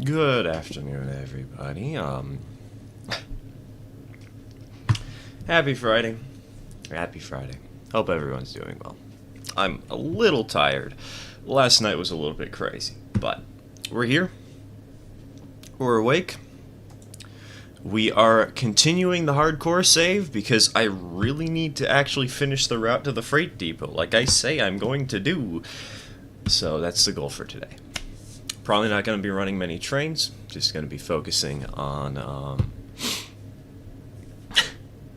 Good afternoon, everybody. Happy Friday. Happy Friday. Hope everyone's doing well. I'm a little tired. Last night was a little bit crazy, but we're here. We're awake. We are continuing the hardcore save because I really need to actually finish the route to the freight depot, like I say I'm going to do. So that's the goal for today. Probably not going to be running many trains. Just going to be focusing on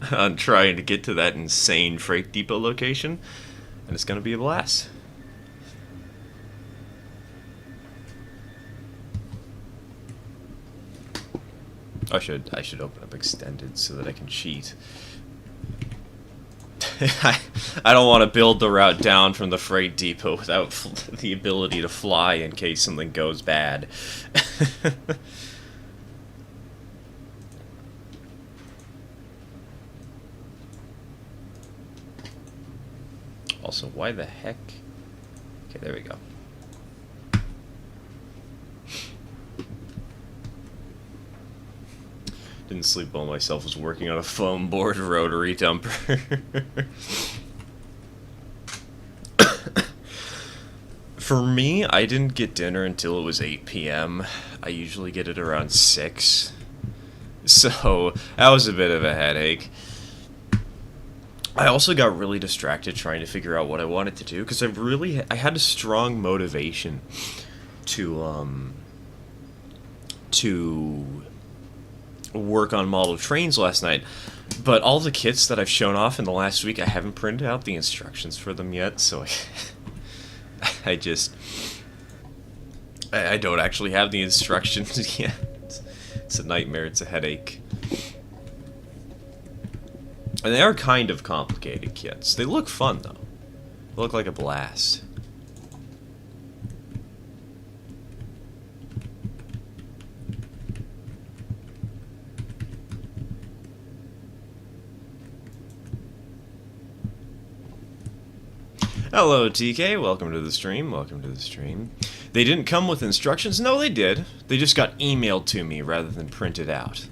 on trying to get to that insane freight depot location, and it's going to be a blast. I should open up extended so that I can cheat. I don't want to build the route down from the freight depot without the ability to fly in case something goes bad. Also, why the heck? Okay, there we go. Didn't sleep well myself, was working on a foam board rotary dumper. For me, I didn't get dinner until it was 8 p.m. I usually get it around 6. So, that was a bit of a headache. I also got really distracted trying to figure out what I wanted to do, because I had a strong motivation to work on model trains last night, but all the kits that I've shown off in the last week, I haven't printed out the instructions for them yet, so I don't actually have the instructions yet. It's a nightmare, it's a headache. And they are kind of complicated kits. They look fun, though. They look like a blast. Hello, TK. Welcome to the stream. Welcome to the stream. They didn't come with instructions? No, they did. They just got emailed to me rather than printed out.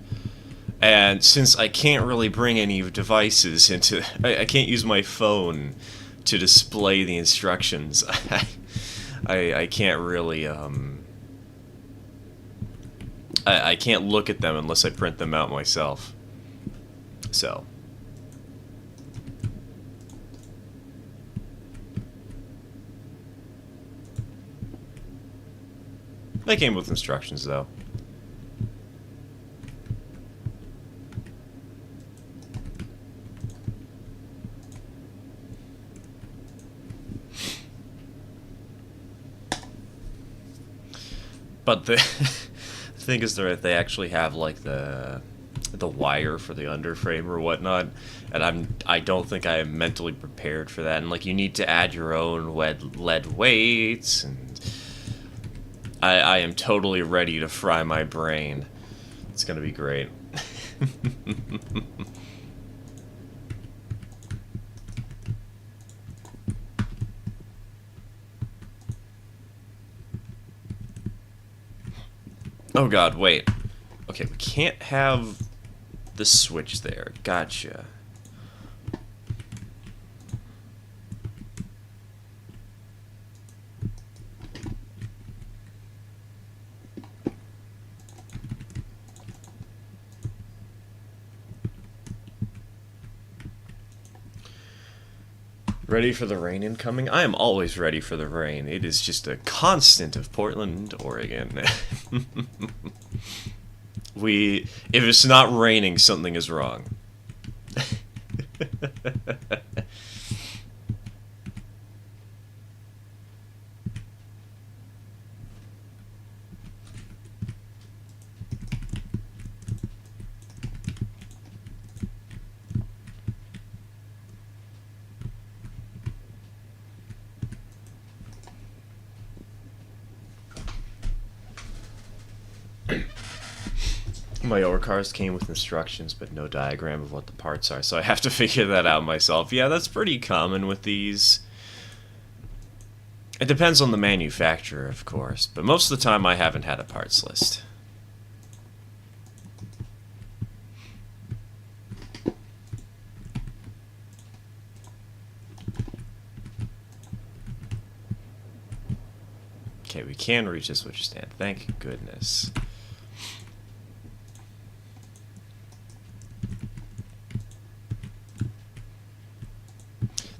And since I can't really bring any devices into... I can't use my phone to display the instructions. I can't really... I can't look at them unless I print them out myself. So... They came with instructions, though. But the thing is that they actually have like the wire for the underframe or whatnot, and I don't think I am mentally prepared for that. And like you need to add your own lead weights, and I am totally ready to fry my brain. It's gonna be great. Oh god, wait. Okay, we can't have the switch there. Gotcha. Ready for the rain incoming? I am always ready for the rain. It is just a constant of Portland, Oregon. If it's not raining, something is wrong. My ore cars came with instructions, but no diagram of what the parts are, so I have to figure that out myself. Yeah, that's pretty common with these. It depends on the manufacturer, of course, but most of the time I haven't had a parts list. Okay, we can reach the switch stand. Thank goodness.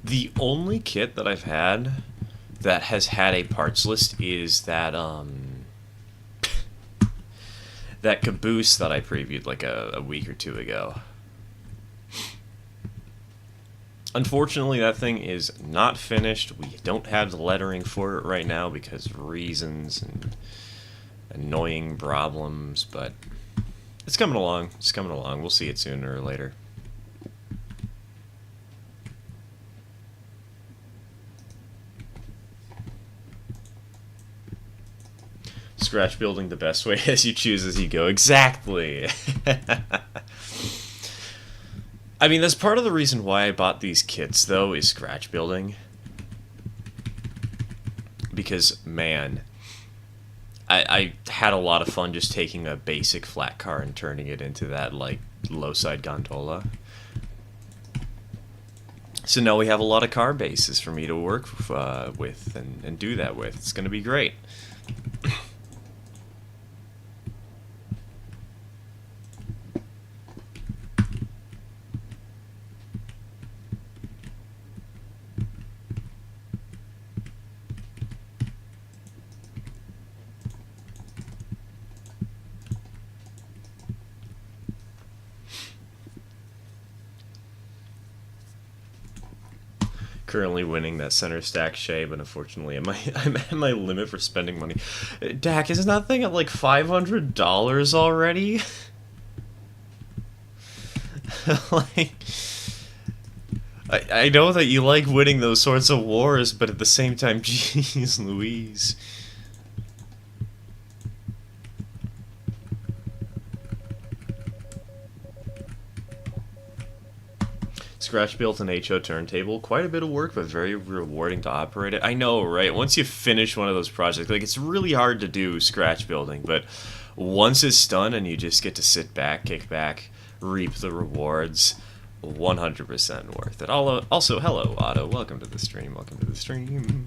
The only kit that I've had that has had a parts list is that that caboose that I previewed like a week or two ago. Unfortunately, that thing is not finished. We don't have the lettering for it right now because of reasons and annoying problems, but it's coming along. It's coming along. We'll see it sooner or later. Scratch building the best way as you choose as you go. Exactly. I mean, that's part of the reason why I bought these kits, though, is scratch building. Because, man, I had a lot of fun just taking a basic flat car and turning it into that, like, low-side gondola. So now we have a lot of car bases for me to work with and do that with. It's going to be great. Currently winning that center stack Shay, but unfortunately I'm at my limit for spending money. Dak, isn't that thing at like $500 already? Like, I know that you like winning those sorts of wars, but at the same time, jeez Louise. Scratch built an HO turntable. Quite a bit of work, but very rewarding to operate it. I know, right? Once you finish one of those projects, like, it's really hard to do scratch building, but once it's done and you just get to sit back, kick back, reap the rewards, 100% worth it. Also, hello, Otto. Welcome to the stream. Welcome to the stream.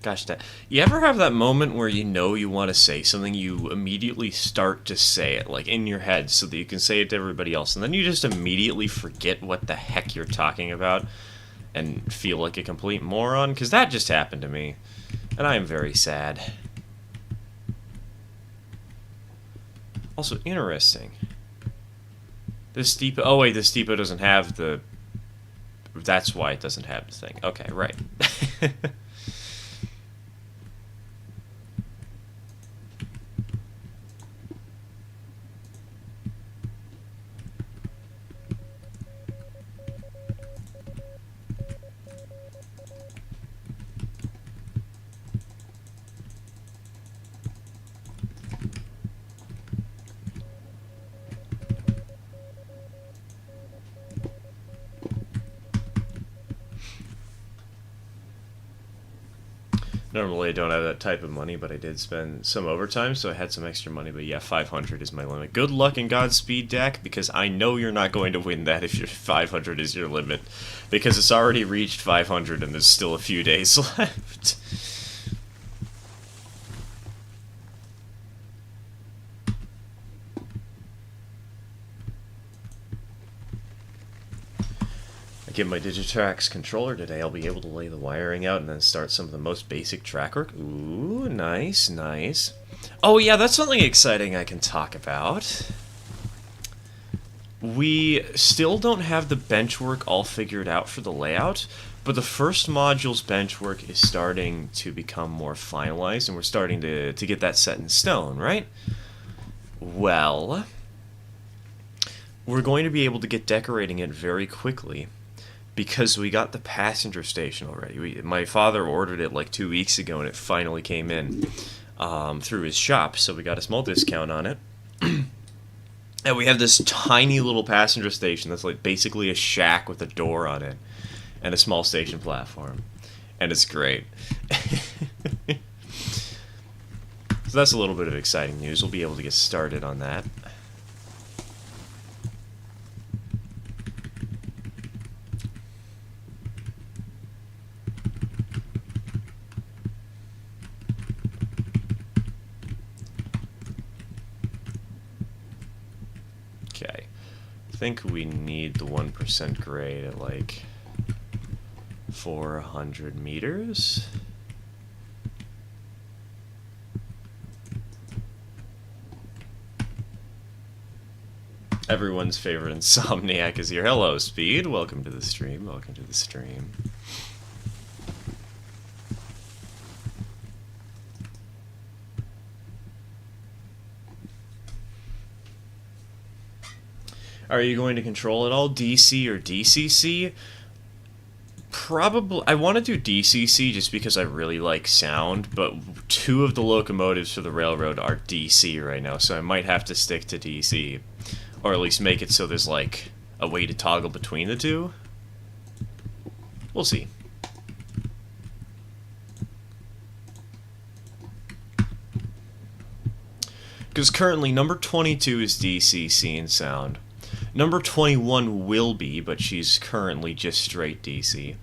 Gosh, you ever have that moment where you know you want to say something, you immediately start to say it, like, in your head, so that you can say it to everybody else, and then you just immediately forget what the heck you're talking about, and feel like a complete moron? Because that just happened to me, and I am very sad. Also, interesting. This depot... Oh, wait, this depot doesn't have the... That's why it doesn't have the thing. Okay, right. Normally I don't have that type of money, but I did spend some overtime, so I had some extra money. But yeah, 500 is my limit. Good luck and Godspeed, Dak, because I know you're not going to win that if your 500 is your limit, because it's already reached 500 and there's still a few days left. I get my Digitrax controller today. I'll be able to lay the wiring out and then start some of the most basic track work. Ooh, nice, nice. Oh yeah, that's something exciting I can talk about. We still don't have the bench work all figured out for the layout, but the first module's bench work is starting to become more finalized, and we're starting to get that set in stone, right? Well, we're going to be able to get decorating it very quickly because we got the passenger station already. My father ordered it like 2 weeks ago, and it finally came in through his shop, so we got a small discount on it. And we have this tiny little passenger station that's like basically a shack with a door on it and a small station platform. And it's great. So that's a little bit of exciting news. We'll be able to get started on that. Okay. I think we need the 1% grade at like 400 meters. Everyone's favorite insomniac is here. Hello, Speed. Welcome to the stream. Welcome to the stream. Are you going to control it all, DC or DCC? Probably. I want to do DCC just because I really like sound, but 2 of the locomotives for the railroad are DC right now, so I might have to stick to DC. Or at least make it so there's like a way to toggle between the 2. We'll see. Because currently number 22 is DCC in sound. Number 21 will be, but she's currently just straight DC.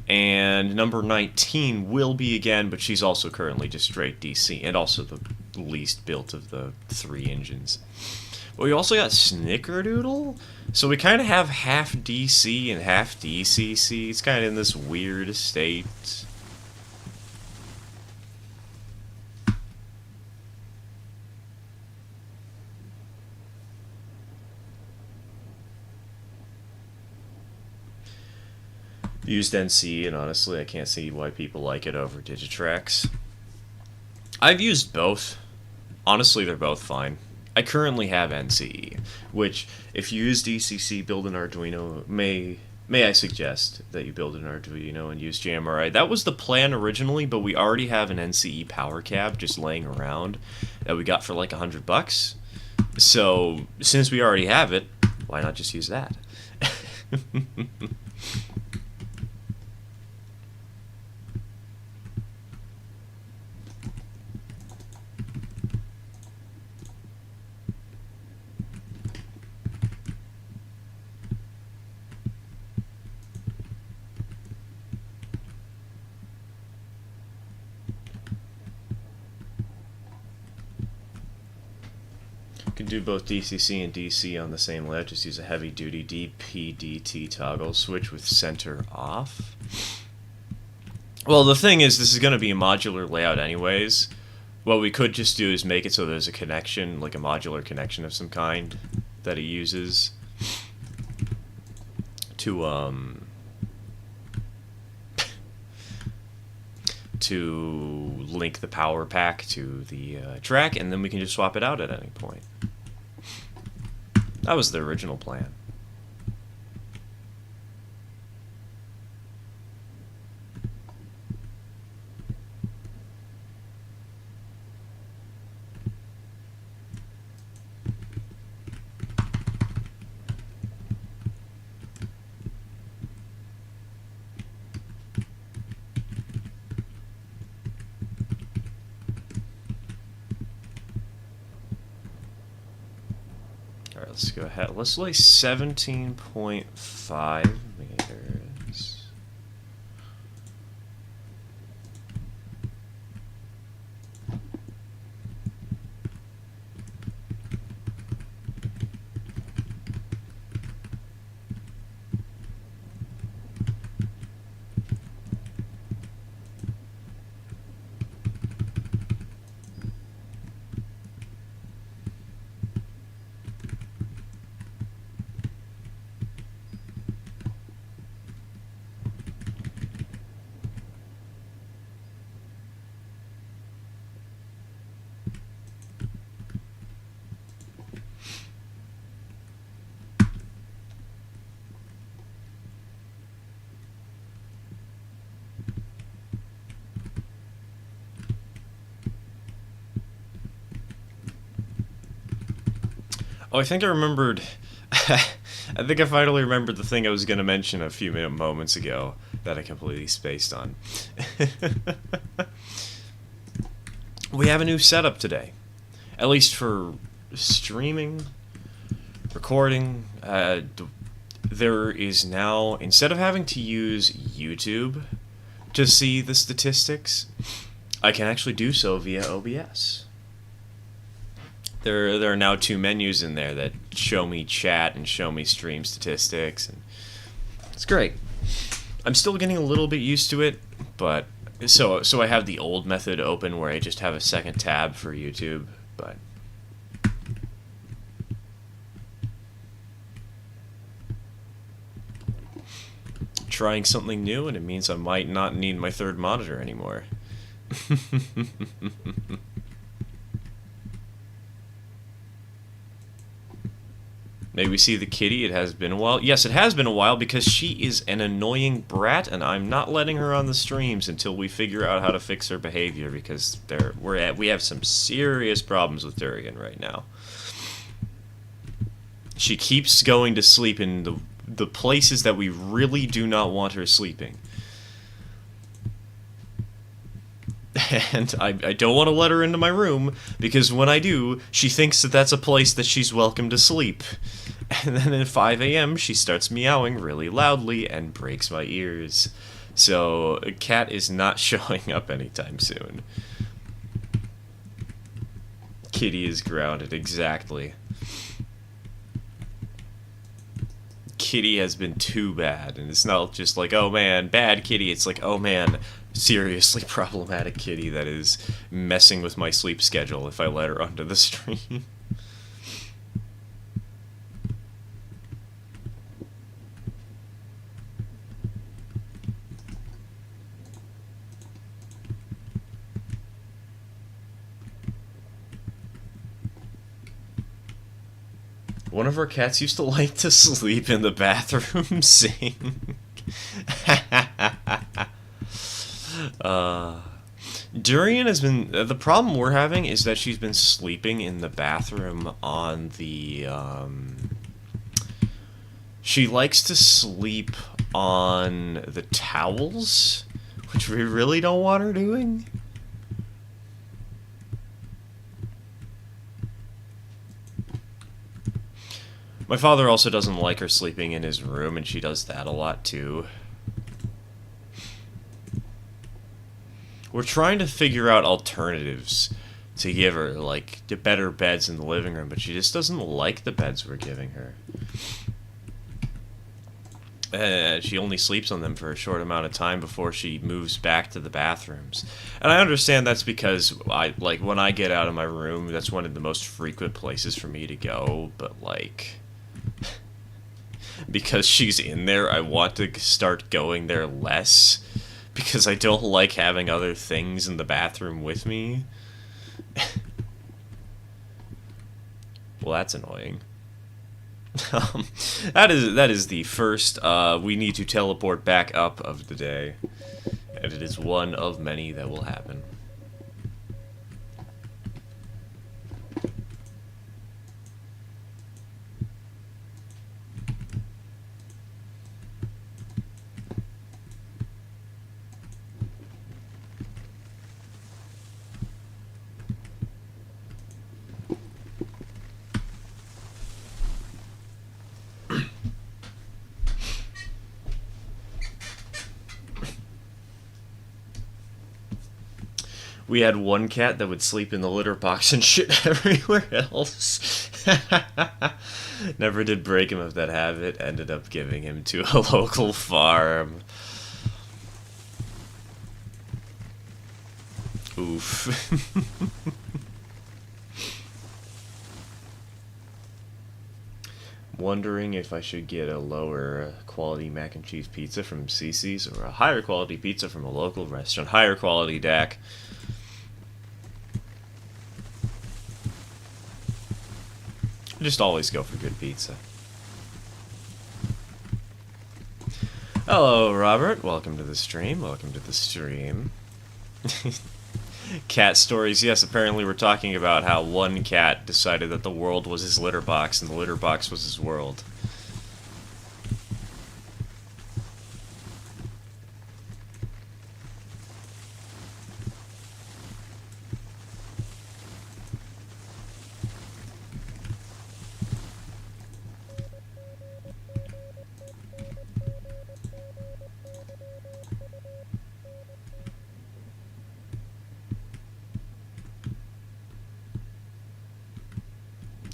And number 19 will be again, but she's also currently just straight DC, and also the least built of the 3 engines. But we also got Snickerdoodle, so we kind of have half DC and half DCC. It's kind of in this weird state. Used NC, and honestly, I can't see why people like it over Digitrax. I've used both. Honestly, they're both fine. I currently have NCE, which, if you use DCC, build an Arduino, may I suggest that you build an Arduino and use JMRI. That was the plan originally, but we already have an NCE power cab just laying around that we got for like $100. So, since we already have it, why not just use that? Can do both DCC and DC on the same layout, just use a heavy duty DPDT toggle switch with center off. Well, the thing is, this is going to be a modular layout anyways. What we could just do is make it so there's a connection, like a modular connection of some kind, that it uses to link the power pack to the track, and then we can just swap it out at any point. That was the original plan. Alright, let's go ahead. Let's lay 17.5 meters. Oh, I think I remembered. I think I finally remembered the thing I was going to mention a few moments ago that I completely spaced on. We have a new setup today, at least for streaming, recording. There is now, instead of having to use YouTube to see the statistics, I can actually do so via OBS. There are now two menus in there that show me chat and show me stream statistics, and it's great. I'm still getting a little bit used to it, but so I have the old method open where I just have a second tab for YouTube, but trying something new, and it means I might not need my third monitor anymore. May we see the kitty? It has been a while. Yes, it has been a while because she is an annoying brat, and I'm not letting her on the streams until we figure out how to fix her behavior, because we have some serious problems with Durian right now. She keeps going to sleep in the places that we really do not want her sleeping. And I don't want to let her into my room, because when I do, she thinks that that's a place that she's welcome to sleep. And then at 5 a.m., she starts meowing really loudly and breaks my ears. So, a cat is not showing up anytime soon. Kitty is grounded, exactly. Kitty has been too bad, and it's not just like, oh man, bad kitty, it's like, oh man, seriously problematic kitty that is messing with my sleep schedule if I let her onto the stream. One of our cats used to like to sleep in the bathroom sink. Durian has been... the problem we're having is that she's been sleeping in the bathroom on the... she likes to sleep on the towels, which we really don't want her doing. My father also doesn't like her sleeping in his room, and she does that a lot too. We're trying to figure out alternatives to give her, like, better beds in the living room, but she just doesn't like the beds we're giving her. She only sleeps on them for a short amount of time before she moves back to the bathrooms. And I understand that's because, when I get out of my room, that's one of the most frequent places for me to go, but, like... because she's in there, I want to start going there less, because I don't like having other things in the bathroom with me. Well, that's annoying. That is the first we need to teleport back up of the day, and it is one of many that will happen. We had one cat that would sleep in the litter box and shit everywhere else. Never did break him of that habit. Ended up giving him to a local farm. Oof. Wondering if I should get a lower quality mac and cheese pizza from CC's or a higher quality pizza from a local restaurant. Higher quality, Dak. Just always go for good pizza. Hello, Robert. Welcome to the stream. Welcome to the stream. Cat stories. Yes, apparently we're talking about how one cat decided that the world was his litter box and the litter box was his world.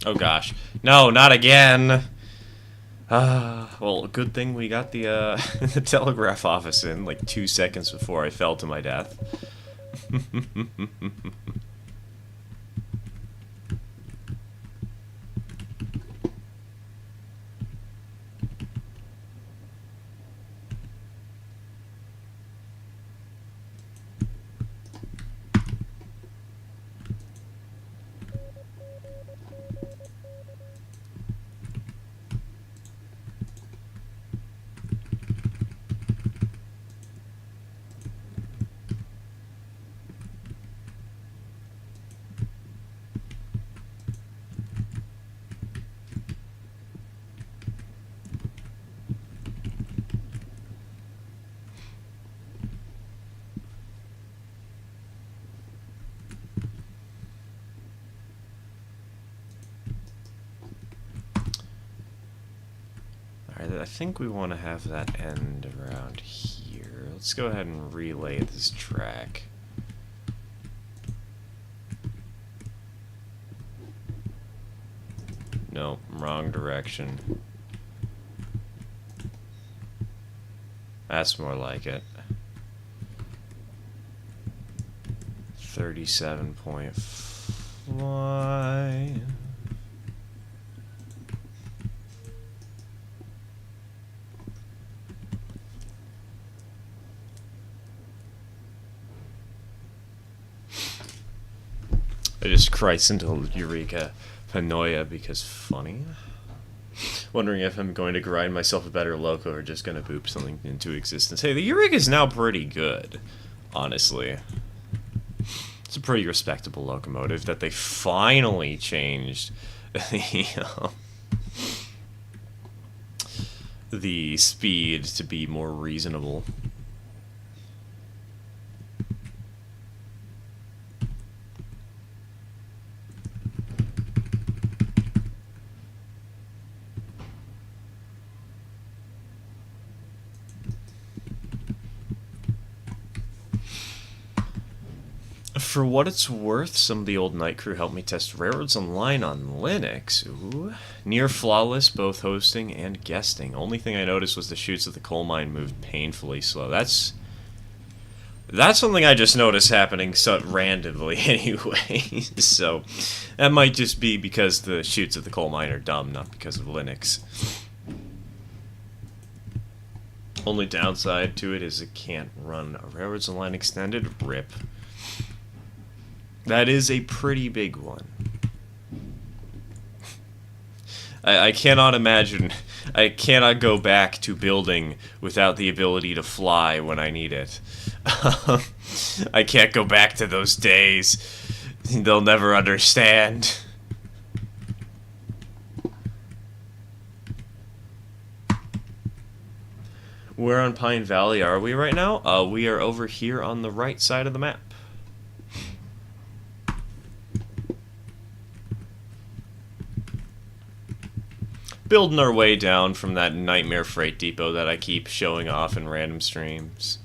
Oh gosh. No, not again! Well, good thing we got the, the telegraph office in, like 2 seconds before I fell to my death. I think we want to have that end around here. Let's go ahead and relay this track. No, wrong direction. That's more like it. 37.5. I just Christ into Eureka Panoia because funny. Wondering if I'm going to grind myself a better loco or just going to boop something into existence. Hey, the Eureka is now pretty good, honestly. It's a pretty respectable locomotive that they finally changed the speed to be more reasonable. For what it's worth, some of the old night crew helped me test Railroads Online on Linux. Ooh. Near flawless, both hosting and guesting. Only thing I noticed was the chutes of the coal mine moved painfully slow. That's something I just noticed happening so randomly anyway. So that might just be because the chutes of the coal mine are dumb, not because of Linux. Only downside to it is it can't run a Railroads Online Extended. RIP. That is a pretty big one. I cannot imagine. I cannot go back to building without the ability to fly when I need it. I can't go back to those days. They'll never understand. Where on Pine Valley are we right now? We are over here on the right side of the map. Building our way down from that nightmare freight depot that I keep showing off in random streams.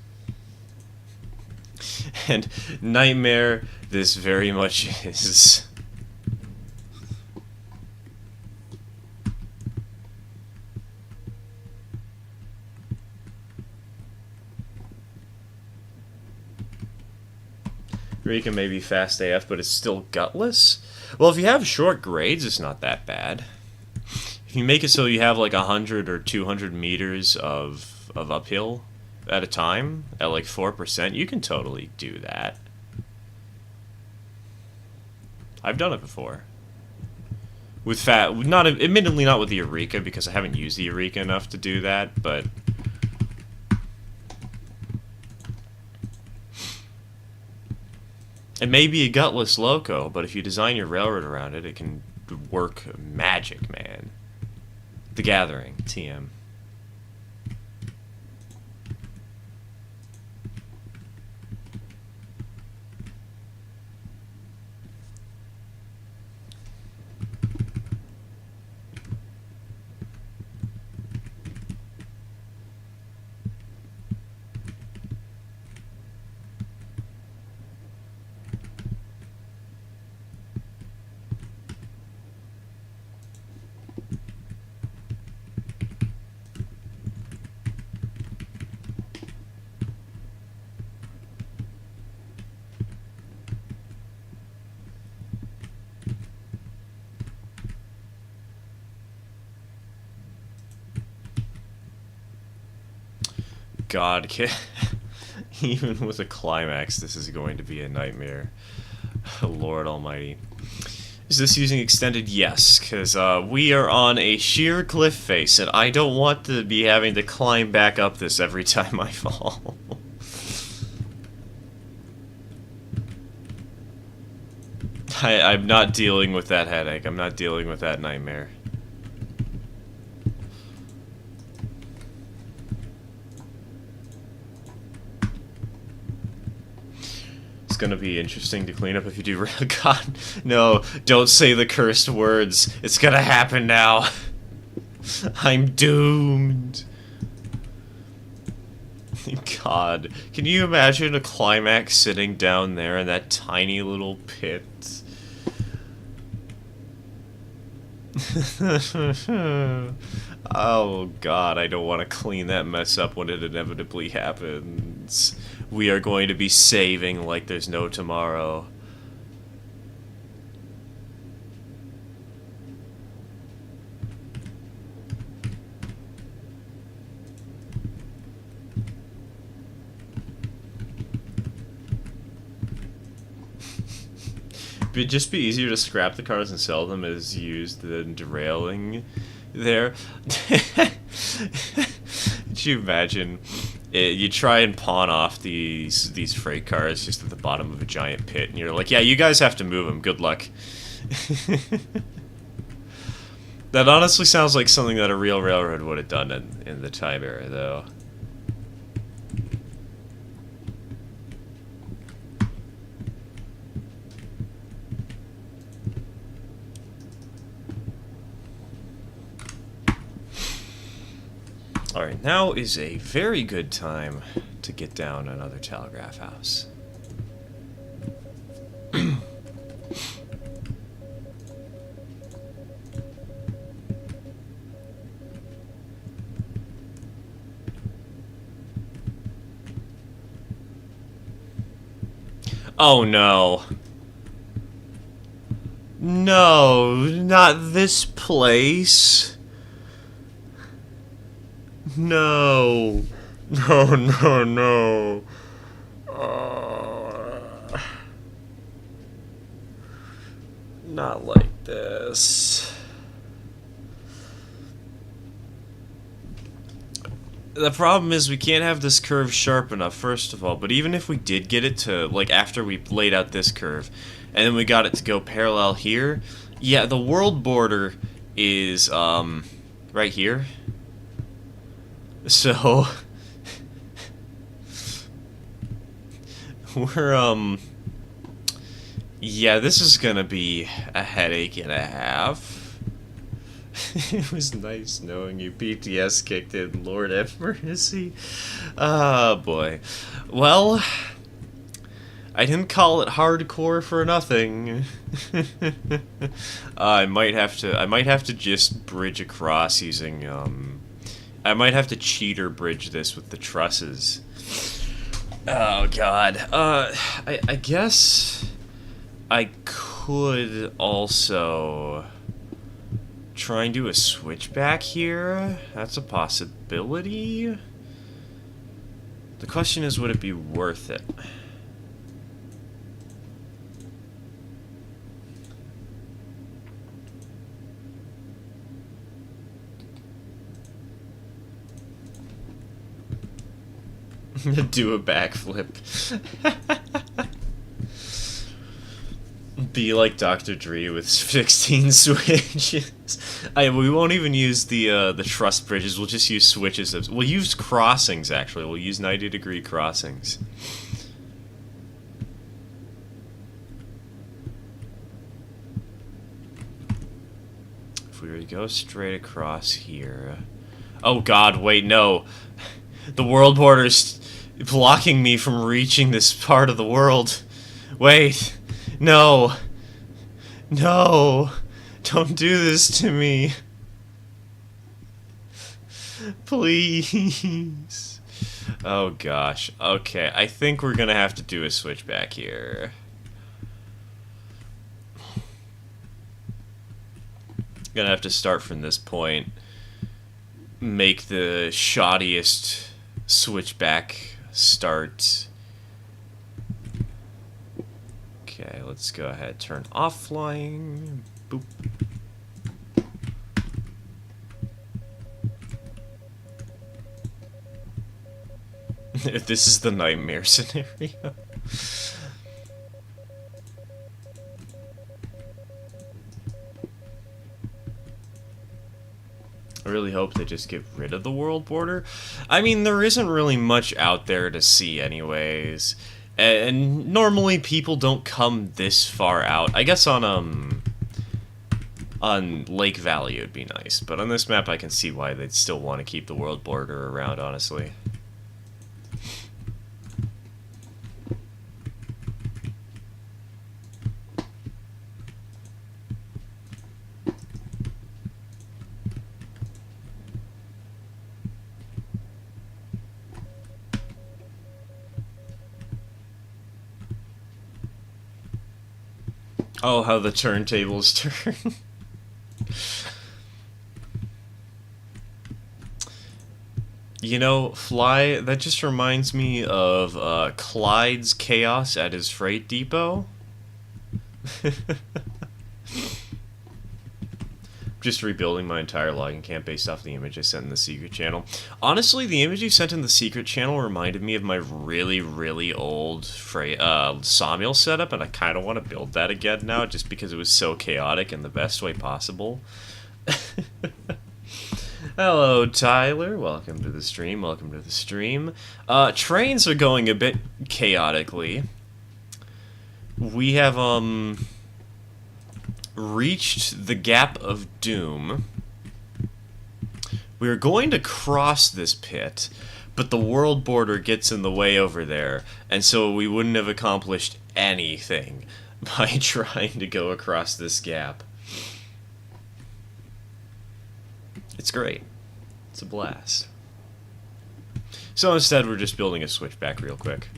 And nightmare this very much is. Eureka may be fast AF, but it's still gutless? Well, if you have short grades, it's not that bad. If you make it so you have like 100 or 200 meters of uphill at a time at like 4%, you can totally do that. I've done it before. With admittedly not with the Eureka because I haven't used the Eureka enough to do that, but It may be a gutless loco, but if you design your railroad around it, it can work magic, man. The Gathering, TM. God, even with a climax, this is going to be a nightmare. Lord almighty. Is this using extended? Yes, because we are on a sheer cliff face, and I don't want to be having to climb back up this every time I fall. I'm not dealing with that headache. I'm not dealing with that nightmare. It's gonna be interesting to clean up if you do. God, no, don't say the cursed words. It's gonna happen now. I'm doomed. God, can you imagine a climax sitting down there in that tiny little pit? Oh God, I don't want to clean that mess up when it inevitably happens. We are going to be saving like there's no tomorrow. It'd just be easier to scrap the cars and sell them as used than derailing there. Could you imagine? You try and pawn off these freight cars just at the bottom of a giant pit, and you're like, yeah, you guys have to move them. Good luck. That honestly sounds like something that a real railroad would have done in the time era, though. Alright, now is a very good time to get down another telegraph house. Oh no. No, not this place. No. No, no, no. Not like this. The problem is we can't have this curve sharp enough, first of all, but even if we did get it to, like, after we laid out this curve, and then we got it to go parallel here, yeah, the world border is, right here. So, we're, yeah, this is gonna be a headache and a half. It was nice knowing you. PTS kicked in. Lord have mercy. Oh, boy. Well, I didn't call it hardcore for nothing. I might have to just bridge across using, I might have to cheater bridge this with the trusses. Oh God. I guess I could also try and do a switchback here. That's a possibility. The question is, would it be worth it? Do a backflip. Be like Dr. Dre with 16 switches. We won't even use the truss bridges. We'll just use switches. We'll use crossings, actually. We'll use 90-degree crossings. If we were to go straight across here... Oh god, wait, no. The world border's blocking me from reaching this part of the world. Wait. No. No. Don't do this to me. Please. Oh gosh. Okay, I think we're gonna have to do a switchback here. Gonna have to start from this point. Make the shoddiest switchback start. Okay, let's go ahead. Turn off flying. Boop. If this is the nightmare scenario. I really hope they just get rid of the world border. I mean, there isn't really much out there to see anyways. And normally people don't come this far out. I guess on Lake Valley it would be nice. But on this map I can see why they'd still want to keep the world border around, honestly. Oh, how the turntables turn. You know, Fly, that just reminds me of Clyde's chaos at his freight depot. Just rebuilding my entire logging camp based off the image I sent in the secret channel. Honestly, the image you sent in the secret channel reminded me of my really, really old sawmill setup, and I kind of want to build that again now, just because it was so chaotic in the best way possible. Hello, Tyler. Welcome to the stream. Welcome to the stream. Trains are going a bit chaotically. We have, reached the Gap of Doom. We are going to cross this pit, but the world border gets in the way over there, and so we wouldn't have accomplished anything by trying to go across this gap. It's great. It's a blast. So instead, we're just building a switchback real quick.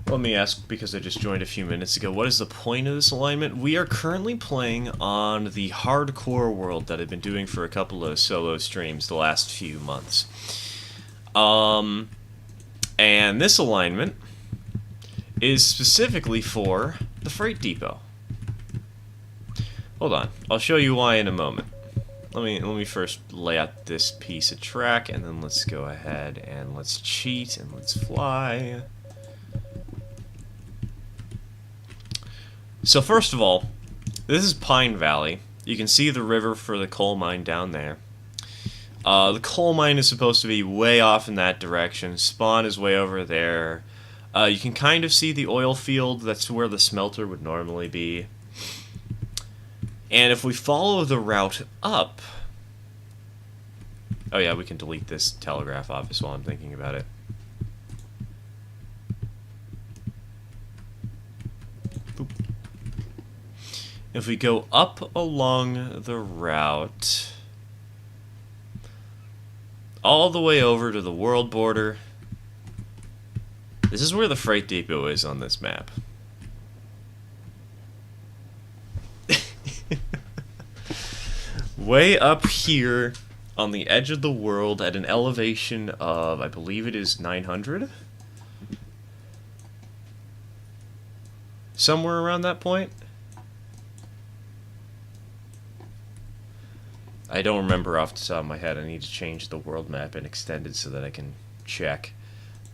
Let me ask, because I just joined a few minutes ago, what is the point of this alignment? We are currently playing on the hardcore world that I've been doing for a couple of solo streams the last few months. And this alignment is specifically for the freight depot. Hold on, I'll show you why in a moment. Let me first lay out this piece of track, and then let's go ahead and let's cheat and let's fly. So first of all, this is Pine Valley. You can see the river for the coal mine down there. The coal mine is supposed to be way off in that direction. Spawn is way over there. You can kind of see the oil field. That's where the smelter would normally be. And if we follow the route up... Oh yeah, we can delete this telegraph office while I'm thinking about it. Boop. If we go up along the route, all the way over to the world border, this is where the freight depot is on this map. Way up here on the edge of the world at an elevation of, I believe it is 900? Somewhere around that point? I don't remember off the top of my head. I need to change the world map and extend it so that I can check.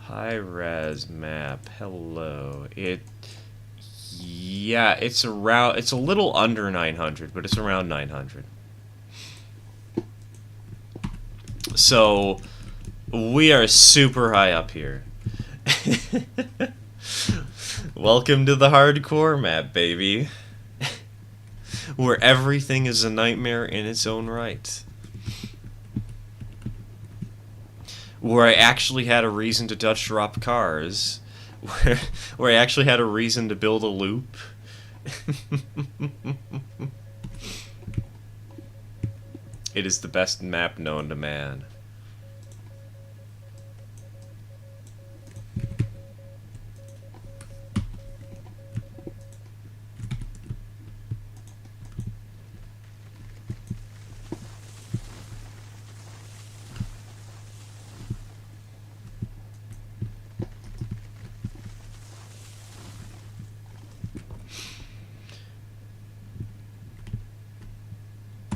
High-res map. Hello. Yeah, it's around, it's a little under 900, but it's around 900. So, we are super high up here. Welcome to the hardcore map, baby. Where everything is a nightmare in its own right. Where I actually had a reason to Dutch drop cars. Where I actually had a reason to build a loop. It is the best map known to man.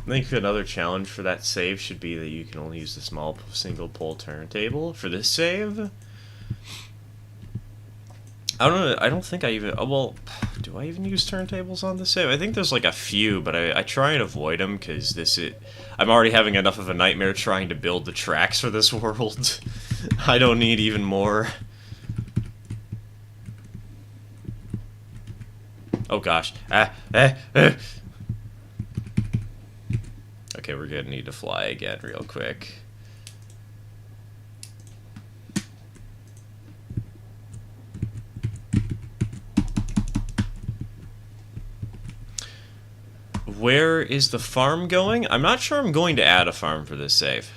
I think another challenge for that save should be that you can only use the small single pole turntable for this save. I don't know. I don't think I even. Oh, well, do I even use turntables on this save? I think there's like a few, but I try and avoid them because I'm already having enough of a nightmare trying to build the tracks for this world. I don't need even more. Oh gosh. Okay, we're gonna need to fly again real quick. Where is the farm going? I'm not sure I'm going to add a farm for this save.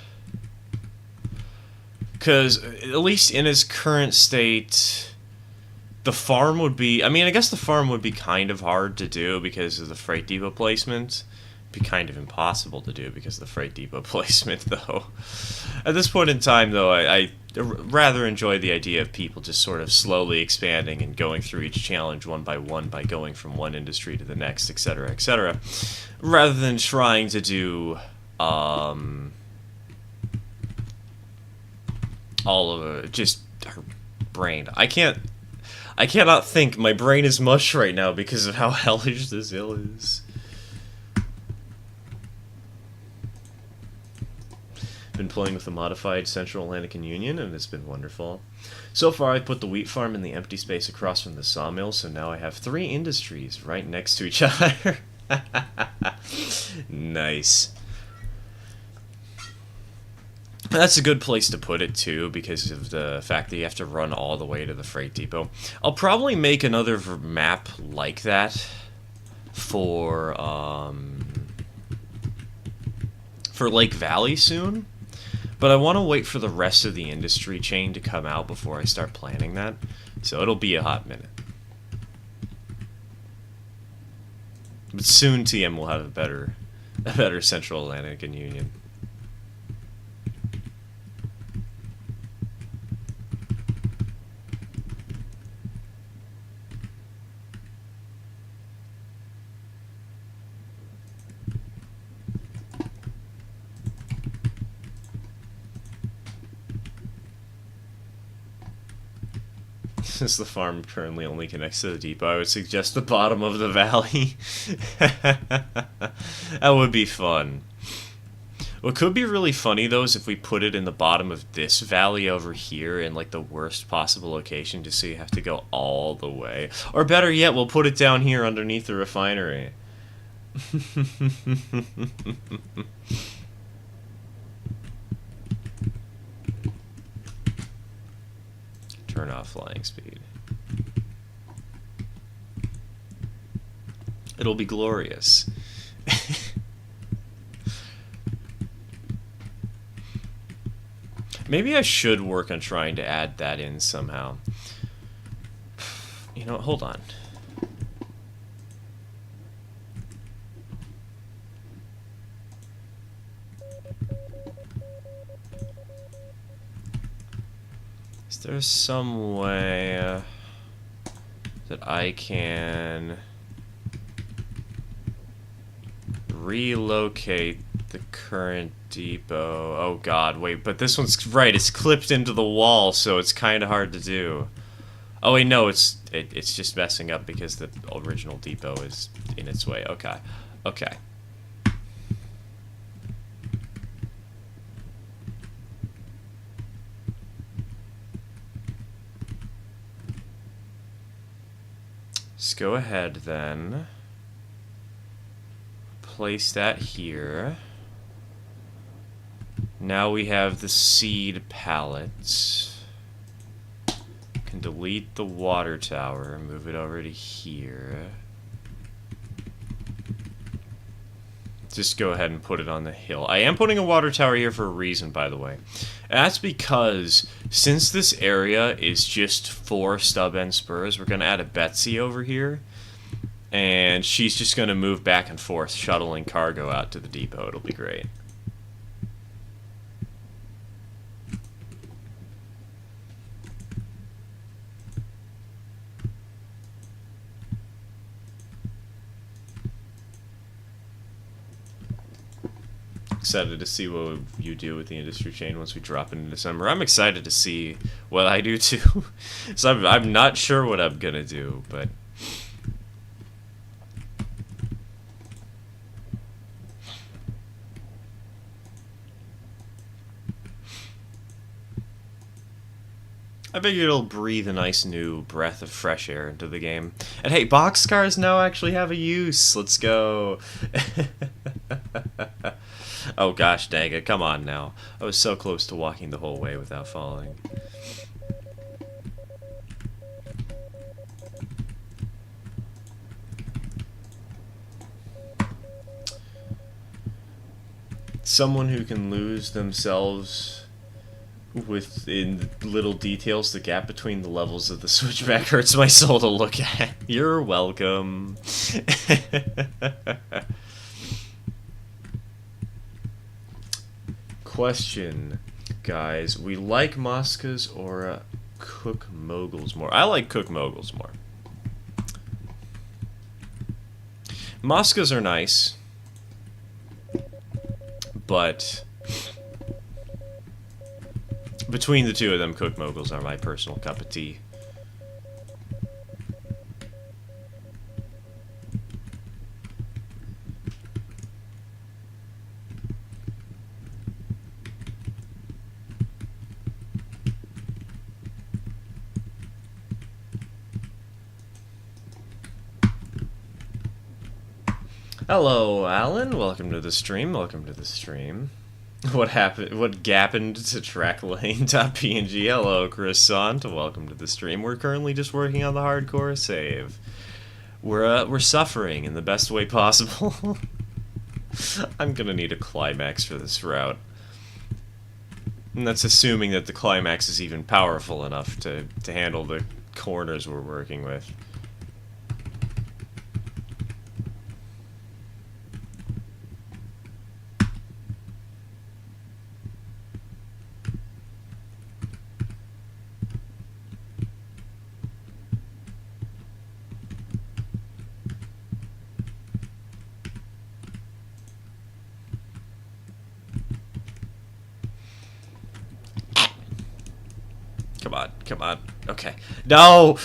Because, at least in its current state, the farm would be... I mean, I guess the farm would be kind of hard to do because of the freight depot placement. Be kind of impossible to do because of the freight depot placement, though. At this point in time, though, I rather enjoy the idea of people just sort of slowly expanding and going through each challenge one by going from one industry to the next, etc., rather than trying to do all of it. Just her brain. I cannot think. My brain is mush right now because of how hellish this hill is. Been playing with the modified Central Atlantic Union, and it's been wonderful. So far, I put the wheat farm in the empty space across from the sawmill, so now I have 3 industries right next to each other. Nice. That's a good place to put it, too, because of the fact that you have to run all the way to the freight depot. I'll probably make another map like that for Lake Valley soon. But I want to wait for the rest of the industry chain to come out before I start planning that. So it'll be a hot minute. But soon TM will have a better Central Atlantic and Union. Since the farm currently only connects to the depot, I would suggest the bottom of the valley. That would be fun. What could be really funny, though, is if we put it in the bottom of this valley over here in, like, the worst possible location, just so you have to go all the way. Or better yet, we'll put it down here underneath the refinery. Turn off flying speed. It'll be glorious. Maybe I should work on trying to add that in somehow. You know, hold on. there's some way that I can relocate the current depot. Oh god, wait, but this one's right, it's clipped into the wall, so it's kind of hard to do. Oh wait, no, it's just messing up because the original depot is in its way. Okay. Okay. Let's go ahead then. Place that here. Now we have the seed pallets. Can delete the water tower, move it over to here. Just go ahead and put it on the hill. I am putting a water tower here for a reason, by the way. That's because since this area is just 4 stub end spurs, we're going to add a Betsy over here. And she's just going to move back and forth, shuttling cargo out to the depot. It'll be great. Excited to see what you do with the industry chain once we drop it in December. I'm excited to see what I do too. So I'm not sure what I'm gonna do, but I figure it'll breathe a nice new breath of fresh air into the game. And hey, boxcars now actually have a use. Let's go. Oh gosh dang it, come on now. I was so close to walking the whole way without falling. Someone who can lose themselves within little details, the gap between the levels of the switchback hurts my soul to look at. You're welcome. Question, guys. We like Moscas or Cook Moguls more? I like Cook Moguls more. Moscas are nice, but between the two of them, Cook Moguls are my personal cup of tea. Hello, Alan. Welcome to the stream. Welcome to the stream. What happened? What gappened to tracklaying.png? Hello, Croissant. Welcome to the stream. We're currently just working on the hardcore save. We're suffering in the best way possible. I'm gonna need a climax for this route. And that's assuming that the climax is even powerful enough to handle the corners we're working with. Come on, come on. Okay. No!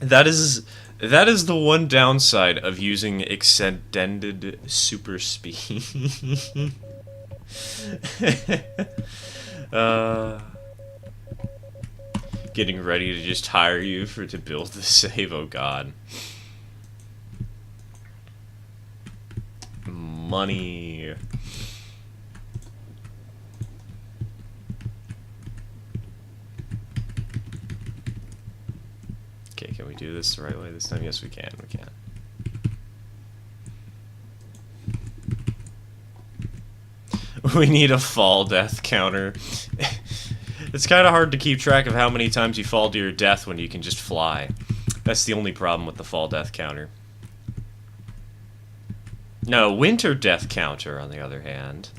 That is the one downside of using extended super speed. Getting ready to just hire you to build the save, oh god. Money. Okay, can we do this the right way this time? Yes, we can. We can. We need a fall death counter. It's kind of hard to keep track of how many times you fall to your death when you can just fly. That's the only problem with the fall death counter. No, winter death counter, on the other hand.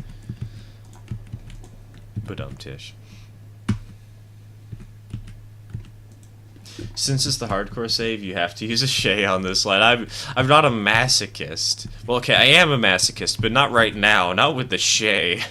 Badum-tish. Since it's the hardcore save, you have to use a Shay on this line. I'm not a masochist. Well, okay, I am a masochist, but not right now. Not with the Shay.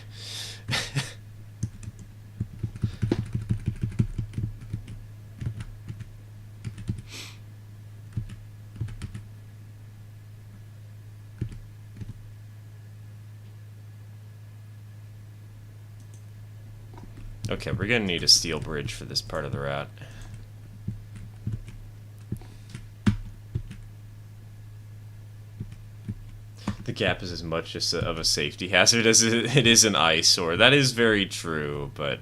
Okay, we're gonna need a steel bridge for this part of the route. The gap is as much of a safety hazard as it is an eyesore. That is very true, but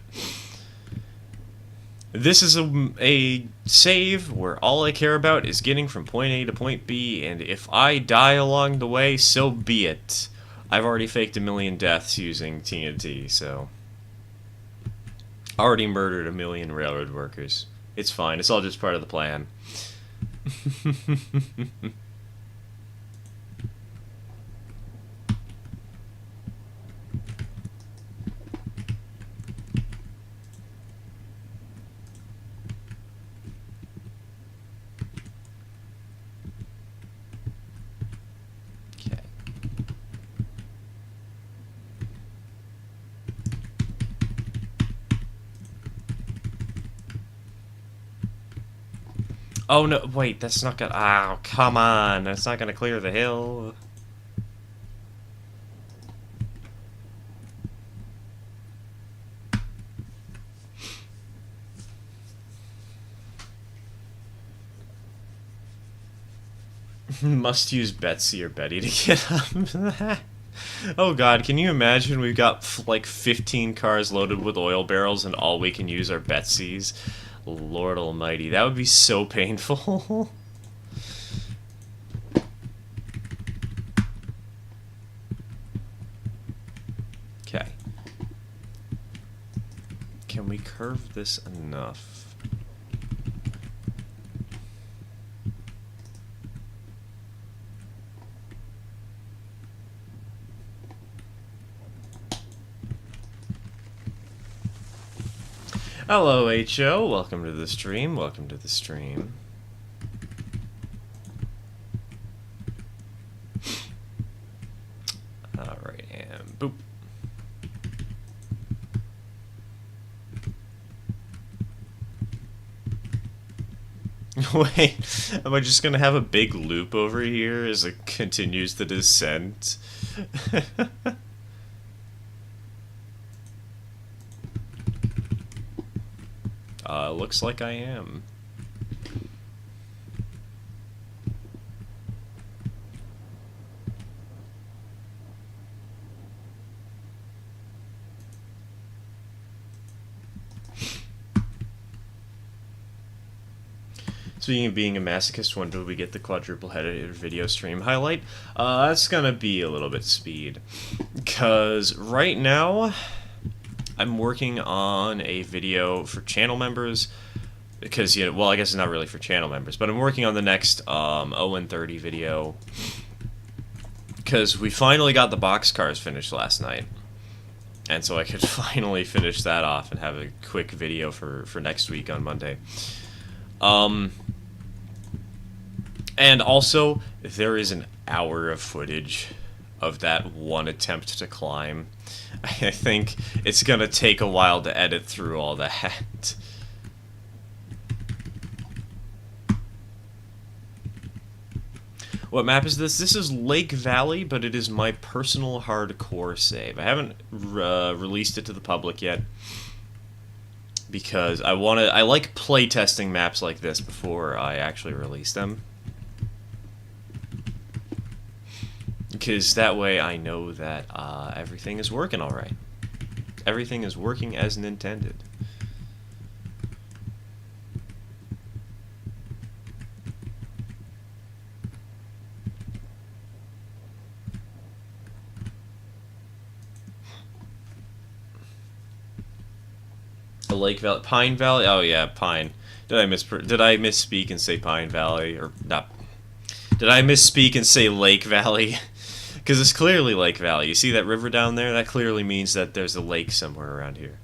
this is a save where all I care about is getting from point A to point B, and if I die along the way, so be it. I've already faked 1,000,000 deaths using TNT, so... Already murdered 1,000,000 railroad workers. It's fine, it's all just part of the plan. Oh no, wait, that's not gonna... Oh, come on, that's not gonna clear the hill. Must use Betsy or Betty to get up. Oh god, can you imagine we've got like 15 cars loaded with oil barrels and all we can use are Betsy's? Lord almighty, that would be so painful. Okay. Can we curve this enough? Hello, HO. Welcome to the stream. Welcome to the stream. Alright, and boop. Wait, am I just gonna have a big loop over here as it continues the descent? Looks like I am. Speaking of being a masochist, when do we get the quadruple-headed video stream highlight? That's gonna be a little bit speed. Because right now, I'm working on a video for channel members. Because, you know, well, I guess it's not really for channel members, but I'm working on the next Owen 30 video. Because we finally got the boxcars finished last night. And so I could finally finish that off and have a quick video for next week on Monday. And also, there is an hour of footage of that one attempt to climb. I think it's gonna take a while to edit through all that. What map is this? This is Lake Valley, but it is my personal hardcore save. I haven't released it to the public yet because I like playtesting maps like this before I actually release them. Because that way I know that everything is working all right. Everything is working as intended. The Lake Valley, Pine Valley. Oh yeah, Pine. Did I misspeak and say Pine Valley or not? Did I misspeak and say Lake Valley? Because it's clearly Lake Valley. You see that river down there? That clearly means that there's a lake somewhere around here.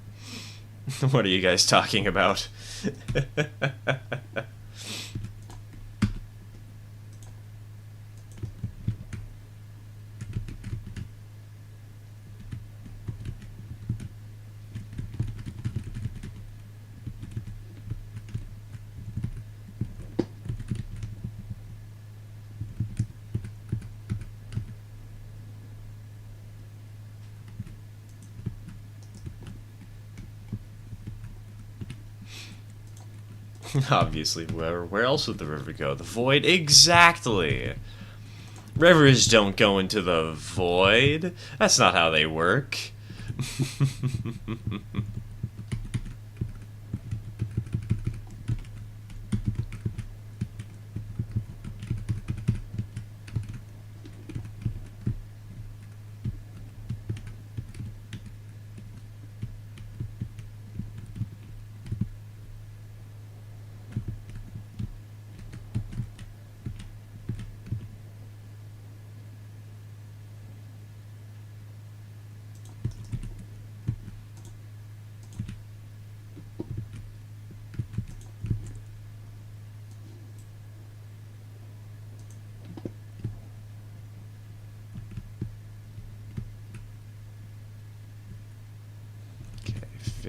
What are you guys talking about? Obviously, where else would the river go? The void? Exactly! Rivers don't go into the void. That's not how they work.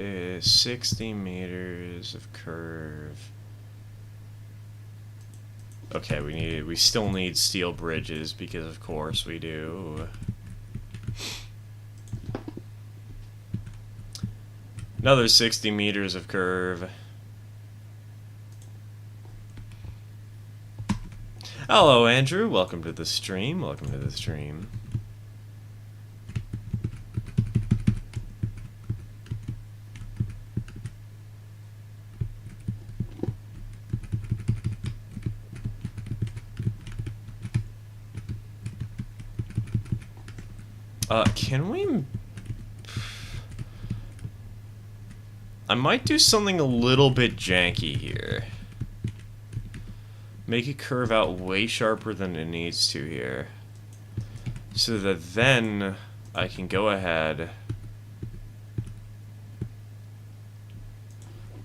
Okay, 60 meters of curve. Okay, we still need steel bridges because of course we do. Another 60 meters of curve. Hello, Andrew. Welcome to the stream. Welcome to the stream. Can we... I might do something a little bit janky here. Make it curve out way sharper than it needs to here. So that then I can go ahead,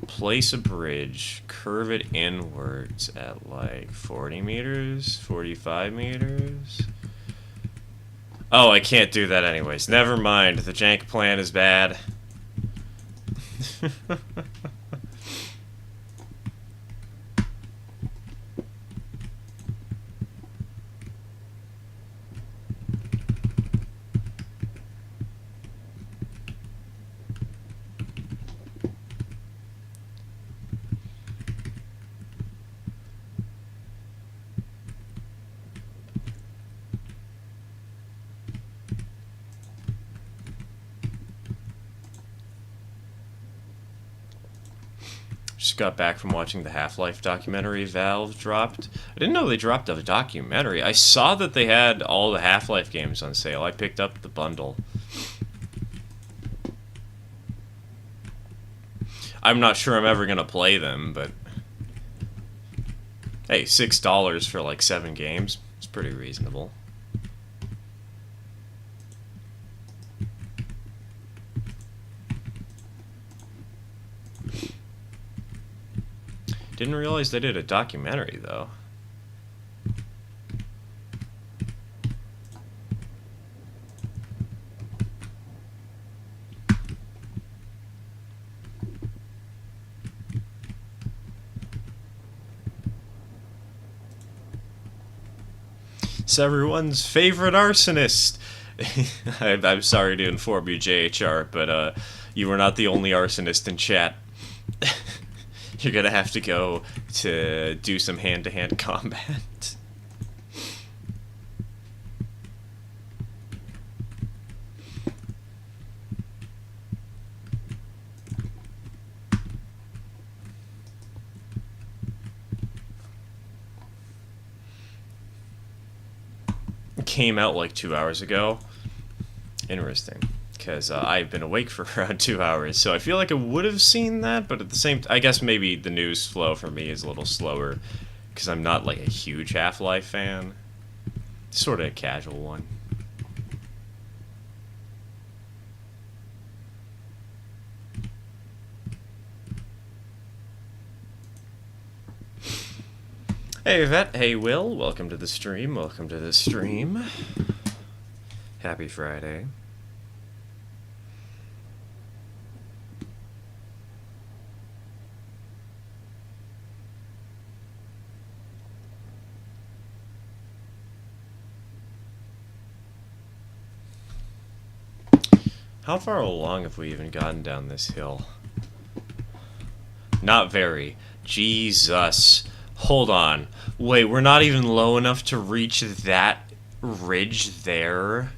place a bridge, curve it inwards at like 40 meters, 45 meters. Oh, I can't do that anyways. Never mind. The jank plan is bad. Just got back from watching the Half-Life documentary Valve dropped. I didn't know they dropped a documentary. I saw that they had all the Half-Life games on sale. I picked up the bundle. I'm not sure I'm ever gonna play them, but hey, $6 for like 7 games. It's pretty reasonable. Didn't realize they did a documentary, though. It's everyone's favorite arsonist. I'm sorry to inform you, JHR, but you were not the only arsonist in chat. You're gonna have to go to do some hand-to-hand combat. It came out like 2 hours ago. Interesting. Because I've been awake for around 2 hours, so I feel like I would have seen that, but at the same I guess maybe the news flow for me is a little slower, because I'm not like a huge Half-Life fan. Sort of a casual one. Hey Yvette, hey Will, welcome to the stream, welcome to the stream. Happy Friday. How far along have we even gotten down this hill? Not very. Jesus. Hold on. Wait, we're not even low enough to reach that ridge there?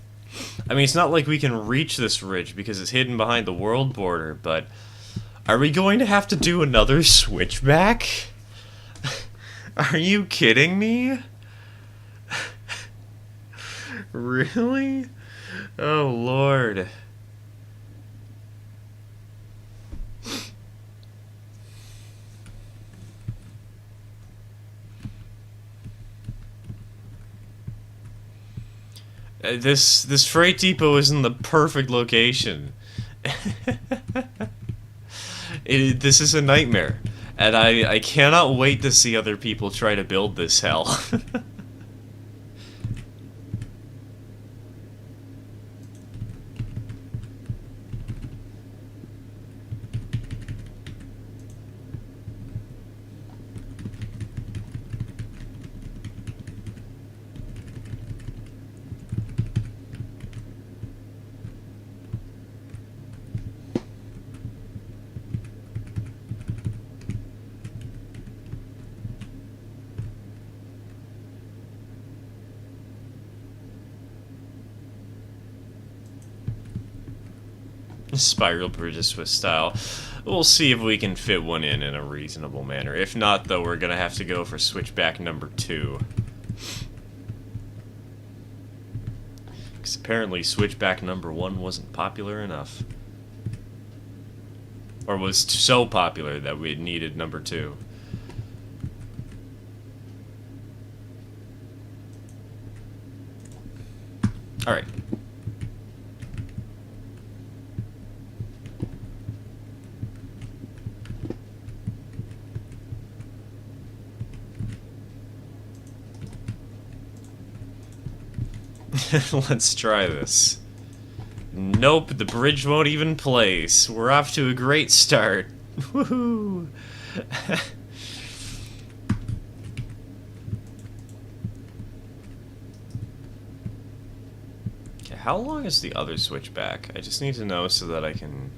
I mean, it's not like we can reach this ridge because it's hidden behind the world border, but are we going to have to do another switchback? Are you kidding me? Really? Oh, Lord. This freight depot is in the perfect location. This is a nightmare, and I cannot wait to see other people try to build this hell. Spiral bridges Swiss style. We'll see if we can fit one in a reasonable manner. If not, though, we're gonna have to go for switchback number 2. Because apparently switchback number 1 wasn't popular enough. Or was so popular that we needed number 2. Alright. Let's try this. Nope, the bridge won't even place. We're off to a great start. Woohoo! Okay, how long is the other switchback? I just need to know so that I can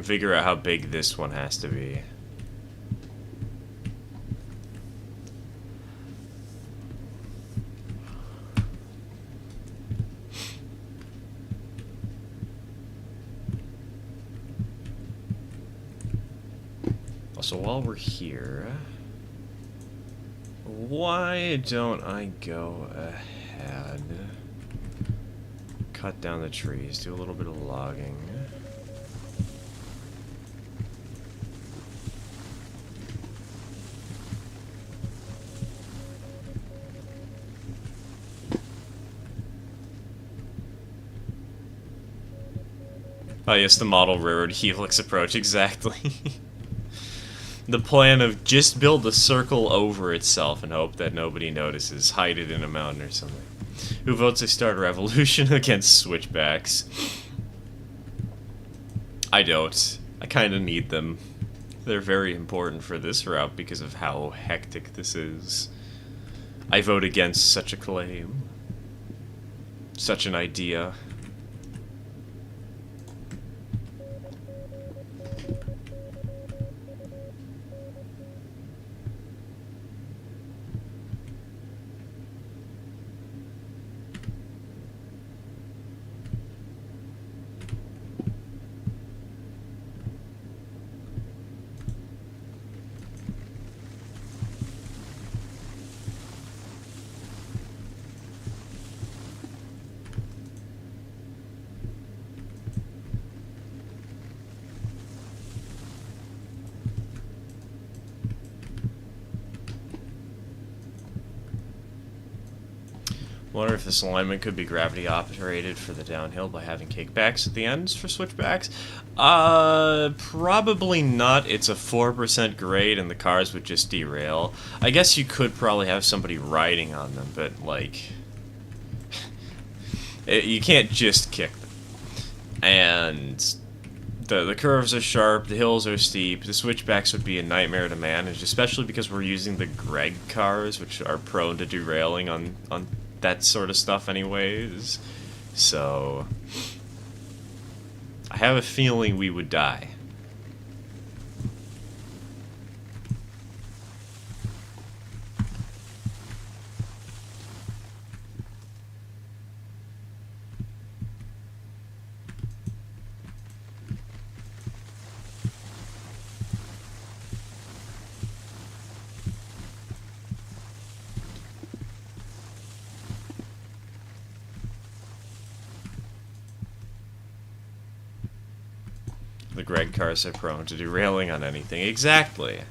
figure out how big this one has to be. So while we're here, why don't I go ahead, cut down the trees, do a little bit of logging. Oh yes, the model railroad helix approach, exactly. The plan of just build a circle over itself and hope that nobody notices. Hide it in a mountain or something. Who votes to start a revolution against switchbacks? I don't. I kind of need them. They're very important for this route because of how hectic this is. I vote against such a claim. Such an idea. Wonder if this alignment could be gravity operated for the downhill by having kickbacks at the ends for switchbacks. Probably not. It's a 4% grade and the cars would just derail. I guess you could probably have somebody riding on them, but like, you can't just kick them. And the curves are sharp, the hills are steep, the switchbacks would be a nightmare to manage, especially because we're using the Greg cars, which are prone to derailing on that sort of stuff anyways. So I have a feeling we would die. The Greg cars are prone to derailing on anything. Exactly.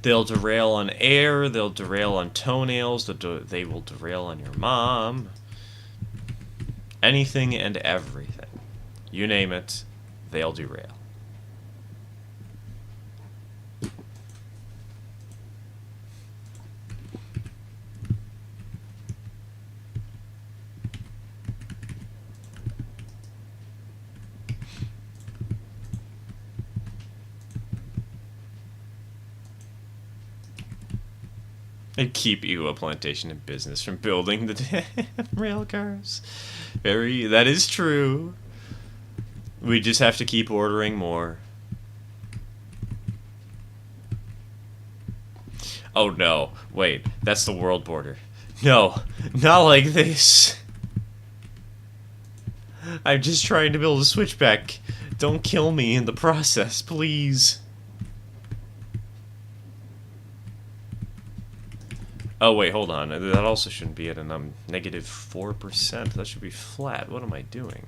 They'll derail on air, they'll derail on toenails, they will derail on your mom. Anything and everything. You name it, they'll derail. And keep Uintah Plantation in business from building the damn rail cars. That is true. We just have to keep ordering more. Oh no, wait, that's the world border. No, not like this. I'm just trying to build a switchback. Don't kill me in the process, please. Oh wait, hold on. That also shouldn't be at a negative 4%. That should be flat. What am I doing?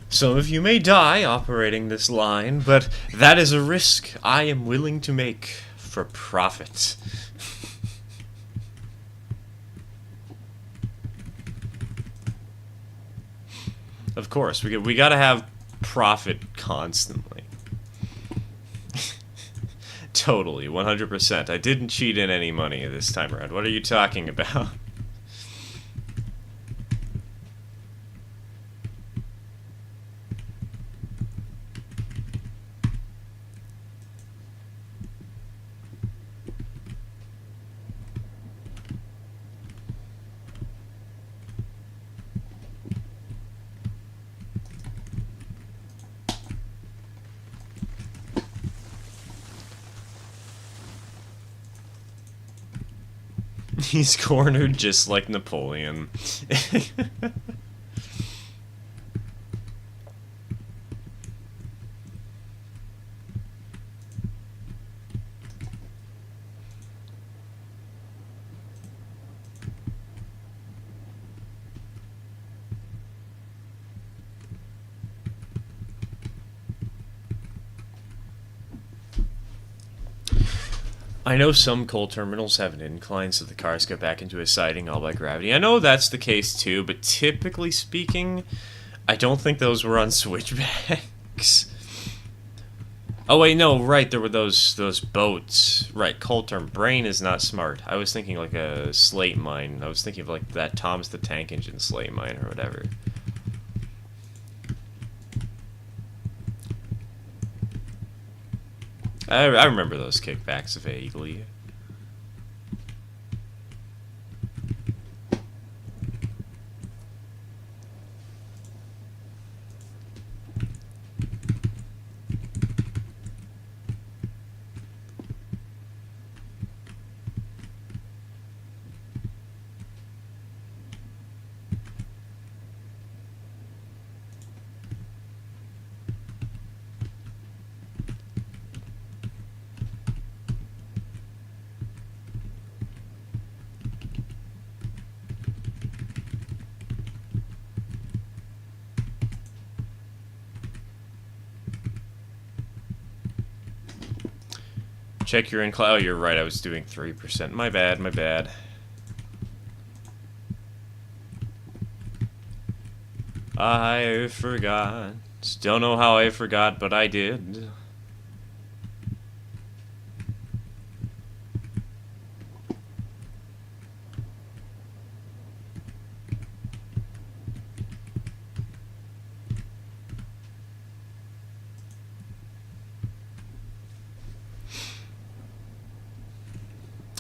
Some of you may die operating this line, but that is a risk I am willing to make for profit. Of course, we gotta have profit constantly. Totally, 100%. I didn't cheat in any money this time around. What are you talking about? He's cornered just like Napoleon. I know some coal terminals have an incline so the cars go back into a siding all by gravity. I know that's the case too, but typically speaking, I don't think those were on switchbacks. Oh wait, no, right, there were those boats. Right, coal term. Brain is not smart. I was thinking like a slate mine. I was thinking of like that Tom's the Tank Engine slate mine or whatever. I remember those kickbacks vaguely. Check your in-class. Oh, you're right. I was doing 3%. My bad. My bad. I forgot. Don't know how I forgot, but I did.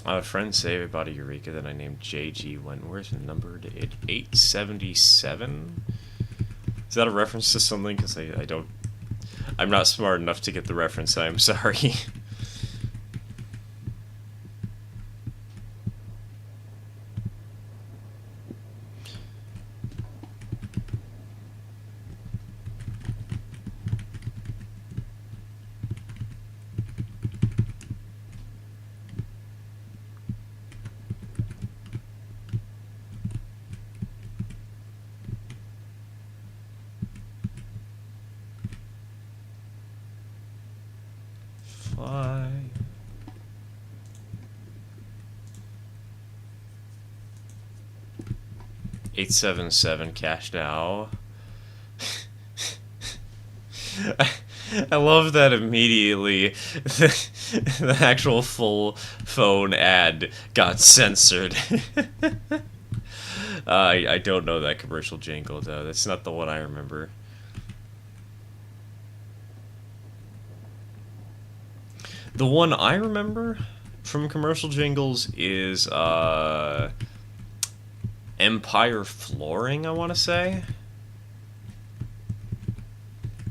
I had a friend say about a Eureka that I named JG Wentworth and numbered it 877. Is that a reference to something? Because I don't... I'm not smart enough to get the reference, I'm sorry. Fly. $877 cash now. I love that immediately the actual full phone ad got censored. I don't know that commercial jingle though. That's not the one I remember. The one I remember from commercial jingles is Empire Flooring, I want to say.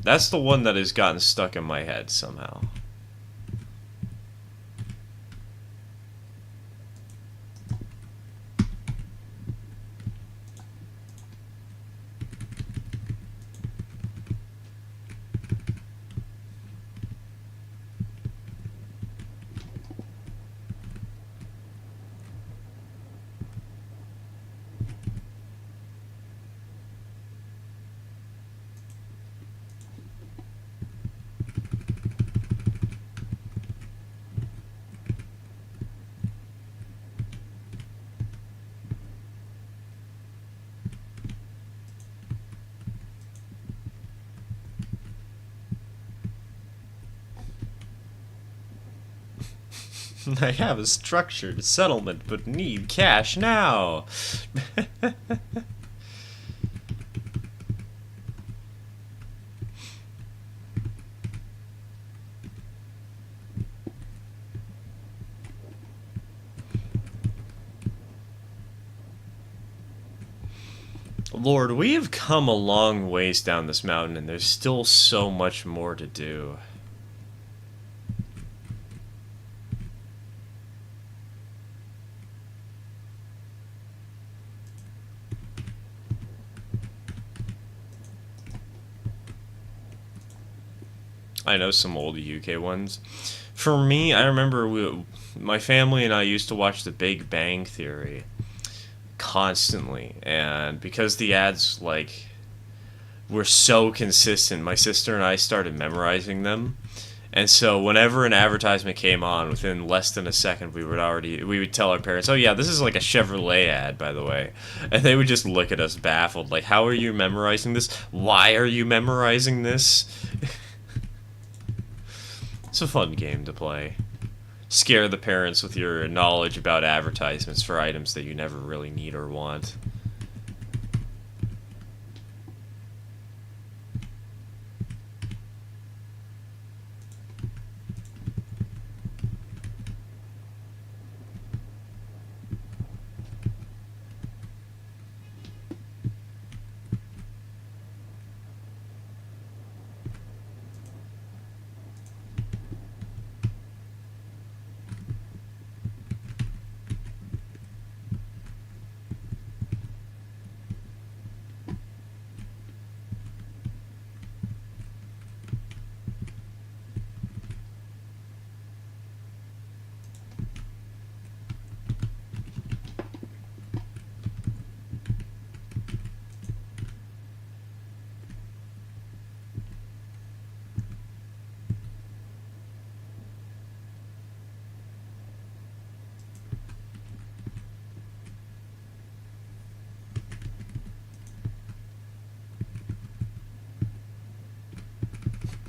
That's the one that has gotten stuck in my head somehow. I have a structured settlement, but need cash now. Lord, we have come a long ways down this mountain, and there's still so much more to do. I know some old UK ones. For me, I remember my family and I used to watch The Big Bang Theory constantly, and because the ads like were so consistent, my sister and I started memorizing them. And so whenever an advertisement came on, within less than a second, we would tell our parents, "Oh yeah, this is like a Chevrolet ad, by the way," and they would just look at us baffled, like, "How are you memorizing this? Why are you memorizing this?" It's a fun game to play. Scare the parents with your knowledge about advertisements for items that you never really need or want.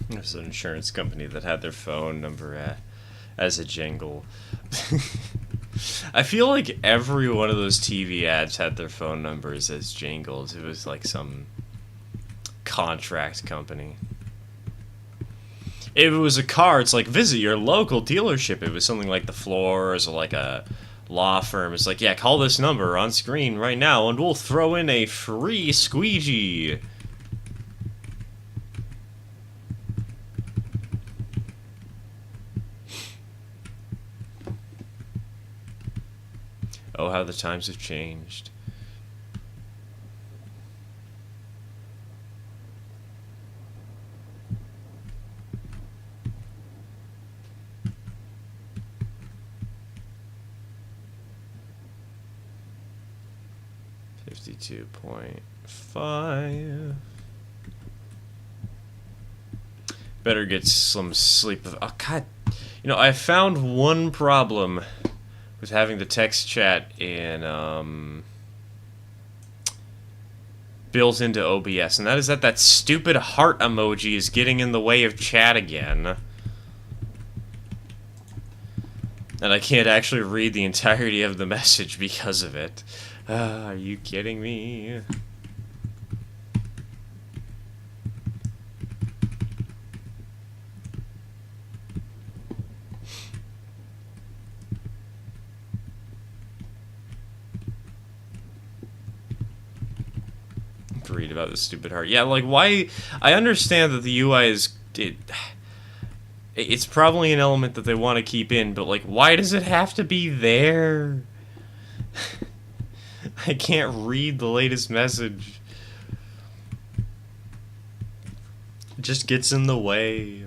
There's an insurance company that had their phone number as a jingle. I feel like every one of those TV ads had their phone numbers as jingles. It was like some contract company. If it was a car, it's like, visit your local dealership. It was something like the Floors or like a law firm. It's like, yeah, call this number on screen right now and we'll throw in a free squeegee. Oh, how the times have changed. $52.5. Better get some sleep. Oh, God. You know, I found one problem with having the text chat in built into OBS, and that is that stupid heart emoji is getting in the way of chat again. And I can't actually read the entirety of the message because of it. Are you kidding me? Read about the stupid heart. Yeah, like, why? I understand that the UI is... It's probably an element that they want to keep in, but, like, why does it have to be there? I can't read the latest message. It just gets in the way.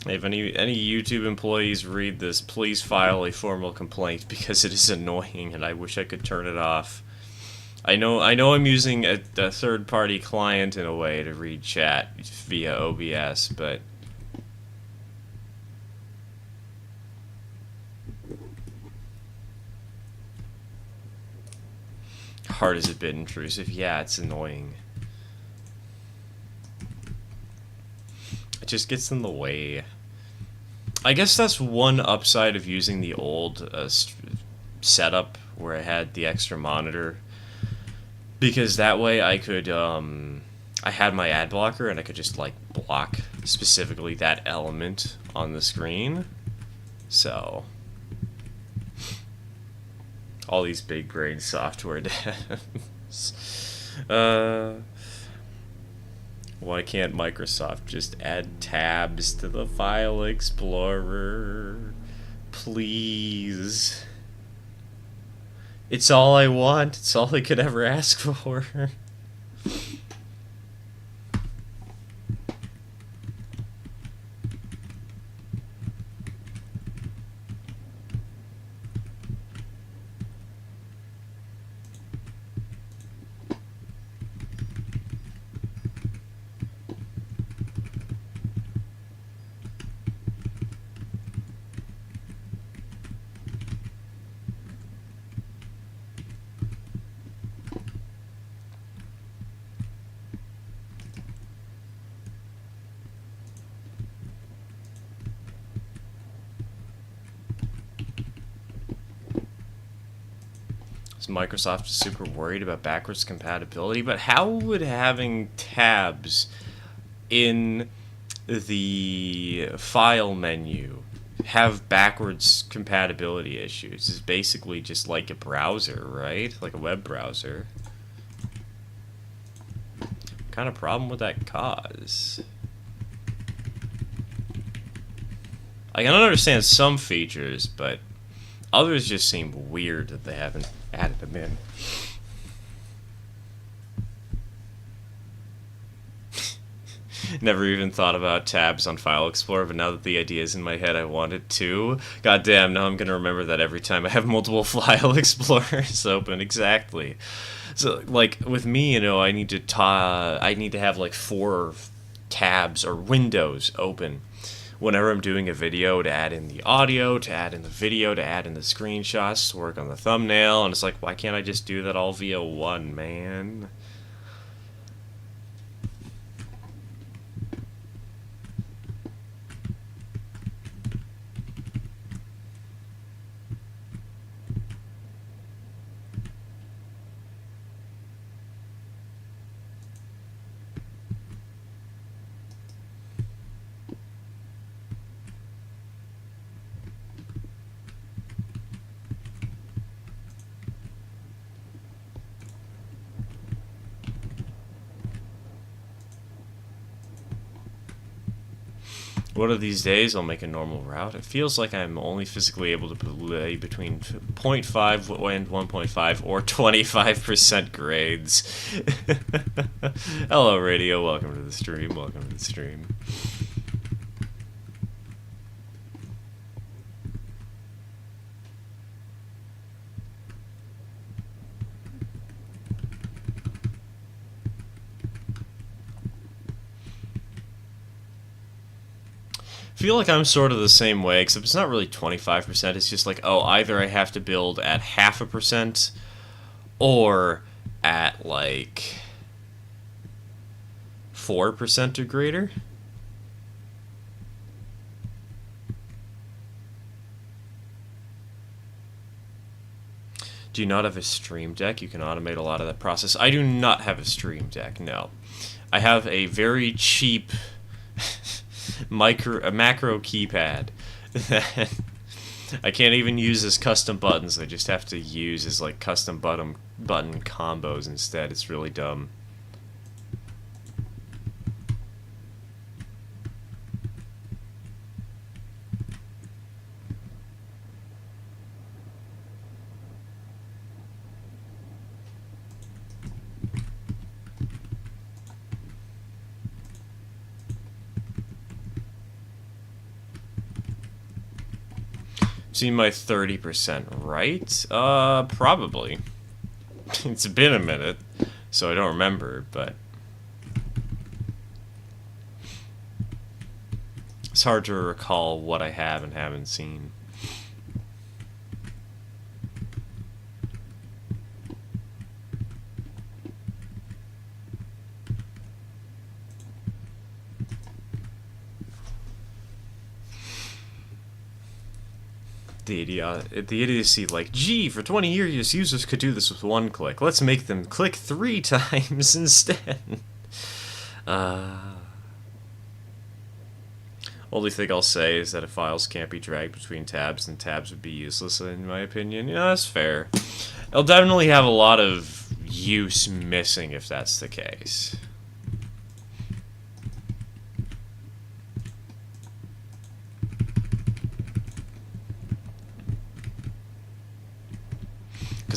If any YouTube employees read this, please file a formal complaint because it is annoying and I wish I could turn it off. I know I'm using a third-party client in a way to read chat via OBS, but heart is a bit intrusive. Yeah, it's annoying. It just gets in the way. I guess that's one upside of using the old setup where I had the extra monitor, because that way I could I had my ad blocker and I could just like block specifically that element on the screen. So all these big brain software devs. Why can't Microsoft just add tabs to the File Explorer? Please. It's all I want. It's all I could ever ask for. Microsoft is super worried about backwards compatibility, but how would having tabs in the file menu have backwards compatibility issues? It's basically just like a browser, right? Like a web browser. What kind of problem would that cause? I can understand some features, but others just seem weird that they haven't added them in. Never even thought about tabs on File Explorer, but now that the idea is in my head, I want it to. Goddamn, now I'm gonna remember that every time I have multiple File Explorers open. Exactly. So, like, with me, you know, I need to have like 4 tabs or windows open whenever I'm doing a video, to add in the audio, to add in the video, to add in the screenshots, to work on the thumbnail, and it's like, why can't I just do that all via one, man? One of these days, I'll make a normal route. It feels like I'm only physically able to play between 0.5 and 1.5 or 25% grades. Hello, radio. Welcome to the stream. Welcome to the stream. I feel like I'm sort of the same way, except it's not really 25%. It's just like, oh, either I have to build at 0.5% or at like 4% or greater. Do you not have a Stream Deck? You can automate a lot of that process. I do not have a Stream Deck, no. I have a very cheap macro keypad that I can't even use as custom buttons. I just have to use as like custom button combos instead. It's really dumb. See my 30% right? Probably. It's been a minute, so I don't remember, but it's hard to recall what I have and haven't seen. The idiocy, like, gee, for 20 years users could do this with one click. Let's make them click 3 times instead. Only thing I'll say is that if files can't be dragged between tabs, then tabs would be useless, in my opinion. Yeah, that's fair. It'll definitely have a lot of use missing if that's the case.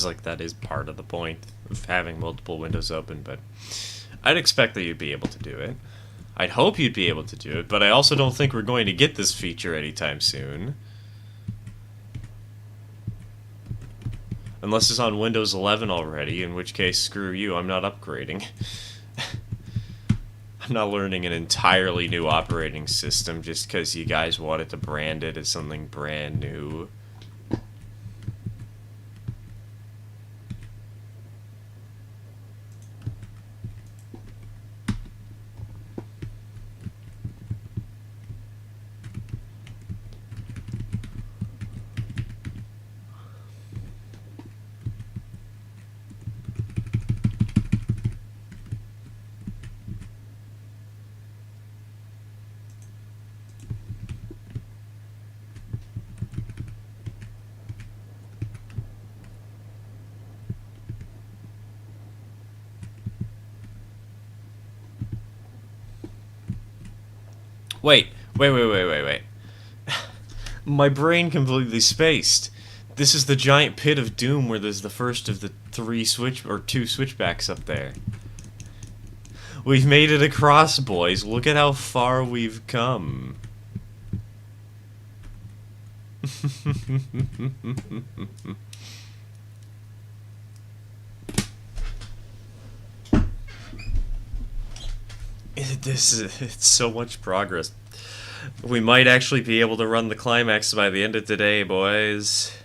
Like, that is part of the point of having multiple windows open, but I'd expect that you'd be able to do it. I'd hope you'd be able to do it, but I also don't think we're going to get this feature anytime soon. Unless it's on Windows 11 already, in which case, screw you, I'm not upgrading. I'm not learning an entirely new operating system just because you guys wanted to brand it as something brand new. Wait. My brain completely spaced. This is the giant pit of doom where there's the first of the two switchbacks up there. We've made it across, boys. Look at how far we've come. It's so much progress. We might actually be able to run the climax by the end of today, boys.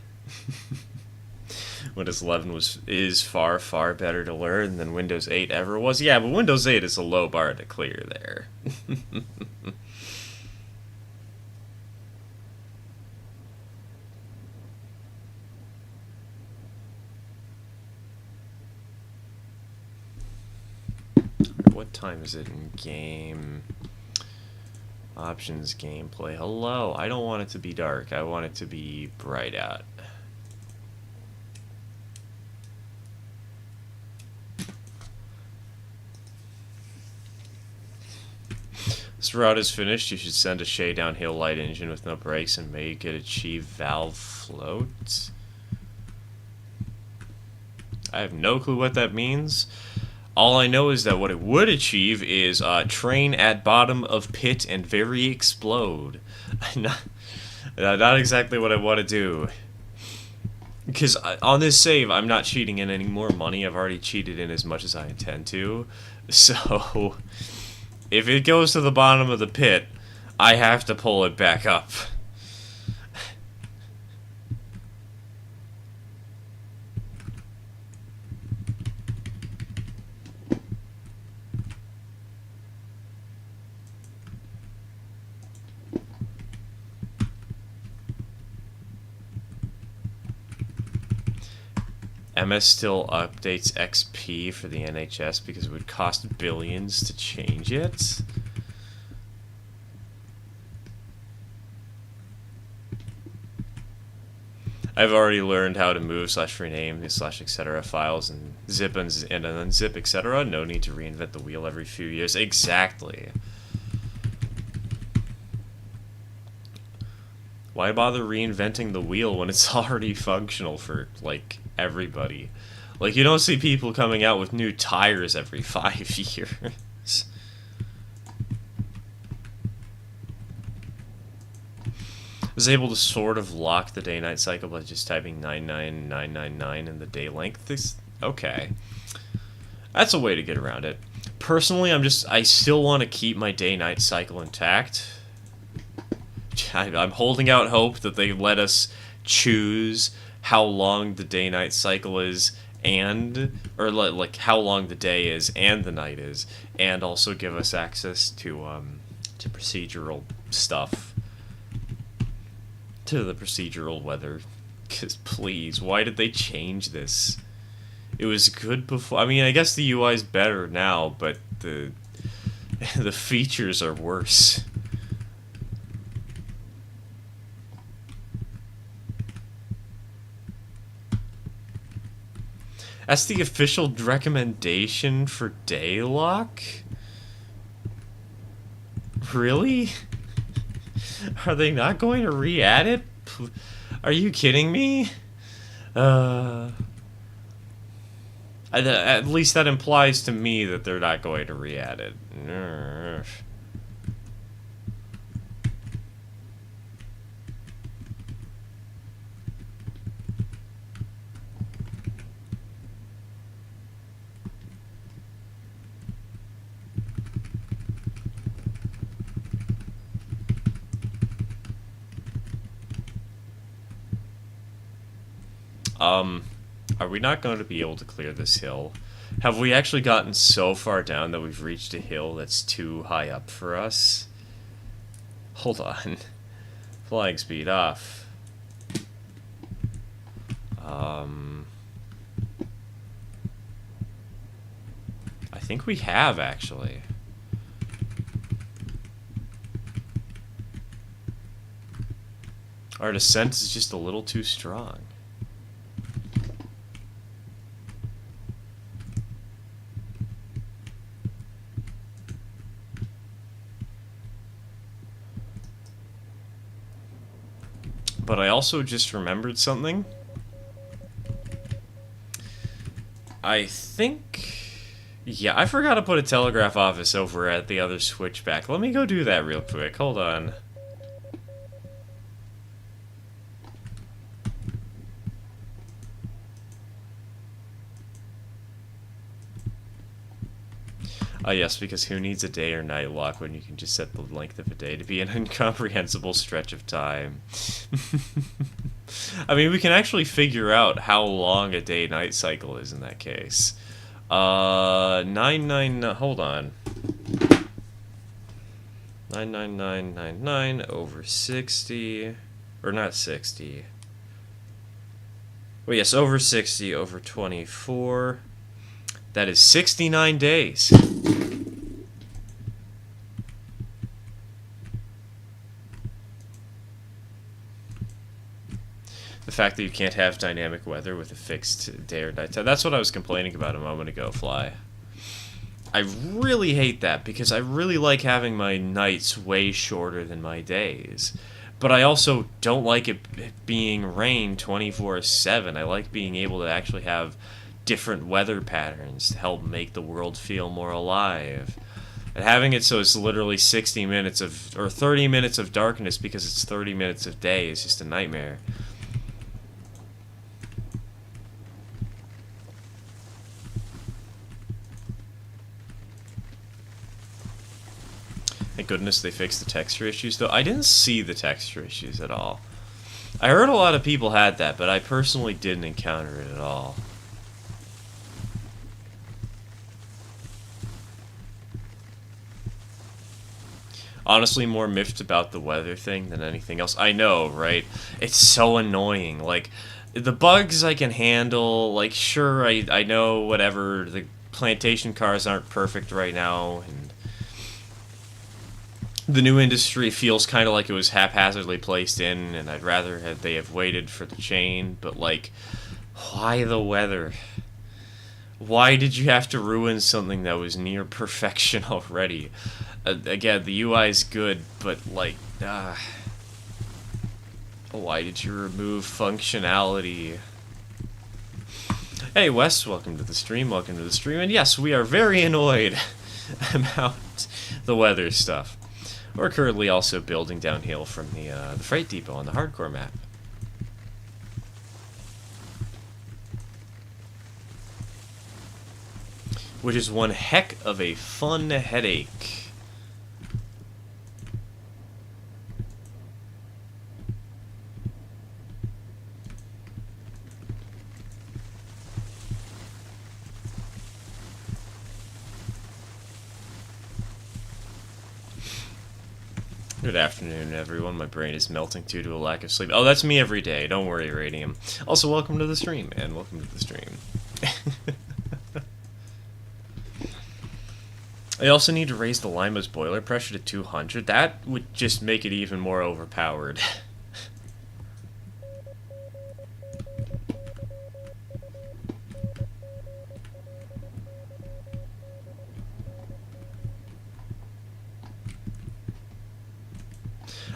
Windows 11 is far, far better to learn than Windows 8 ever was. Yeah, but Windows 8 is a low bar to clear there. What time is it in game? Options, gameplay. Hello, I don't want it to be dark. I want it to be bright out. This route is finished. You should send a Shay downhill light engine with no brakes and make it achieve valve float. I have no clue what that means. All I know is that what it would achieve is train at bottom of pit and very explode. Not exactly what I want to do. Because on this save, I'm not cheating in any more money. I've already cheated in as much as I intend to. So, if it goes to the bottom of the pit, I have to pull it back up. MS still updates XP for the NHS because it would cost billions to change it. I've already learned how to move / rename / etc. files and zip and unzip etc. No need to reinvent the wheel every few years. Exactly. Why bother reinventing the wheel when it's already functional for, like, everybody? Like, you don't see people coming out with new tires every 5 years. I was able to sort of lock the day-night cycle by just typing 99999 in the day length. Okay. That's a way to get around it. Personally, I still want to keep my day-night cycle intact. I'm holding out hope that they let us choose how long the day-night cycle is or like how long the day is and the night is, and also give us access to procedural stuff, to the procedural weather. Because please, why did they change this? It was good before. I mean, I guess the UI is better now, but the features are worse. That's the official recommendation for Daylock? Really? Are they not going to re-add it? Are you kidding me? At least that implies to me that they're not going to re-add it. Are we not going to be able to clear this hill? Have we actually gotten so far down that we've reached a hill that's too high up for us? Hold on. Flying speed off. I think we have, actually. Our descent is just a little too strong. But I also just remembered something. I think... yeah, I forgot to put a telegraph office over at the other switchback. Let me go do that real quick. Hold on. Yes, because who needs a day or night lock when you can just set the length of a day to be an incomprehensible stretch of time? I mean, we can actually figure out how long a day-night cycle is in that case. 999, hold on. 99999 over 60, or not 60. Well, yes, over 60 over 24. That is 69 days. The fact that you can't have dynamic weather with a fixed day or night time. That's what I was complaining about a moment ago, Fly. I really hate that because I really like having my nights way shorter than my days. But I also don't like it being rain 24/7. I like being able to actually have different weather patterns to help make the world feel more alive. And having it so it's literally 60 minutes of, or 30 minutes of darkness because it's 30 minutes of day is just a nightmare. Thank goodness they fixed the texture issues, though. I didn't see the texture issues at all. I heard a lot of people had that, but I personally didn't encounter it at all. Honestly, more miffed about the weather thing than anything else. I know, right? It's so annoying. Like, the bugs I can handle, like, sure, I know, whatever, the plantation cars aren't perfect right now, and the new industry feels kind of like it was haphazardly placed in, and I'd rather they have waited for the chain, but, like, why the weather? Why did you have to ruin something that was near perfection already? Again, the UI is good, but, like, why did you remove functionality? Hey, Wes, welcome to the stream, and yes, we are very annoyed about the weather stuff. We're currently also building downhill from the freight depot on the hardcore map. Which is one heck of a fun headache. Good afternoon, everyone. My brain is melting due to a lack of sleep. Oh, that's me every day. Don't worry, Radium. Also, welcome to the stream, man. Welcome to the stream. I also need to raise the Lima's boiler pressure to 200. That would just make it even more overpowered.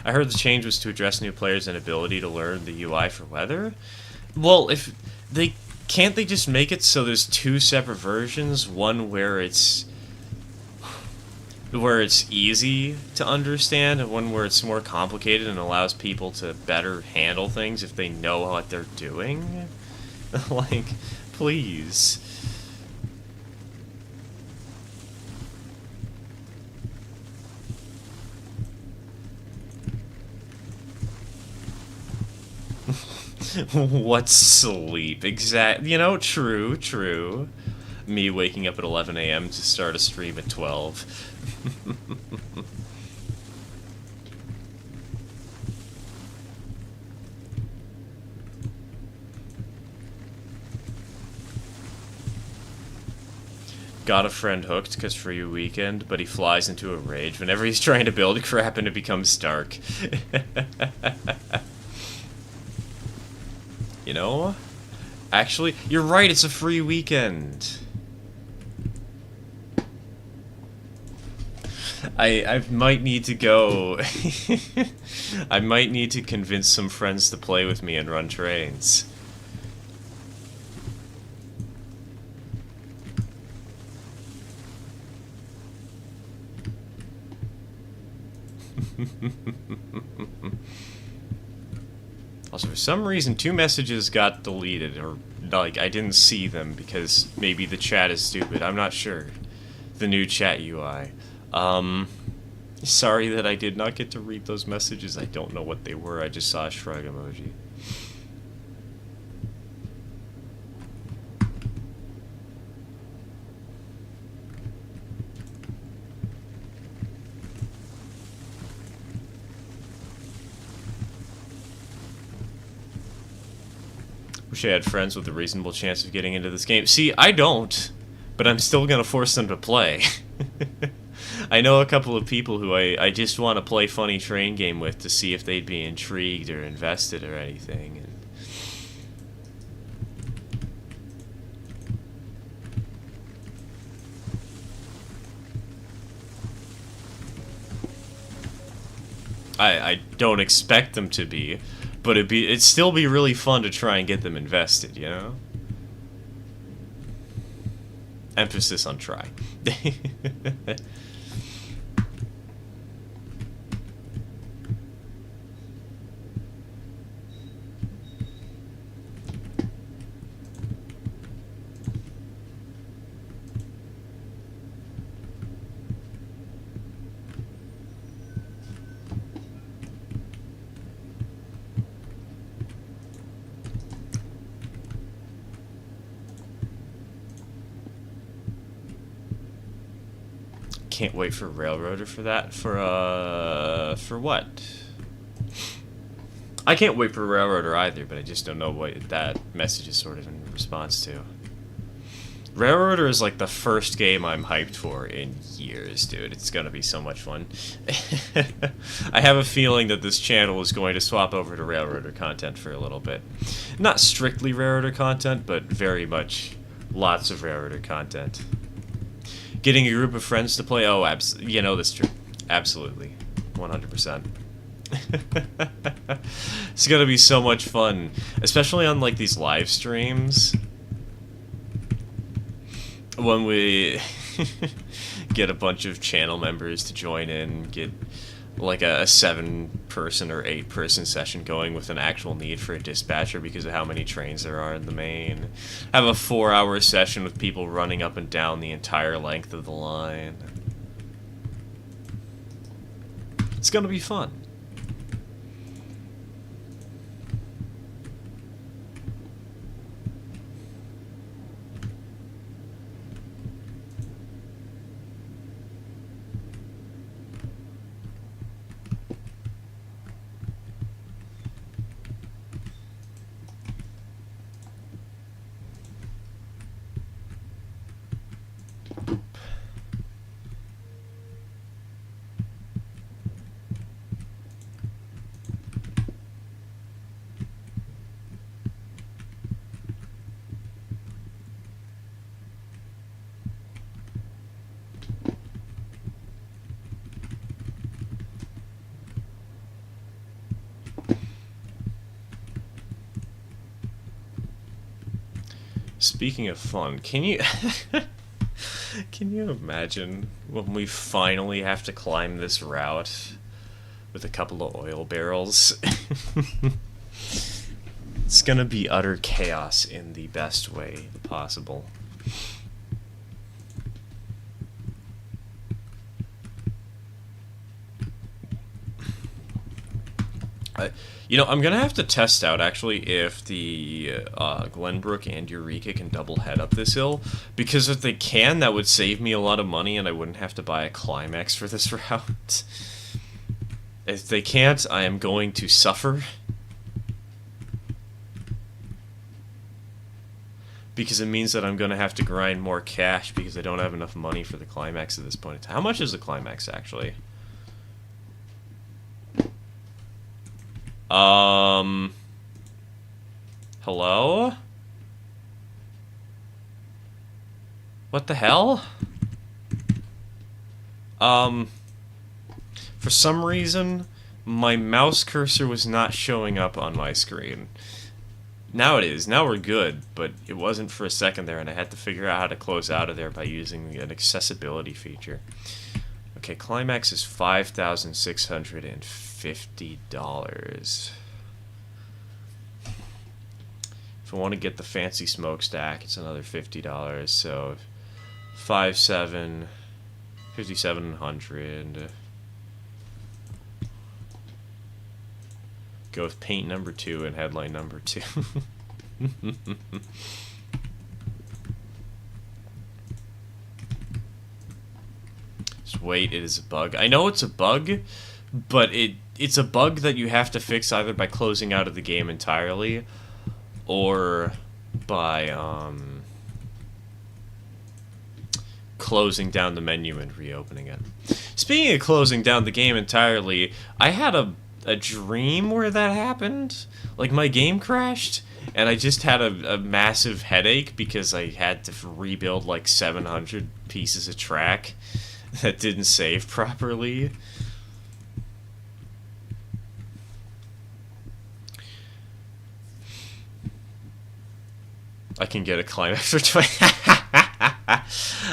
I heard the change was to address new players' inability to learn the UI for weather. Well, if they can't they just make it so there's two separate versions, one where it's easy to understand and one where it's more complicated and allows people to better handle things if they know what they're doing? Like, please. What's sleep? Exactly. You know, true. Me waking up at 11 a.m. to start a stream at 12. Got a friend hooked because free weekend, but he flies into a rage whenever he's trying to build crap and it becomes dark. You know? Actually, you're right, it's a free weekend. I might need to go. I might need to convince some friends to play with me and run trains. Also, for some reason, 2 messages got deleted, or, like, I didn't see them because maybe the chat is stupid. I'm not sure. The new chat UI. Sorry that I did not get to read those messages. I don't know what they were. I just saw a shrug emoji. Wish I had friends with a reasonable chance of getting into this game. See, I don't, but I'm still gonna force them to play. I know a couple of people who I just want to play funny train game with to see if they'd be intrigued or invested or anything. And I don't expect them to be, but it'd still be really fun to try and get them invested, you know? Emphasis on try. Can't wait for Railroader for that. For what? I can't wait for Railroader either, but I just don't know what that message is sort of in response to. Railroader is like the first game I'm hyped for in years, dude. It's gonna be so much fun. I have a feeling that this channel is going to swap over to Railroader content for a little bit. Not strictly Railroader content, but very much lots of Railroader content. Getting a group of friends to play, oh, you know that's true. Absolutely. 100%. It's gonna be so much fun. Especially on, like, these live streams. When we get a bunch of channel members to join in, get, like, a 7-person or 8-person session going with an actual need for a dispatcher because of how many trains there are in the main. Have a 4-hour session with people running up and down the entire length of the line. It's gonna be fun. Speaking of fun, can you can you imagine when we finally have to climb this route with a couple of oil barrels? It's gonna be utter chaos in the best way possible. You know, I'm gonna have to test out, actually, if the Glenbrook and Eureka can double head up this hill, because if they can, that would save me a lot of money and I wouldn't have to buy a Climax for this route. If they can't, I am going to suffer. Because it means that I'm gonna have to grind more cash because I don't have enough money for the Climax at this point in time. How much is the Climax, actually? Hello? What the hell? For some reason, my mouse cursor was not showing up on my screen. Now it is. Now we're good, but it wasn't for a second there, and I had to figure out how to close out of there by using an accessibility feature. Okay, Climax is $5,650. If I want to get the fancy smokestack, it's another $50. So, 5,700. Go with paint number 2 and headline number 2. Just wait, it is a bug. I know it's a bug, but it's a bug that you have to fix either by closing out of the game entirely or by closing down the menu and reopening it. Speaking of closing down the game entirely, I had a dream where that happened. Like, my game crashed, and I just had a massive headache because I had to rebuild like 700 pieces of track that didn't save properly. can get a climax for 20.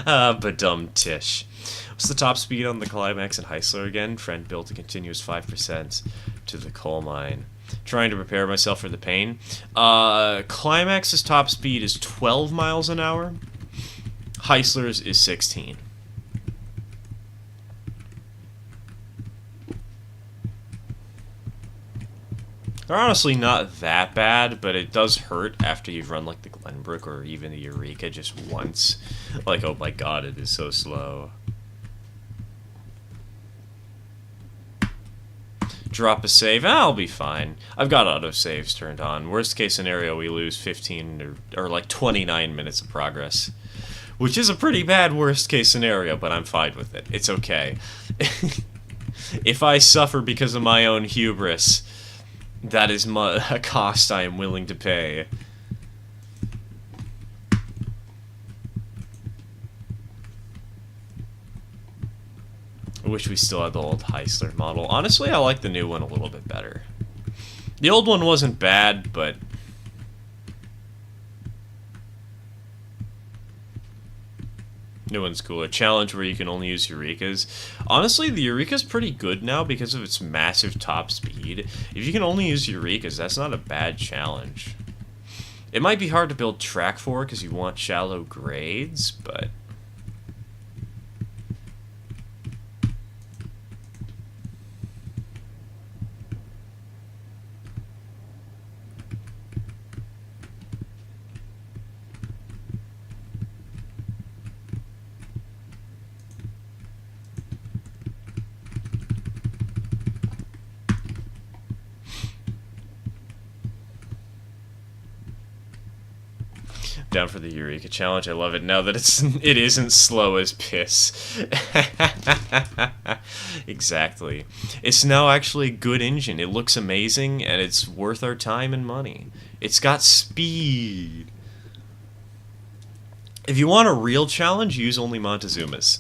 Badum tish. What's the top speed on the climax in Heisler again? Friend built a continuous 5% to the coal mine. Trying to prepare myself for the pain. Climax's top speed is 12 miles an hour. Heisler's is 16. They're honestly not that bad, but it does hurt after you've run like the Glenbrook or even the Eureka just once. Like, oh my god, it is so slow. Drop a save, I'll be fine. I've got autosaves turned on. Worst case scenario, we lose 15 or like 29 minutes of progress. Which is a pretty bad worst case scenario, but I'm fine with it. It's okay. If I suffer because of my own hubris, that is a cost I am willing to pay. I wish we still had the old Heisler model. Honestly, I like the new one a little bit better. The old one wasn't bad, but new one's cooler. Challenge where you can only use Eurekas. Honestly, the Eureka's pretty good now because of its massive top speed. If you can only use Eurekas, that's not a bad challenge. It might be hard to build track for because you want shallow grades, but down for the Eureka challenge. I love it now that it isn't slow as piss. Exactly. It's now actually a good engine. It looks amazing and it's worth our time and money. It's got speed. If you want a real challenge, use only Montezumas.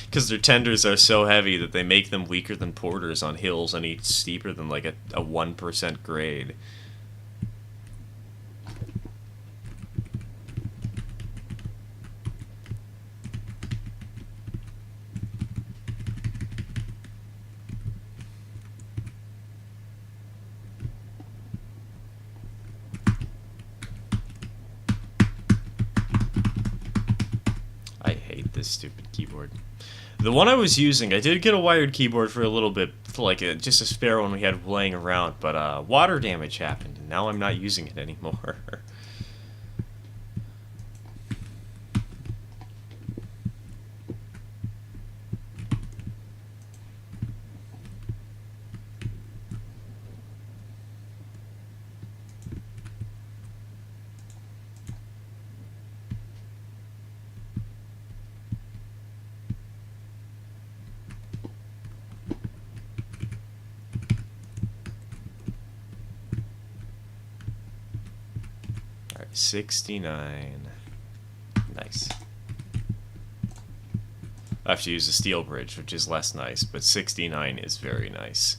Because their tenders are so heavy that they make them weaker than porters on hills and each steeper than like a 1% grade. Stupid keyboard. The one I was using, I did get a wired keyboard for a little bit, like just a spare one we had laying around, but water damage happened, and now I'm not using it anymore. Alright, 69. Nice. I have to use a steel bridge, which is less nice, but 69 is very nice.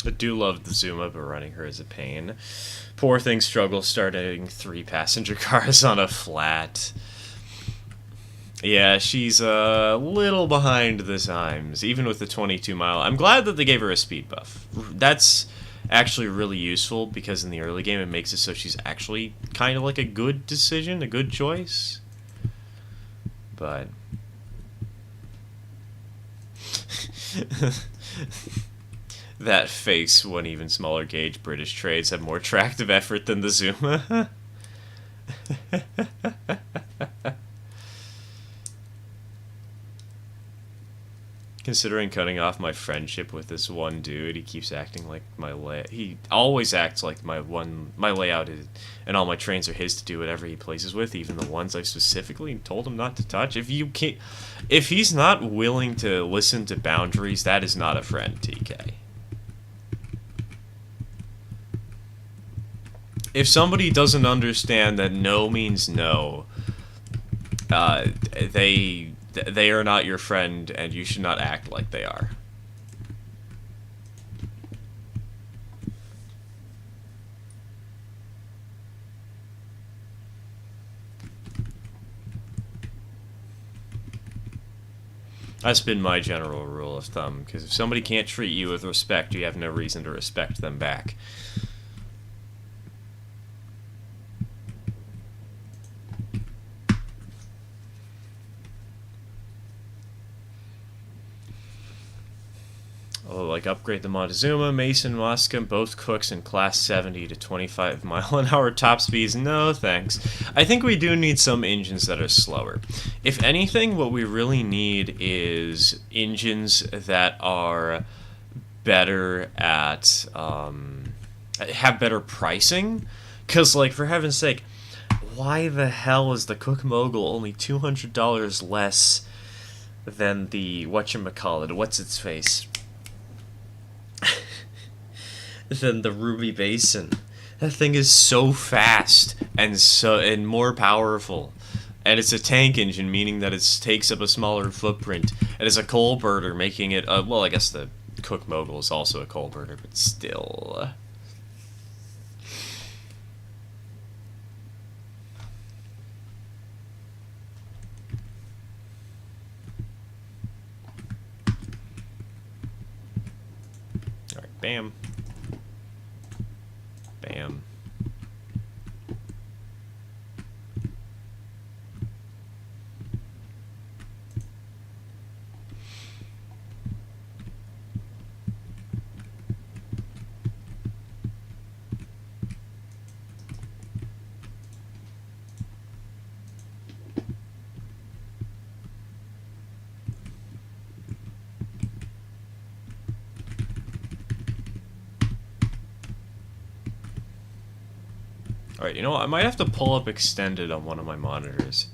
I do love the Zuma, but running her is a pain. Poor thing struggles starting 3 passenger cars on a flat. Yeah, she's a little behind the times, even with the 22 mile. I'm glad that they gave her a speed buff. That's actually really useful, because in the early game it makes it so she's actually kind of like a good decision, a good choice. But that face when even smaller gauge British trades have more tractive effort than the Zuma. considering cutting off my friendship with this one dude. He keeps acting like he always acts like my layout is, and all my trains are his to do whatever he pleases with, even the ones I specifically told him not to touch. If he's not willing to listen to boundaries, that is not a friend, TK. If somebody doesn't understand that no means no, they are not your friend, and you should not act like they are. That's been my general rule of thumb, because if somebody can't treat you with respect, you have no reason to respect them back. Like upgrade the Montezuma, Mason, Moscom, both cooks in class 70 to 25 mile an hour top speeds. No thanks. I think we do need some engines that are slower. If anything, what we really need is engines that are better at have better pricing. Because, like, for heaven's sake, why the hell is the Cook Mogul only $200 less than the whatchamacallit, what's its face? Than the Ruby Basin. That thing is so fast and more powerful, and it's a tank engine, meaning that it takes up a smaller footprint, and it's a coal burner, making it well, I guess the Cook Mogul is also a coal burner, but still. All right, bam. Bam. Alright, you know what? I might have to pull up extended on one of my monitors,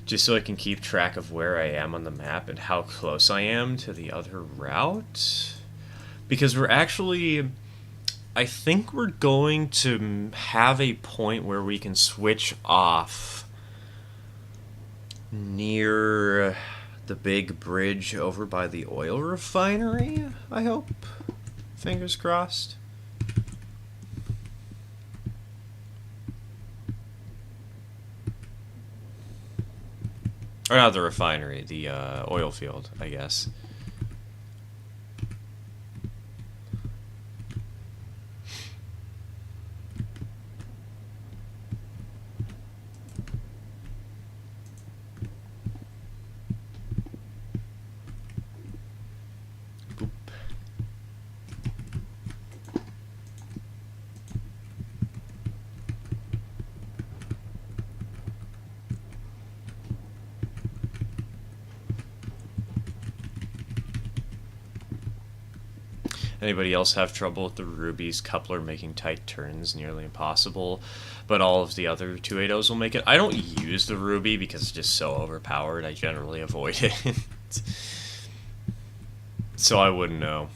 just so I can keep track of where I am on the map and how close I am to the other route. Because we're actually... I think we're going to have a point where we can switch off near the big bridge over by the oil refinery, I hope. Fingers crossed. Or not the refinery, the oil field, I guess. Boop. Anybody else have trouble with the Ruby's coupler making tight turns nearly impossible, but all of the other 280s will make it? I don't use the Ruby because it's just so overpowered. I generally avoid it. So I wouldn't know.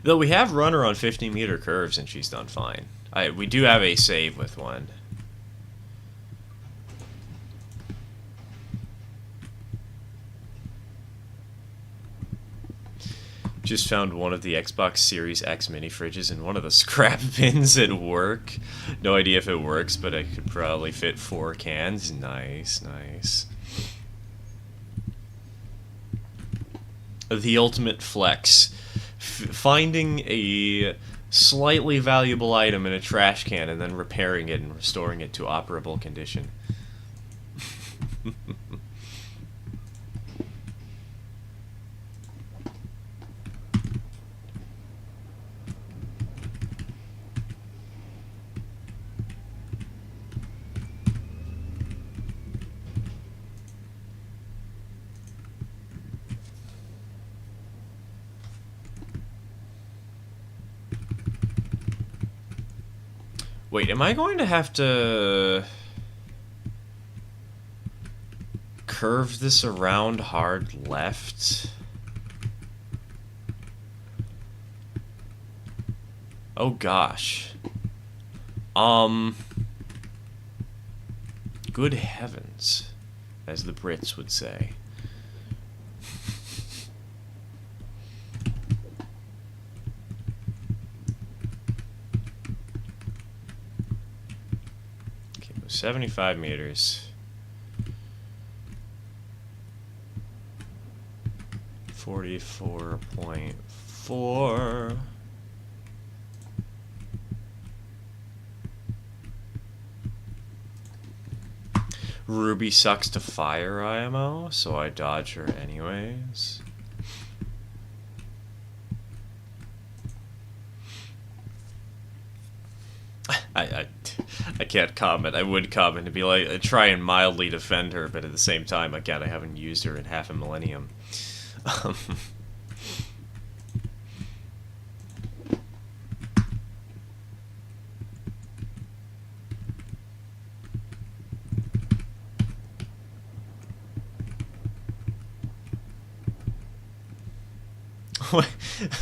Though we have run her on 50-meter curves and she's done fine. We do have a save with one. Just found one of the Xbox Series X mini fridges in one of the scrap bins at work. No idea if it works, but I could probably fit 4 cans. Nice, nice. The ultimate flex. Finding a slightly valuable item in a trash can and then repairing it and restoring it to operable condition. Wait, am I going to have to curve this around hard left? Oh gosh. Good heavens, as the Brits would say. Okay, 75 meters. 44.4. Ruby sucks to fire IMO, so I dodge her anyways. I can't comment. I would comment and be like, try and mildly defend her, but at the same time, again, I haven't used her in half a millennium.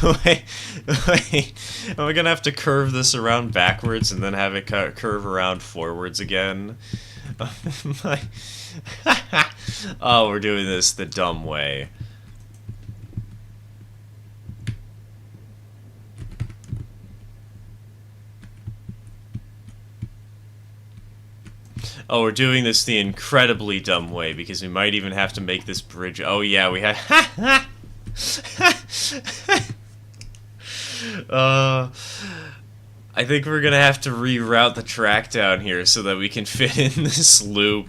Wait. Am I gonna have to curve this around backwards and then have it curve around forwards again? Oh, we're doing this the dumb way. Oh, we're doing this the incredibly dumb way, because we might even have to make this bridge. Oh yeah, we have. I think we're gonna have to reroute the track down here so that we can fit in this loop.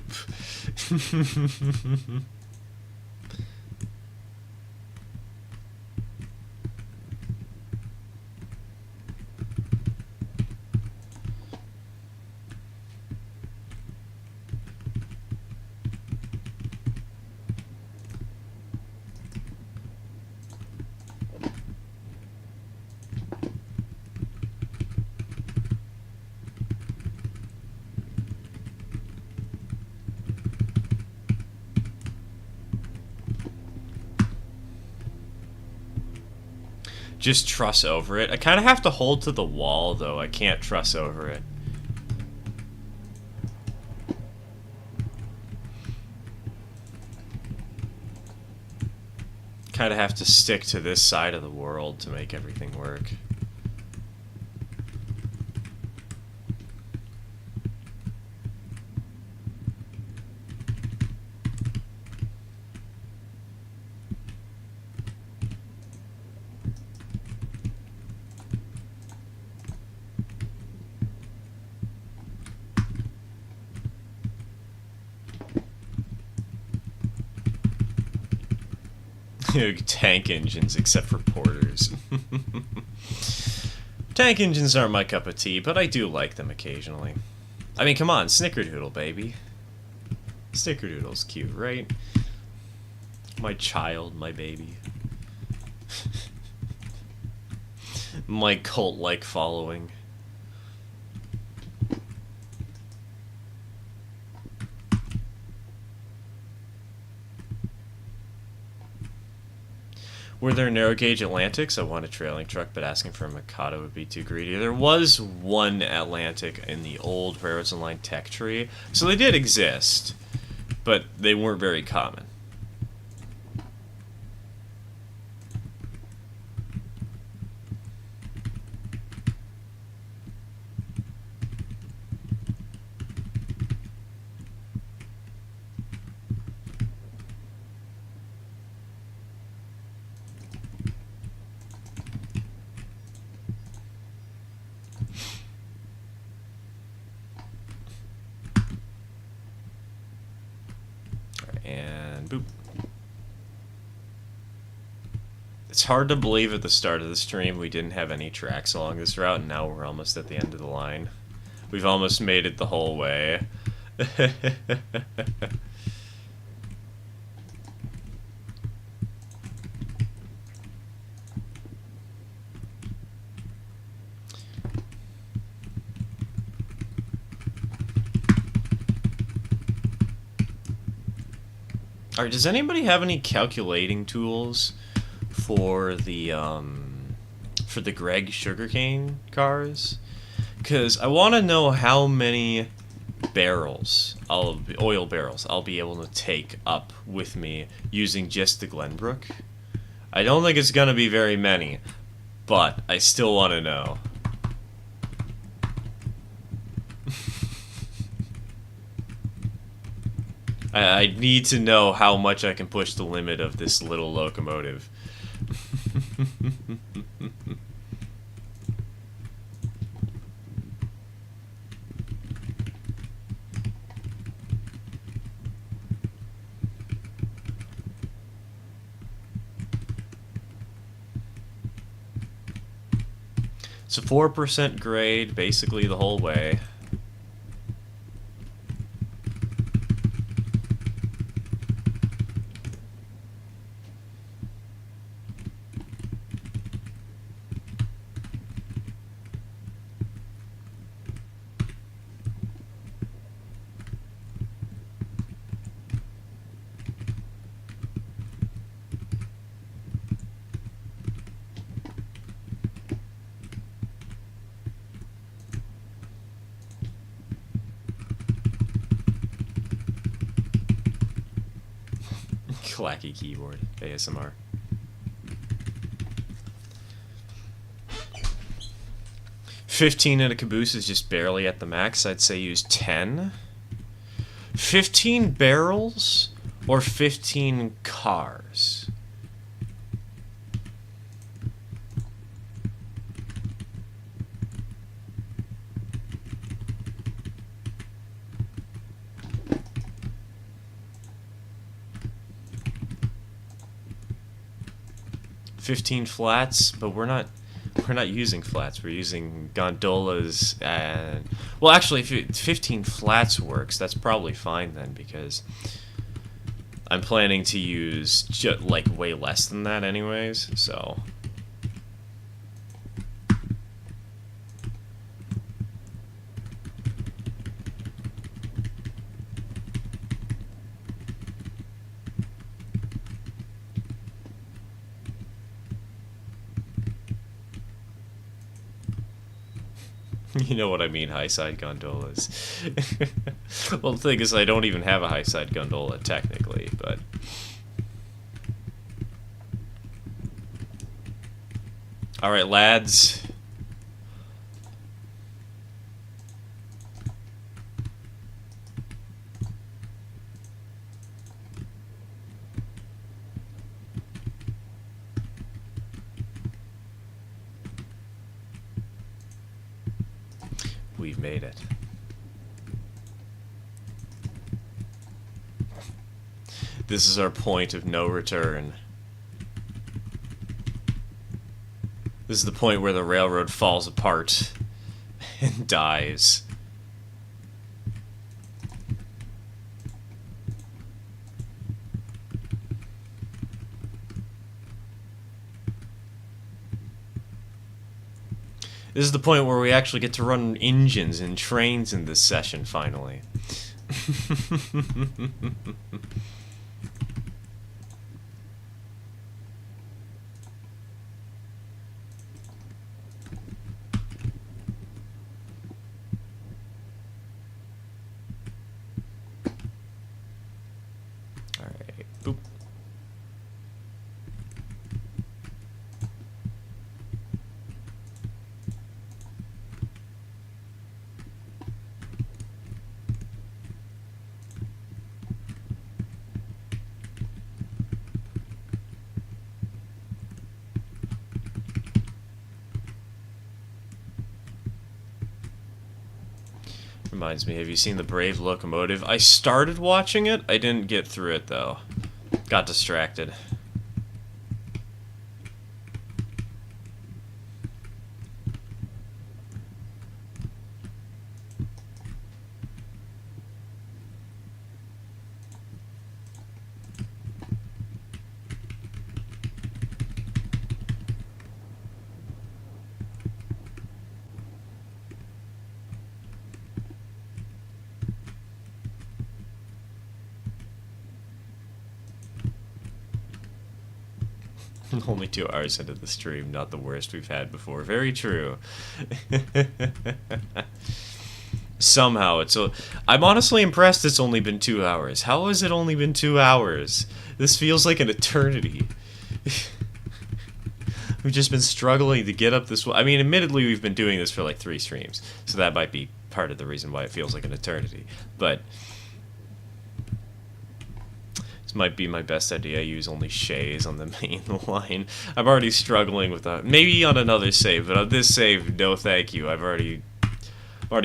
Just truss over it. I kind of have to hold to the wall, though. I can't truss over it. Kind of have to stick to this side of the world to make everything work. Tank engines, except for porters. Tank engines aren't my cup of tea, but I do like them occasionally. I mean, come on, Snickerdoodle, baby. Snickerdoodle's cute, right? My child, my baby. My cult-like following. Were there narrow gauge Atlantics? I want a trailing truck, but asking for a Mikado would be too greedy. There was one Atlantic in the old Railroads Online tech tree, so they did exist, but they weren't very common. And boop. It's hard to believe at the start of the stream we didn't have any tracks along this route, and now we're almost at the end of the line. We've almost made it the whole way. Alright, does anybody have any calculating tools for the Greg sugarcane cars? Because I want to know how many oil barrels I'll be able to take up with me using just the Glenbrook. I don't think it's gonna be very many, but I still want to know. I need to know how much I can push the limit of this little locomotive. It's a 4% grade basically the whole way. Clacky keyboard, ASMR. $15 in a caboose is just barely at the max. I'd say use 10. 15 barrels or 15 cars? $15 flats, but we're not using flats. We're using gondolas and, well, actually, if 15 flats works, that's probably fine then, because I'm planning to use like way less than that anyways. So you know what I mean, high-side gondolas. Well, the thing is, I don't even have a high-side gondola, technically, but... Alright, lads. We've made it. This is our point of no return. This is the point where the railroad falls apart and dies. This is the point where we actually get to run engines and trains in this session, finally. Alright, boop. Reminds me, have you seen The Brave Locomotive? I started watching it, I didn't get through it though. Got distracted. Only 2 hours into the stream, not the worst we've had before. Very true. Somehow it's so. I'm honestly impressed it's only been 2 hours. How has it only been 2 hours? This feels like an eternity. We've just been struggling to get up this. I mean, admittedly, we've been doing this for like 3 streams, so that might be part of the reason why it feels like an eternity. But this might be my best idea. I use only shays on the main line. I'm already struggling with that. Maybe on another save, but on this save, no thank you. I'm already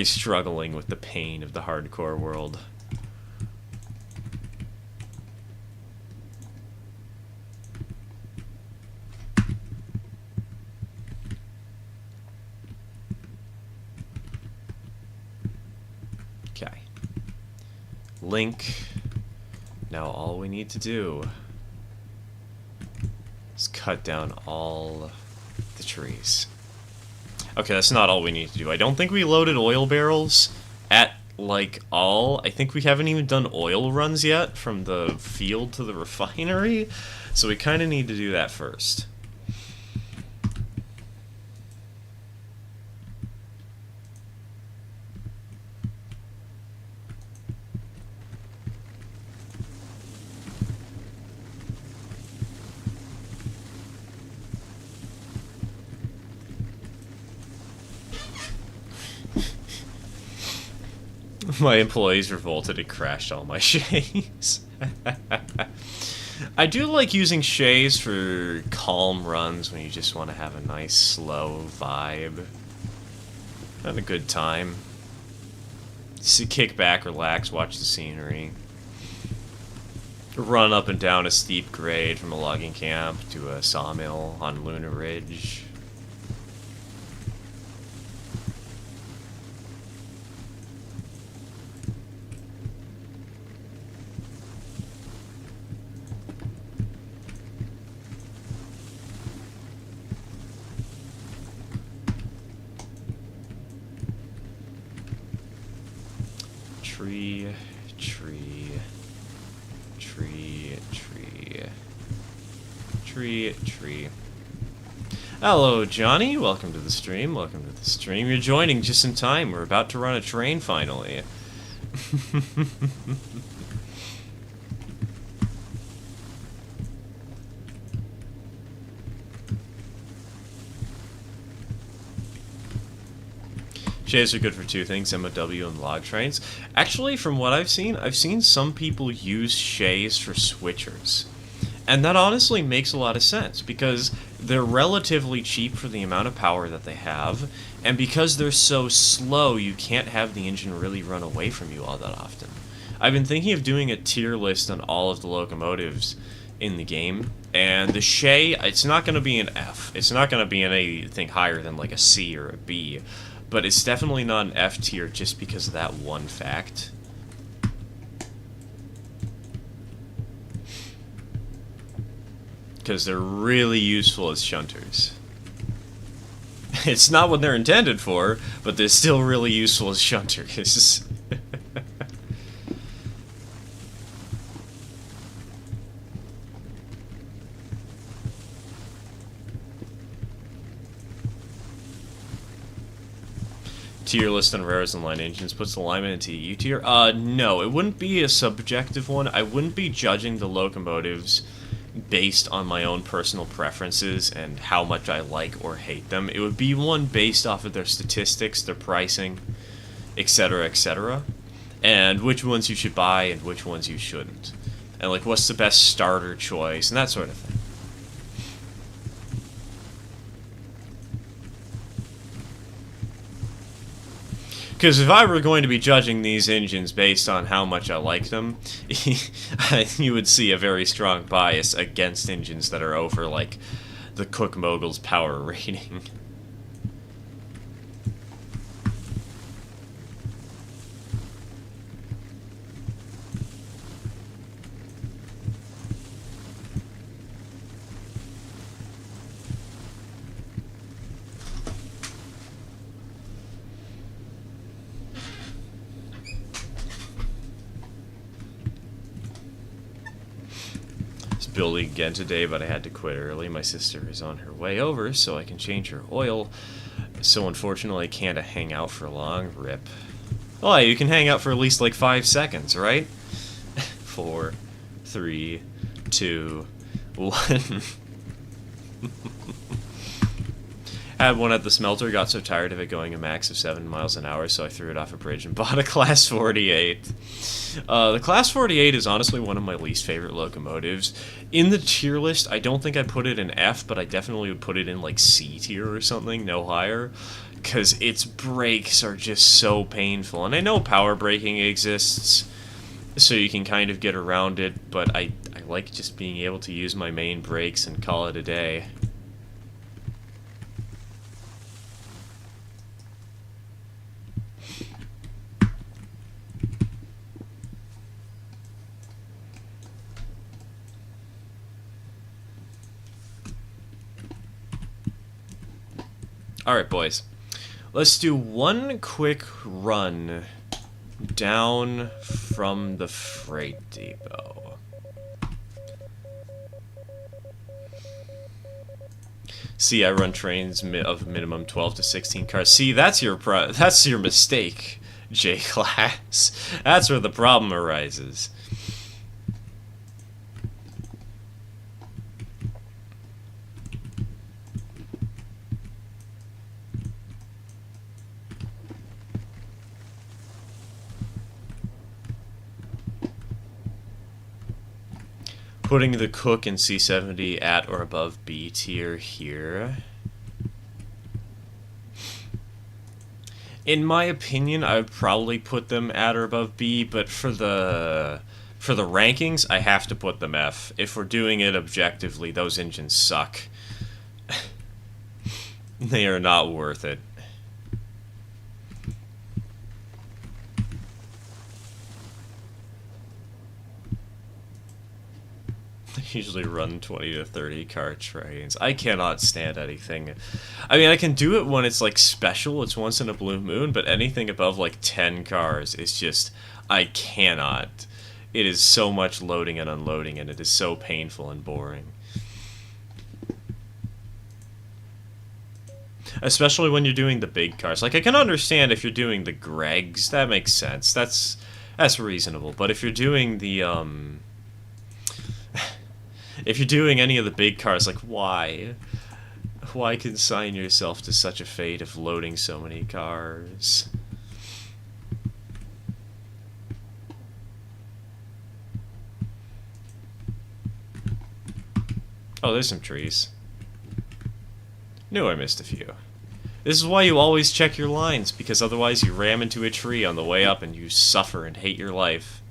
struggling with the pain of the hardcore world. Okay. Link. Now all we need to do is cut down all the trees. Okay, that's not all we need to do. I don't think we loaded oil barrels at, like, all. I think we haven't even done oil runs yet from the field to the refinery. So we kind of need to do that first. My employees revolted and crashed all my shays. I do like using shays for calm runs when you just want to have a nice slow vibe. Have a good time. Just kick back, relax, watch the scenery. Run up and down a steep grade from a logging camp to a sawmill on Luna Ridge. Tree, tree, tree, tree, tree, tree. Hello, Johnny. Welcome to the stream. Welcome to the stream. You're joining just in time. We're about to run a train finally. Shays are good for 2 things, MOW and log trains. Actually, from what I've seen some people use shays for switchers. And that honestly makes a lot of sense, because they're relatively cheap for the amount of power that they have, and because they're so slow, you can't have the engine really run away from you all that often. I've been thinking of doing a tier list on all of the locomotives in the game, and the shay, it's not going to be an F. It's not going to be anything higher than like a C or a B. But it's definitely not an F tier just because of that one fact. Because they're really useful as shunters. It's not what they're intended for, but they're still really useful as shunters. Tier list on rares and line engines puts alignment into U tier? No, it wouldn't be a subjective one. I wouldn't be judging the locomotives based on my own personal preferences and how much I like or hate them. It would be one based off of their statistics, their pricing, etc., and which ones you should buy and which ones you shouldn't. And like, what's the best starter choice, and that sort of thing. Because if I were going to be judging these engines based on how much I like them, you would see a very strong bias against engines that are over, like, the Cook Mogul's power rating. building again today, but I had to quit early. My sister is on her way over, so I can change her oil. So unfortunately, I can't hang out for long. Rip. Oh, you can hang out for at least like 5 seconds, right? 4, 3, 2, 1. Had one at the smelter, got so tired of it going a max of 7 miles an hour, so I threw it off a bridge and bought a Class 48. The Class 48 is honestly one of my least favorite locomotives. In the tier list, I don't think I put it in F, but I definitely would put it in like C tier or something, no higher, because its brakes are just so painful. And I know power braking exists, so you can kind of get around it, but I like just being able to use my main brakes and call it a day. Alright, boys. Let's do one quick run down from the freight depot. See, I run trains of minimum 12 to 16 cars. See, that's your mistake, J-Class. That's where the problem arises. Putting the Cook and C70 at or above B tier here. In my opinion, I would probably put them at or above B, but for the rankings, I have to put them F. If we're doing it objectively, those engines suck. They are not worth it. Usually run 20 to 30 car trains. I cannot stand anything. I mean, I can do it when it's like special, it's once in a blue moon, but anything above like 10 cars is just, I cannot. It is so much loading and unloading, and it is so painful and boring. Especially when you're doing the big cars. Like, I can understand if you're doing the Gregs, that makes sense. That's reasonable. But if you're doing the, if you're doing any of the big cars, like, why? Why consign yourself to such a fate of loading so many cars? Oh, there's some trees. Knew I missed a few. This is why you always check your lines, because otherwise you ram into a tree on the way up and you suffer and hate your life.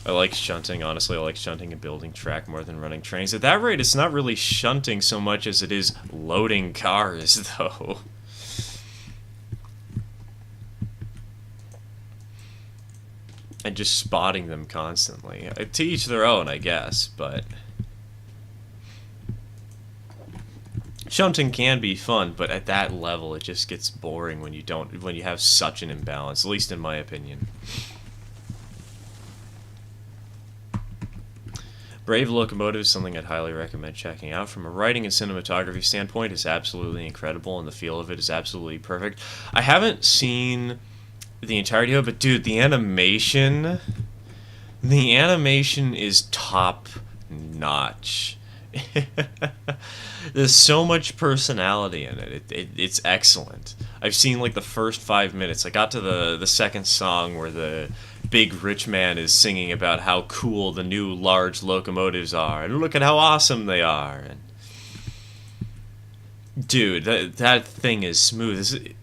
I like shunting, honestly. I like shunting and building track more than running trains. At that rate, it's not really shunting so much as it is loading cars, though. And just spotting them constantly. To each their own, I guess, but... shunting can be fun, but at that level, it just gets boring when you have such an imbalance, at least in my opinion. Brave Locomotive is something I'd highly recommend checking out. From a writing and cinematography standpoint, it's absolutely incredible, and the feel of it is absolutely perfect. I haven't seen the entirety of it, but dude, the animation is top notch. There's so much personality in it. It's excellent. I've seen like the first 5 minutes. I got to the second song where the big rich man is singing about how cool the new large locomotives are, and look at how awesome they are. And dude, that thing is smooth.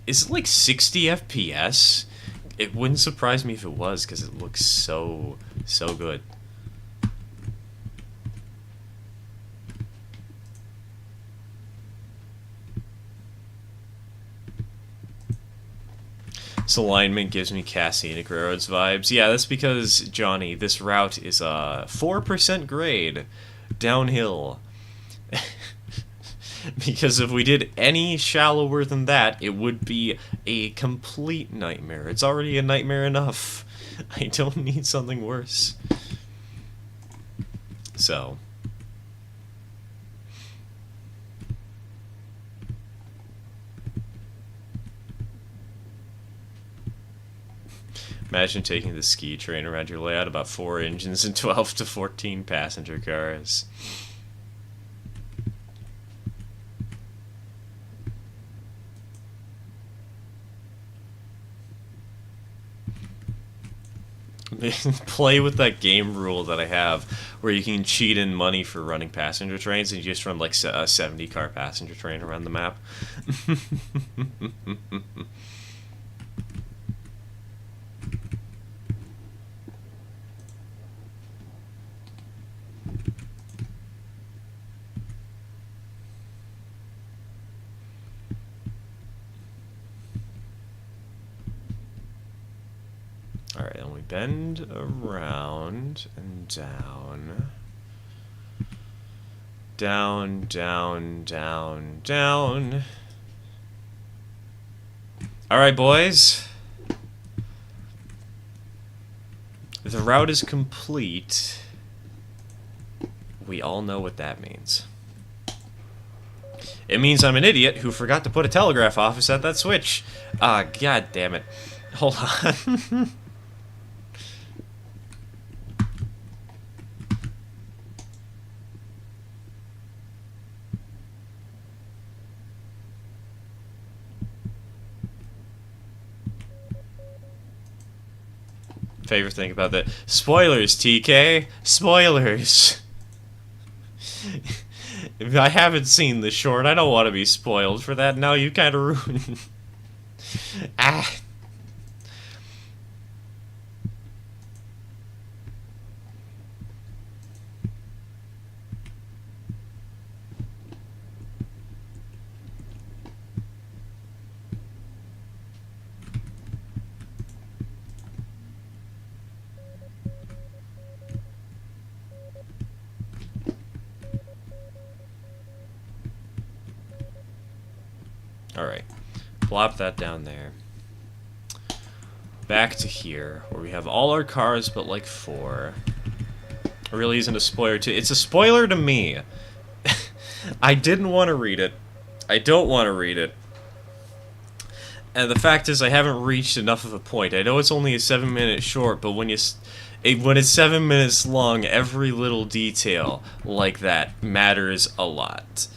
Is it like 60 FPS? It wouldn't surprise me if it was, because it looks so good. This alignment gives me Cassinic Railroads vibes. Yeah, that's because, Johnny, this route is a 4% grade downhill. Because if we did any shallower than that, it would be a complete nightmare. It's already a nightmare enough. I don't need something worse. So... imagine taking the ski train around your layout, about 4 engines and 12 to 14 passenger cars. Play with that game rule that I have where you can cheat in money for running passenger trains and you just run like a 70-car passenger train around the map. Alright, then we bend around and down. Down, down, down, down. Alright, boys. The route is complete. We all know what that means. It means I'm an idiot who forgot to put a telegraph office at that switch. Ah, god damn it. Hold on. Favorite thing about that. Spoilers, TK. Spoilers. If I haven't seen the short, I don't want to be spoiled for that. Now you kind of ruined. Ah. Alright, plop that down there. Back to here, where we have all our cars but like 4. It really isn't a spoiler to... it's a spoiler to me. I didn't want to read it. I don't want to read it. And the fact is I haven't reached enough of a point. I know it's only a 7-minute short, but when it's 7 minutes long, every little detail like that matters a lot.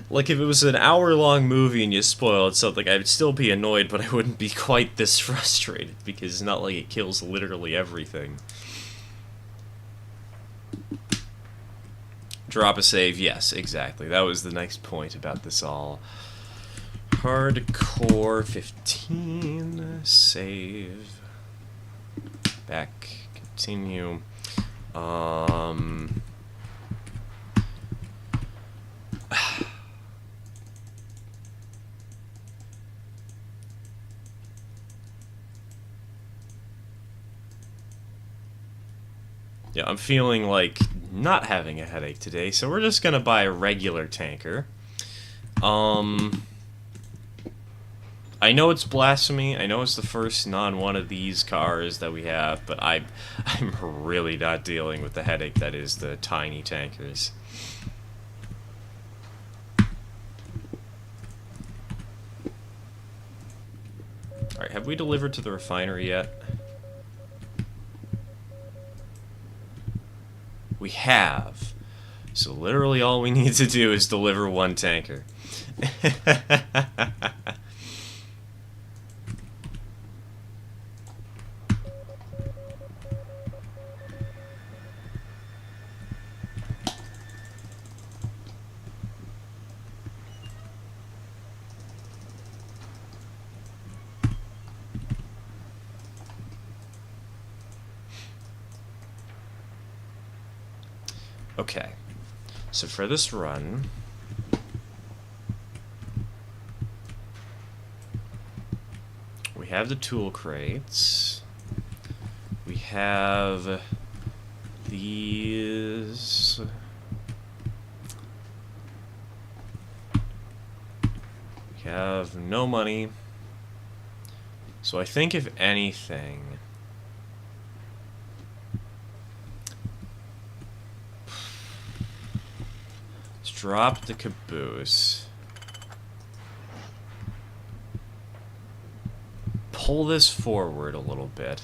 Like, if it was an hour-long movie and you spoiled something, I'd still be annoyed, but I wouldn't be quite this frustrated, because it's not like it kills literally everything. Drop a save, yes, exactly. That was the next point about this all. Hardcore 15, save. Back, continue. Yeah, I'm feeling like not having a headache today, so we're just gonna buy a regular tanker. I know it's blasphemy, I know it's the first non-one of these cars that we have, but I'm really not dealing with the headache that is the tiny tankers. Alright, have we delivered to the refinery yet? We have. So literally all we need to do is deliver 1 tanker. Okay, so for this run, have the tool crates. We have these. We have no money. So I think if anything, let's drop the caboose. Pull this forward a little bit.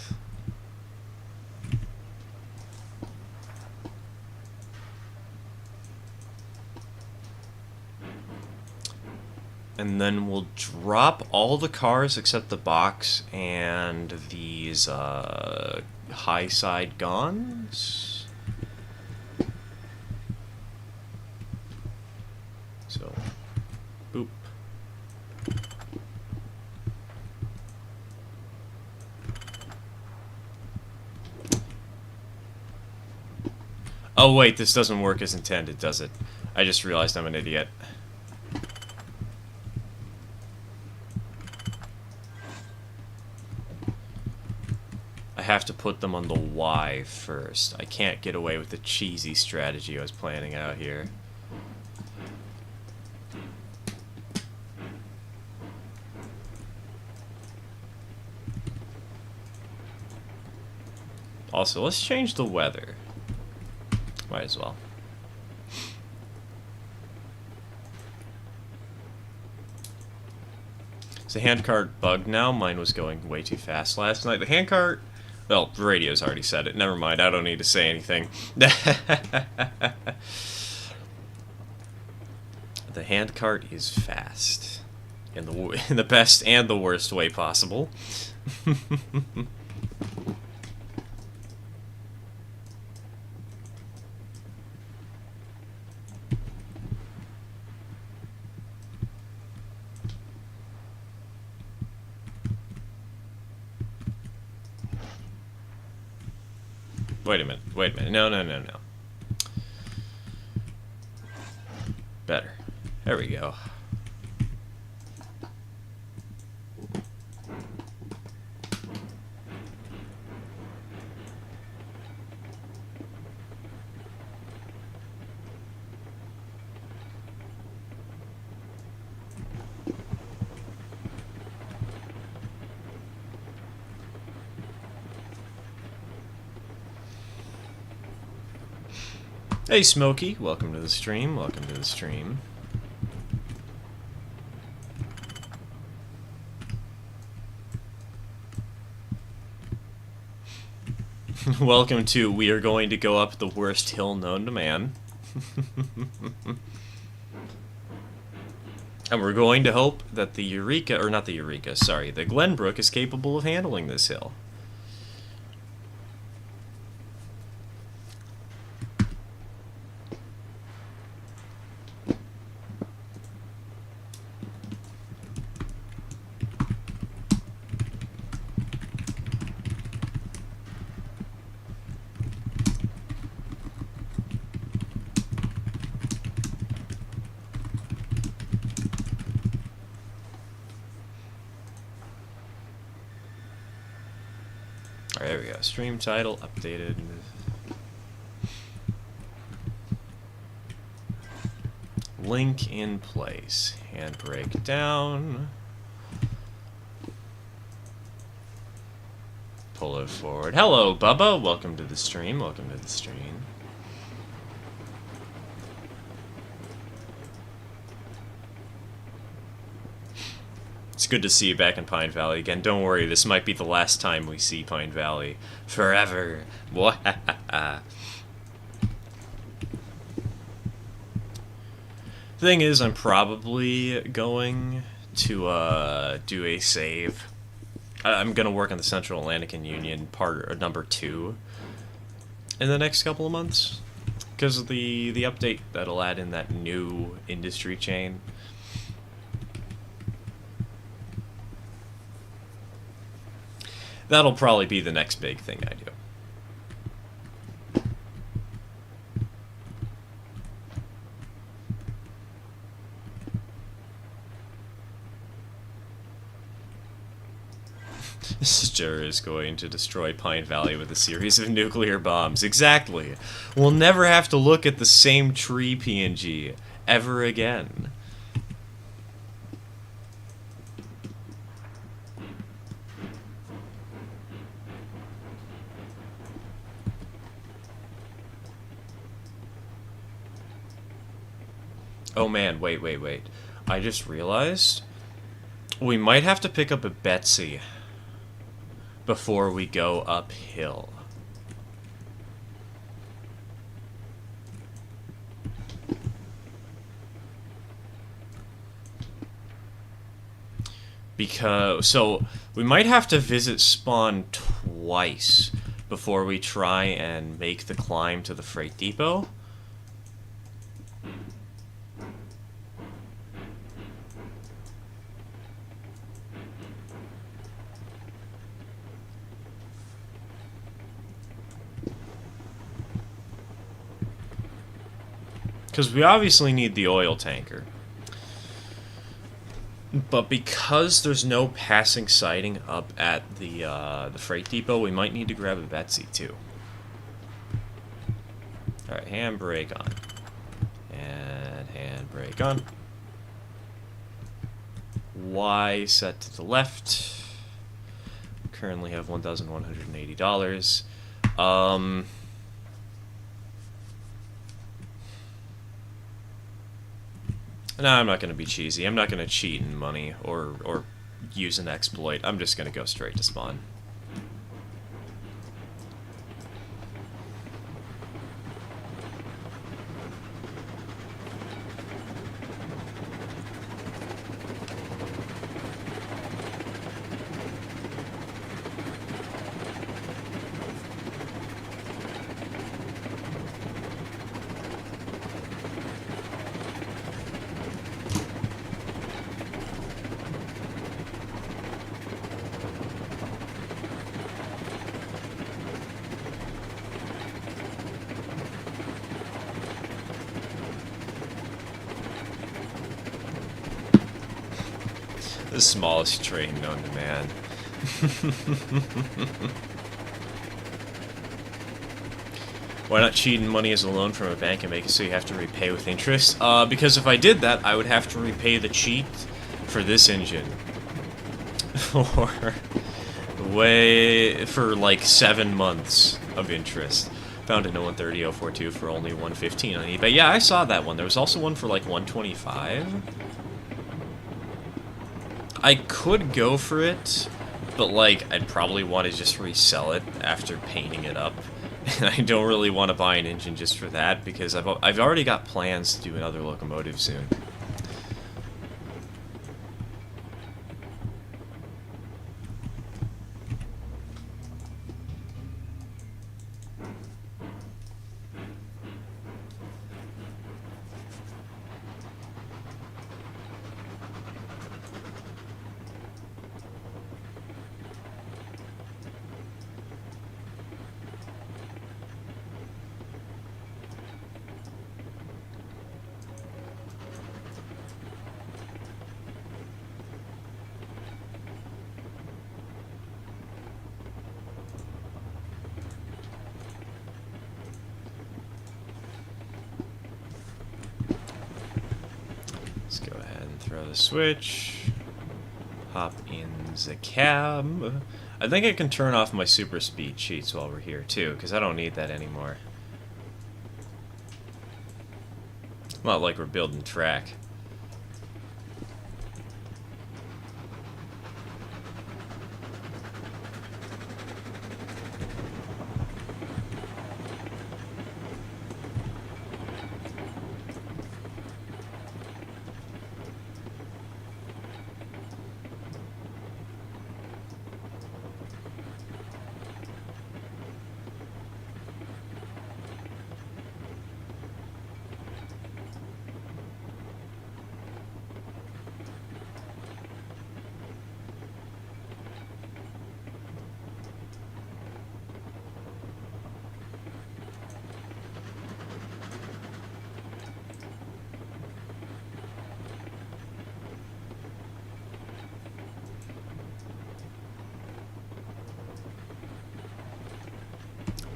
And then we'll drop all the cars except the box and these high side guns. So, boop. Oh wait, this doesn't work as intended, does it? I just realized I'm an idiot. I have to put them on the Y first. I can't get away with the cheesy strategy I was planning out here. Also, let's change the weather. Might as well. Is the handcart bugged now? Mine was going way too fast last night. The handcart... Well, the radio's already said it. Never mind, I don't need to say anything. The handcart is fast. In the best and the worst way possible. Wait a minute, no. Better. There we go. Hey Smokey, welcome to the stream, welcome to the stream. Welcome to We Are Going to Go Up the Worst Hill Known to Man. And we're going to hope that the Eureka, or not the Eureka, sorry, the Glenbrook is capable of handling this hill. There we go. Stream title updated. Link in place. Handbrake down. Pull it forward. Hello, Bubba. Welcome to the stream. Welcome to the stream. It's good to see you back in Pine Valley again. Don't worry, this might be the last time we see Pine Valley. Forever. Thing is, I'm probably going to do a save. I'm going to work on the Central Atlantic and Union part number 2 in the next couple of months. Because of the update that'll add in that new industry chain. That'll probably be the next big thing I do. monster is going to destroy Pine Valley with a series of nuclear bombs. Exactly. We'll never have to look at the same tree PNG ever again. Oh man, wait. I just realized we might have to pick up a Betsy before we go uphill. So we might have to visit spawn twice before we try and make the climb to the freight depot. Because we obviously need the oil tanker. But because there's no passing sighting up at the freight depot, we might need to grab a Betsy too. Alright, handbrake on. And handbrake on. Y set to the left. Currently have $1,180. No, I'm not going to be cheesy. I'm not going to cheat in money or use an exploit. I'm just going to go straight to spawn. The smallest train known to man. Why not cheat in money as a loan from a bank and make it so you have to repay with interest? Because if I did that, I would have to repay the cheat for this engine. For like 7 months of interest. Found an 0130-042 for only $115 on eBay. Yeah, I saw that one. There was also one for like $125. I could go for it, but like I'd probably want to just resell it after painting it up. And I don't really want to buy an engine just for that because I've already got plans to do another locomotive soon. Throw the switch, hop in the cab. I think I can turn off my super speed cheats while we're here too, because I don't need that anymore. Not like we're building track.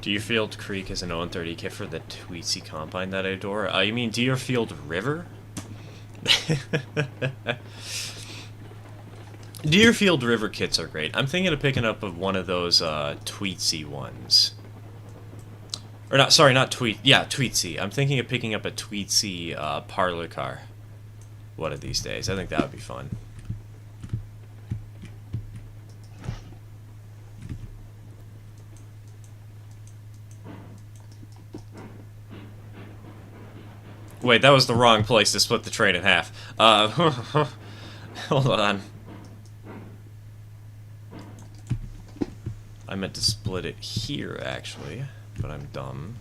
Deerfield Creek is an 0-30 kit for the Tweetsy Combine that I adore. You mean Deerfield River? Deerfield River kits are great. I'm thinking of picking up one of those Tweetsy ones. Or not, sorry, not Tweet. Yeah, Tweetsy. I'm thinking of picking up a Tweetsy parlor car one of these days. I think that would be fun. Wait, that was the wrong place to split the train in half. Hold on. I meant to split it here, actually, but I'm dumb.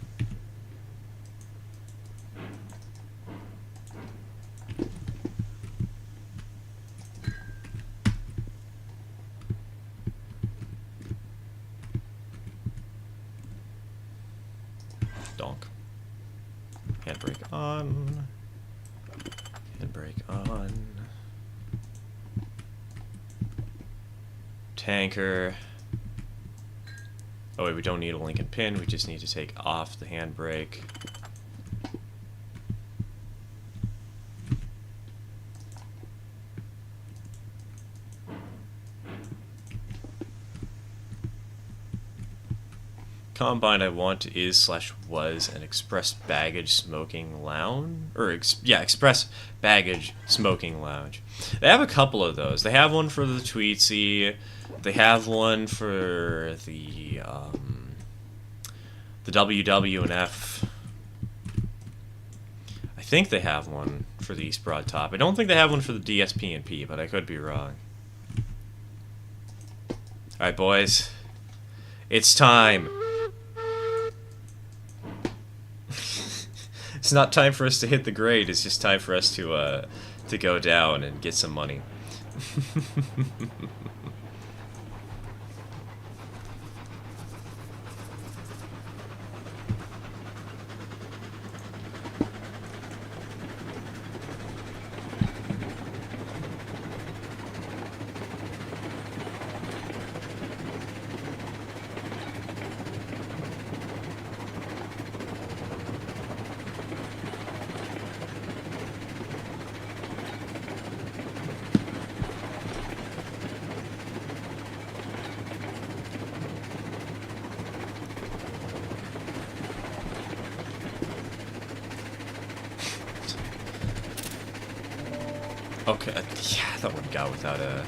Donk. Handbrake on. Handbrake on. Tanker. Oh wait, we don't need a Lincoln pin, we just need to take off the handbrake. Combine I want is / was an express baggage smoking lounge, or express baggage smoking lounge. They have a couple of those. They have one for the Tweetsy. They have one for the WW&F. I think they have one for the East Broad Top. I don't think they have one for the DSP&P, but I could be wrong. All right, boys, it's time. It's not time for us to hit the grade. It's just time for us to go down and get some money. Okay, yeah, that one got without a...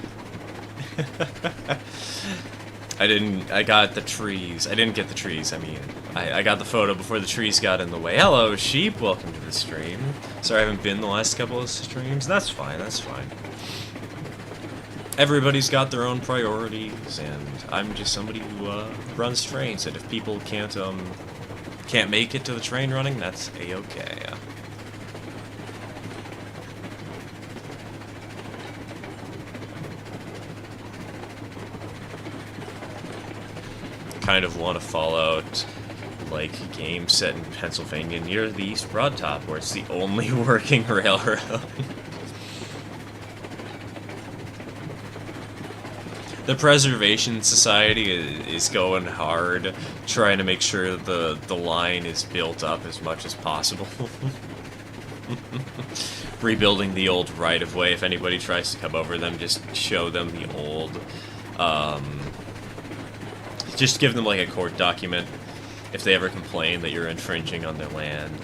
I got the trees. I didn't get the trees, I mean. I got the photo before the trees got in the way. Hello, sheep, welcome to the stream. Sorry I haven't been the last couple of streams. That's fine, that's fine. Everybody's got their own priorities, and I'm just somebody who runs trains, and if people can't make it to the train running, that's a-okay. Kind of want a Fallout like game set in Pennsylvania near the East Broad Top, where it's the only working railroad. The Preservation Society is going hard, trying to make sure the line is built up as much as possible. Rebuilding the old right-of-way. If anybody tries to come over them, just show them the old just give them like a court document if they ever complain that you're infringing on their land.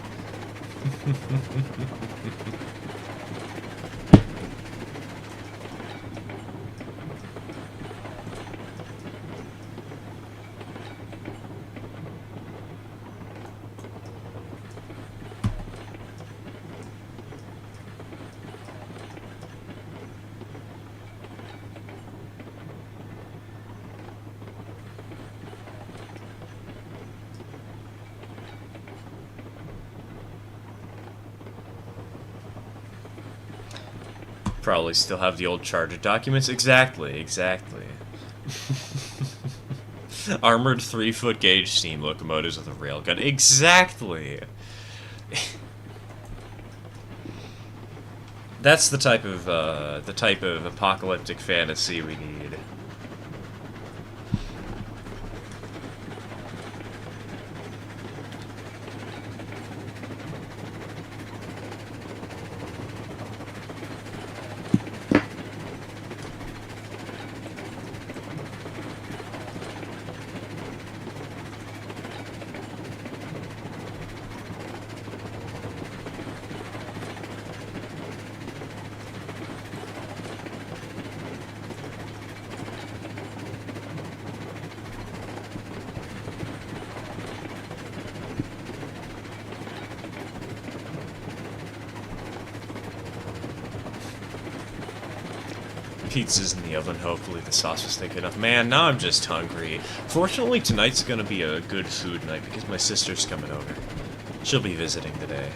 Probably still have the old charger documents. Exactly, exactly. Armored 3-foot gauge steam locomotives with a railgun. Exactly. That's the type of apocalyptic fantasy we need. Pizza's in the oven, hopefully the sauce was thick enough. Man, now I'm just hungry. Fortunately, tonight's gonna be a good food night because my sister's coming over. She'll be visiting today.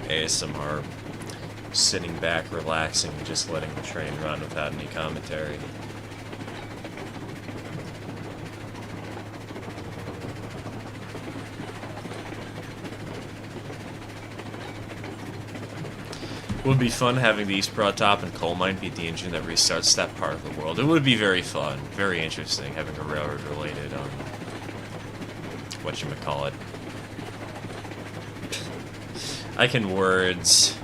ASMR, sitting back, relaxing, and just letting the train run without any commentary. It would be fun having the East Broad Top and coal mine be the engine that restarts that part of the world. It would be very fun, very interesting, having a railroad-related, whatchamacallit. I can words.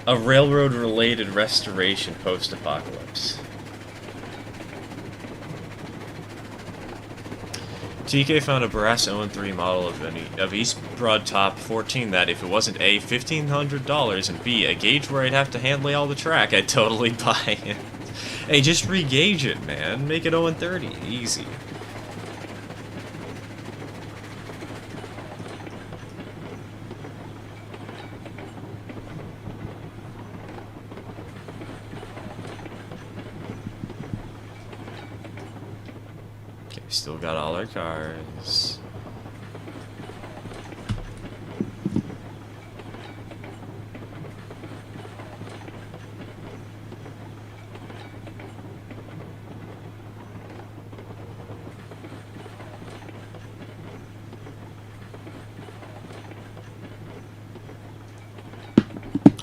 A railroad-related restoration post-apocalypse. TK found a brass 0-3 model of East Broad Top 14 that, if it wasn't A, $1,500, and B, a gauge where I'd have to hand-lay all the track, I'd totally buy it. Hey, just re-gauge it, man. Make it 0-30. Easy. Still got all our cars.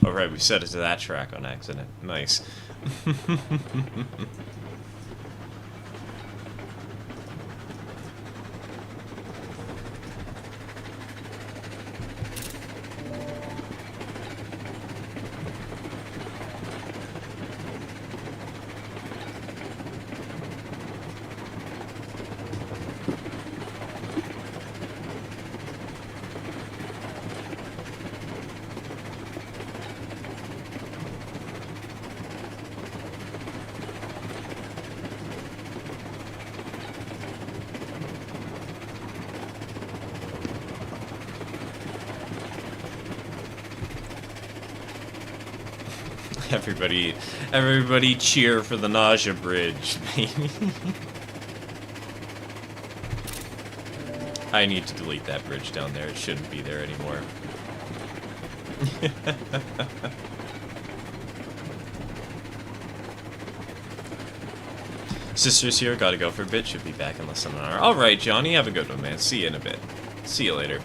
Oh right, we set it to that track on accident. Nice. Everybody cheer for the nausea bridge, baby. I need to delete that bridge down there. It shouldn't be there anymore. Sister's here, gotta go for a bit. Should be back in less than an hour. Alright, Johnny, have a good one, man. See you in a bit. See you later.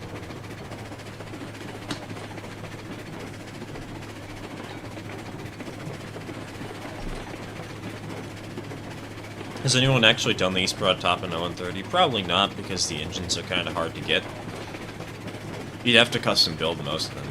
Has anyone actually done the East Broad Top in 0-30? Probably not, because the engines are kind of hard to get. You'd have to custom build most of them.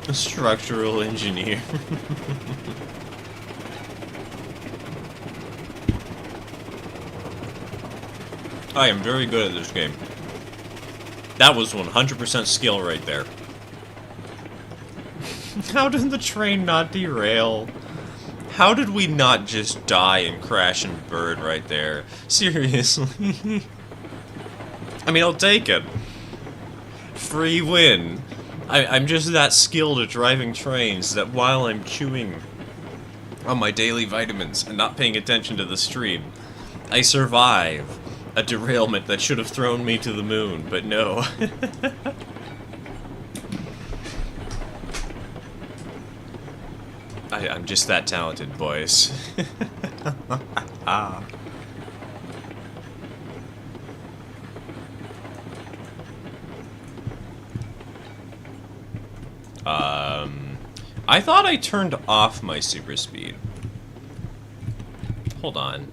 A structural engineer. I am very good at this game. That was 100% skill right there. How did the train not derail? How did we not just die and crash and burn right there? Seriously? I mean, I'll take it. Free win. I'm just that skilled at driving trains that while I'm chewing on my daily vitamins and not paying attention to the stream, I survive a derailment that should have thrown me to the moon, but no. I'm just that talented, boys. Ah. I thought I turned off my super speed. Hold on.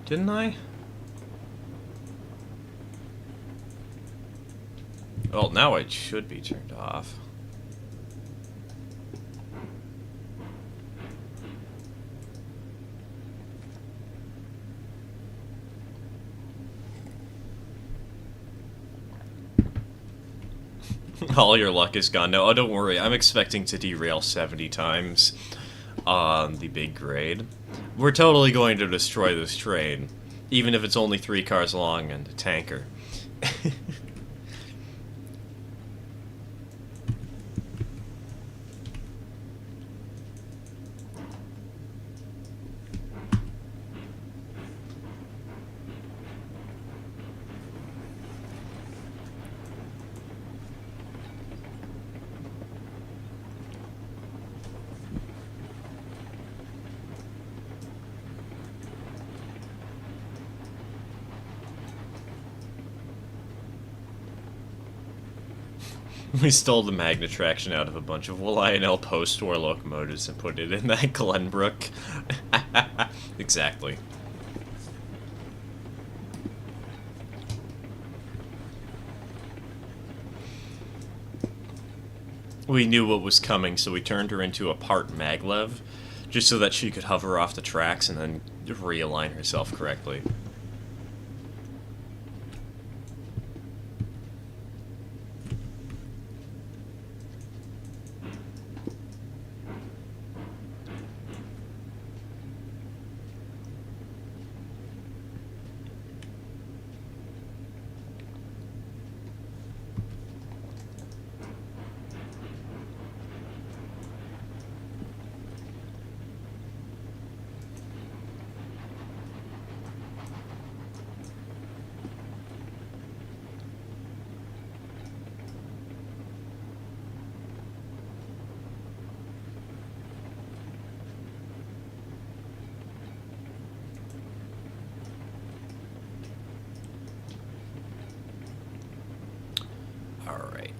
Didn't I? Well, now it should be turned off. All your luck is gone. No, oh, don't worry. I'm expecting to derail 70 times on the big grade. We're totally going to destroy this train, even if it's only 3 cars long and a tanker. We stole the magnet traction out of a bunch of Lionel post-war locomotives and put it in that Glenbrook. Exactly. We knew what was coming, so we turned her into a part maglev, just so that she could hover off the tracks and then realign herself correctly. Alright,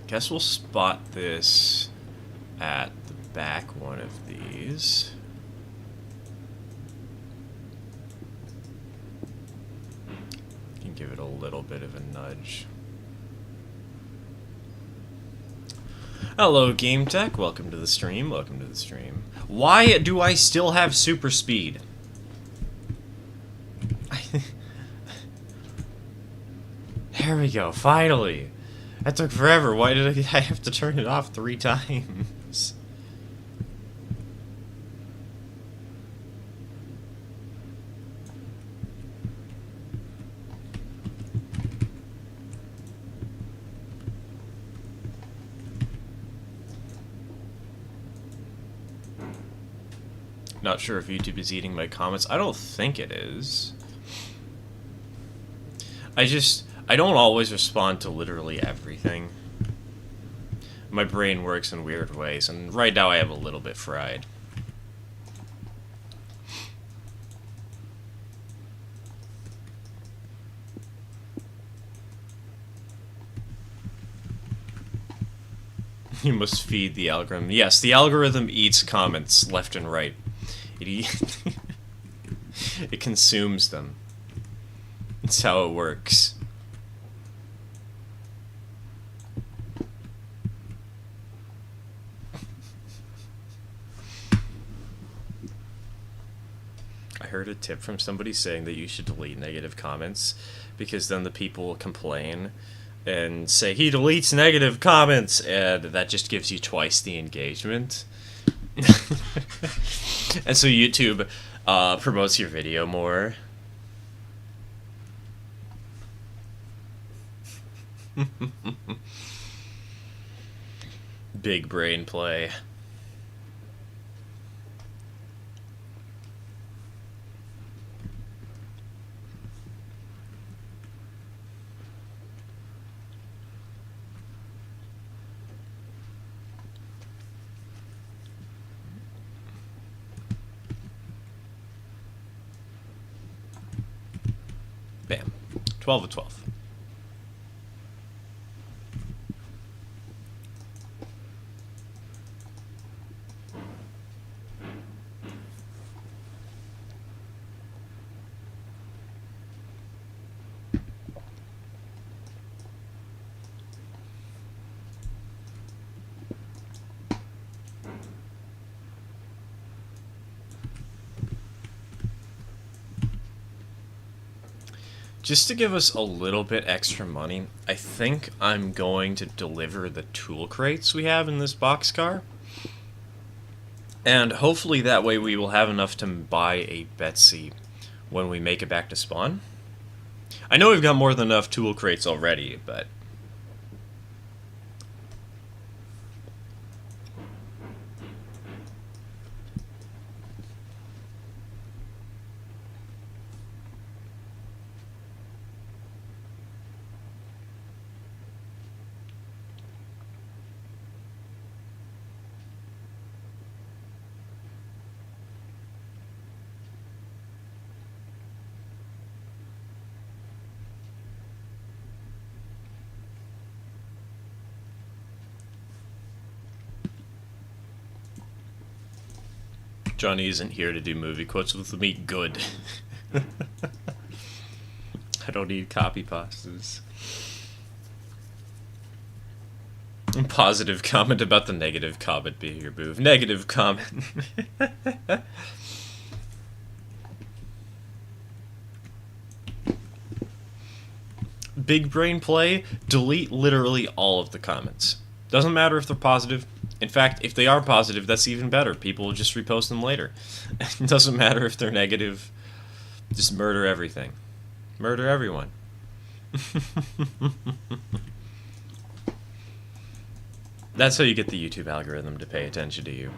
guess we'll spot this at the back one of these. Can give it a little bit of a nudge. Hello, Game Tech. Welcome to the stream. Welcome to the stream. Why do I still have super speed? There we go. Finally. That took forever. Why did I have to turn it off 3 times? Not sure if YouTube is eating my comments. I don't think it is. I don't always respond to literally everything. My brain works in weird ways, and right now I have a little bit fried. You must feed the algorithm. Yes, the algorithm eats comments left and right. It consumes them. That's how it works. heard a tip from somebody saying that you should delete negative comments because then the people will complain and say he deletes negative comments, and that just gives you twice the engagement. And so YouTube promotes your video more. Big brain play. Bam. 12 of 12. Just to give us a little bit extra money, I think I'm going to deliver the tool crates we have in this boxcar. And hopefully that way we will have enough to buy a Betsy when we make it back to spawn. I know we've got more than enough tool crates already, but... Johnny isn't here to do movie quotes with me. Good. I don't need copy pastas. Positive comment about the negative comment being your move. Negative comment. Big brain play. Delete literally all of the comments. Doesn't matter if they're positive. In fact, if they are positive, that's even better. People will just repost them later. It doesn't matter if they're negative. Just murder everything. Murder everyone. That's how you get the YouTube algorithm to pay attention to you.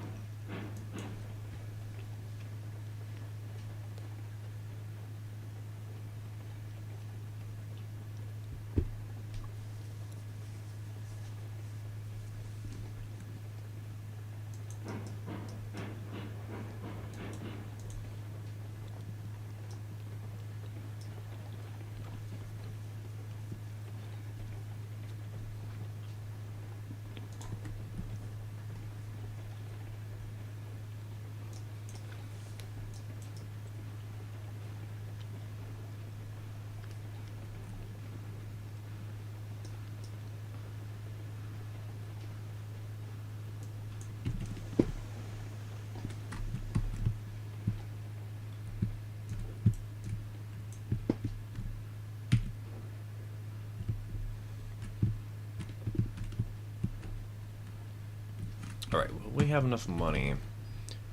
Alright, will we have enough money?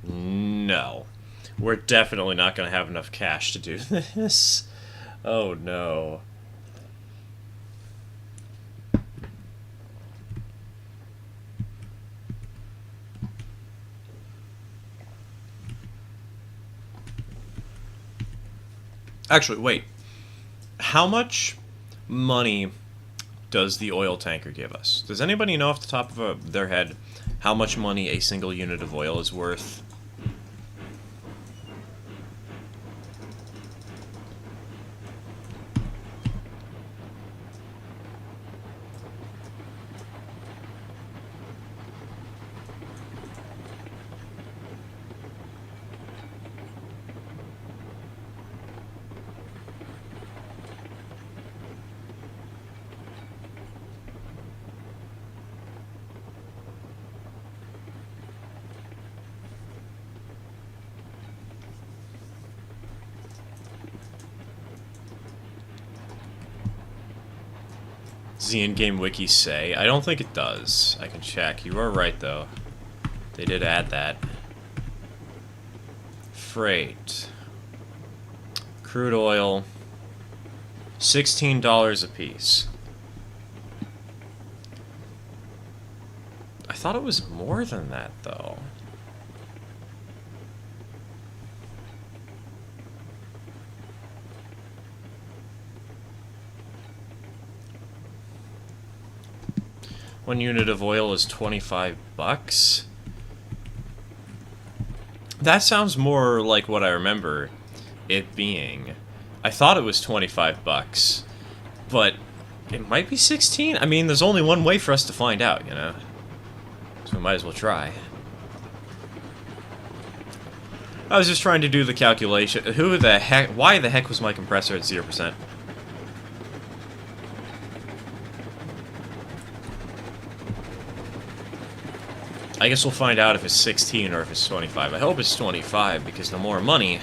No. We're definitely not going to have enough cash to do this. Oh no. Actually, wait. How much money does the oil tanker give us? Does anybody know off the top of their head how much money a single unit of oil is worth? Does the in-game wiki say? I don't think it does. I can check. You are right, though. They did add that. Freight. Crude oil. $16 a piece. I thought it was more than that, though. One unit of oil is 25 bucks. That sounds more like what I remember it being. I thought it was 25 bucks, but it might be 16. I mean, there's only one way for us to find out, you know? So we might as well try. I was just trying to do the calculation. Why the heck was my compressor at 0%? I guess we'll find out if it's 16 or if it's 25. I hope it's 25, because the more money...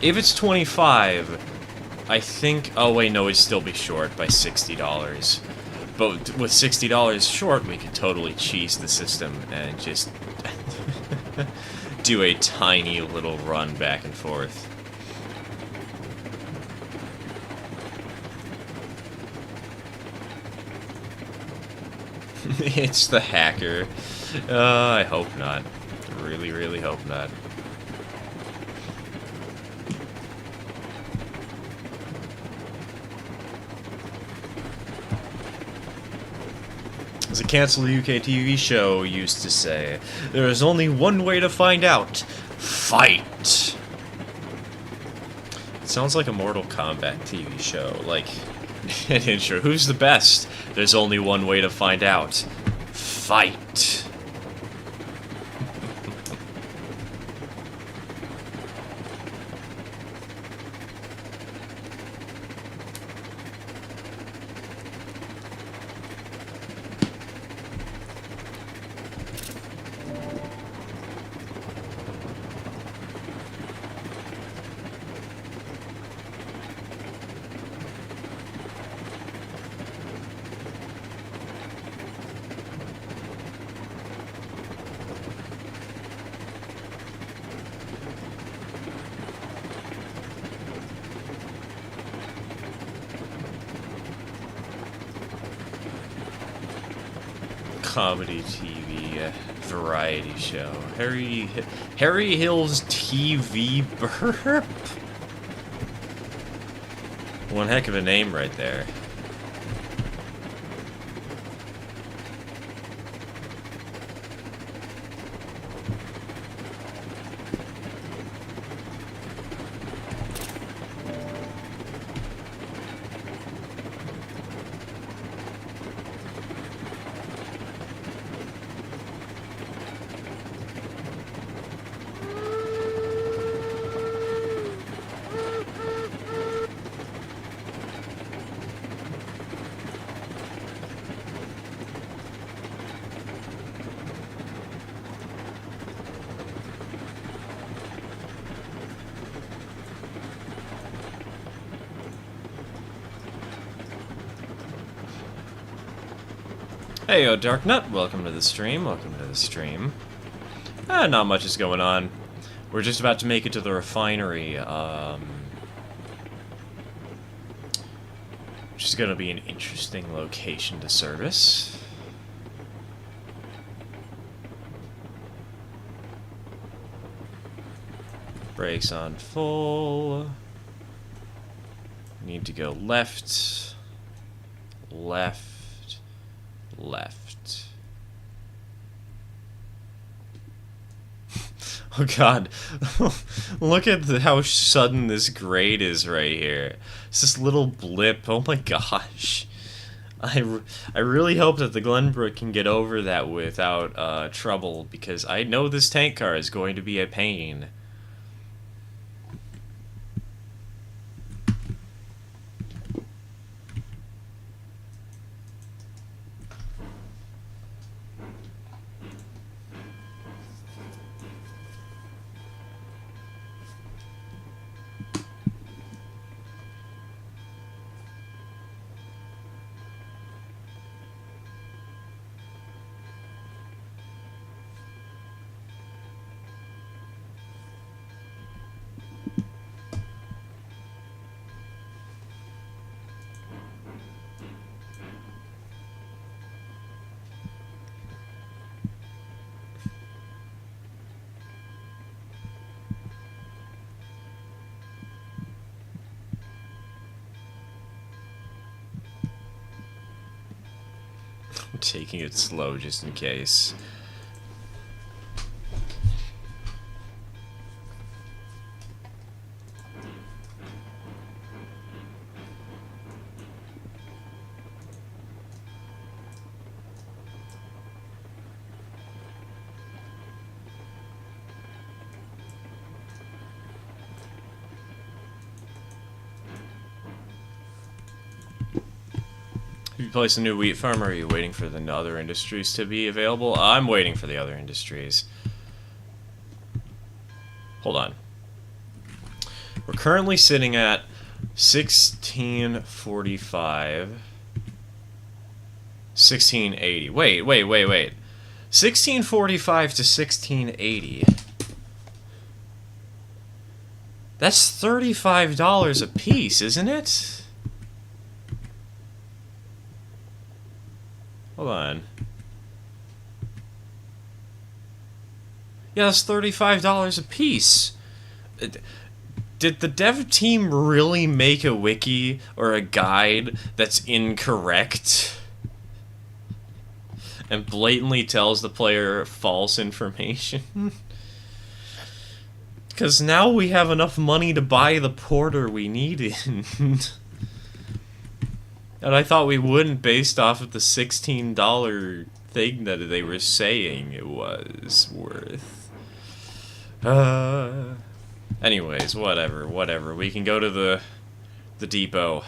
If it's 25, I think... Oh, wait, no, we'd still be short by $60. But with $60 short, we could totally cheese the system and just do a tiny little run back and forth. It's the hacker. I hope not. Really, really hope not. As a canceled UK TV show used to say, there is only one way to find out. Fight! It sounds like a Mortal Kombat TV show. Like, an intro. Who's the best? There's only one way to find out. Fight! Comedy TV variety show. Harry Hill's TV burp? One heck of a name right there. Hey, yo, Dark Nut, welcome to the stream, not much is going on. We're just about to make it to the refinery, which is gonna be an interesting location to service. Brakes on full. Need to go left, left. Oh god, look at how sudden this grade is right here. It's this little blip, oh my gosh. I really hope that the Glenbrook can get over that without trouble, because I know this tank car is going to be a pain. I'm taking it slow just in case. Have you placed a new wheat farm, or are you waiting for the other industries to be available? I'm waiting for the other industries. Hold on. We're currently sitting at 1645. 1680. Wait. 1645 to 1680. That's $35 a piece, isn't it? Hold on. Yeah, that's $35 a piece. Did the dev team really make a wiki or a guide that's incorrect and blatantly tells the player false information? Because now we have enough money to buy the porter we needed. And I thought we wouldn't, based off of the $16 thing that they were saying it was worth. Anyways, whatever. We can go to the depot.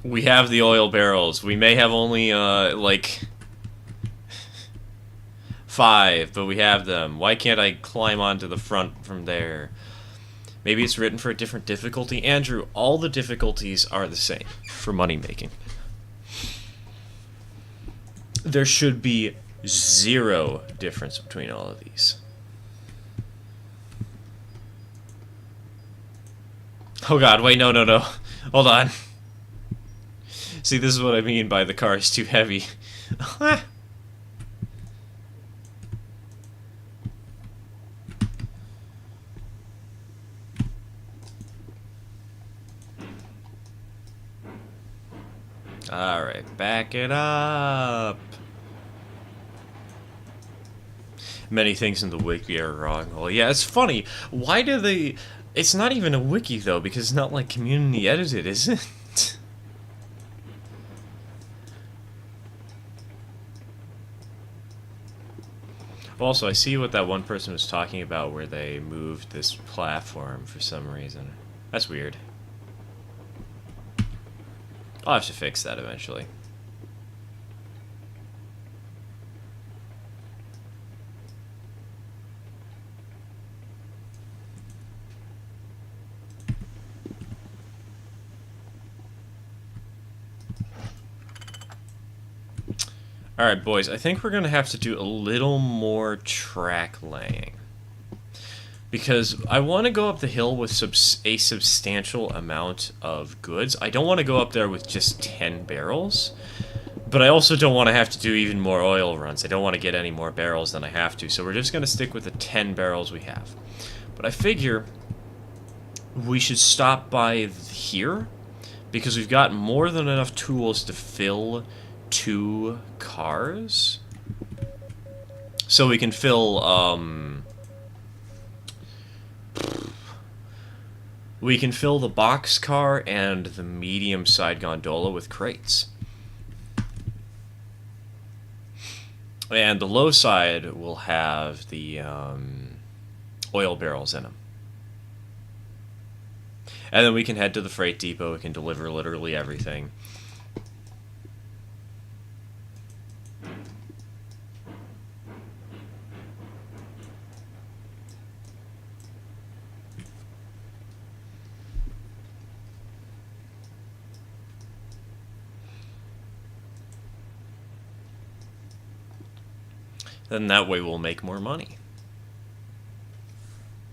We have the oil barrels. We may have only, like 5, but we have them. Why can't I climb onto the front from there? Maybe it's written for a different difficulty. Andrew, all the difficulties are the same for money making. There should be 0 difference between all of these. Oh god, wait, no. Hold on. See, this is what I mean by the car is too heavy. Alright, back it up. Many things in the wiki are wrong. Well, yeah, it's funny. Why do they... It's not even a wiki, though, because it's not, like, community edited, is it? Also, I see what that one person was talking about where they moved this platform for some reason. That's weird. I'll have to fix that eventually. Alright, boys, I think we're going to have to do a little more track laying. Because I want to go up the hill with a substantial amount of goods. I don't want to go up there with just 10 barrels. But I also don't want to have to do even more oil runs. I don't want to get any more barrels than I have to. So we're just going to stick with the 10 barrels we have. But I figure we should stop by here. Because we've got more than enough tools to fill 2 cars. So we can fill, we can fill the box car and the medium side gondola with crates. And the low side will have the oil barrels in them. And then we can head to the freight depot. We can deliver literally everything. Then that way we'll make more money.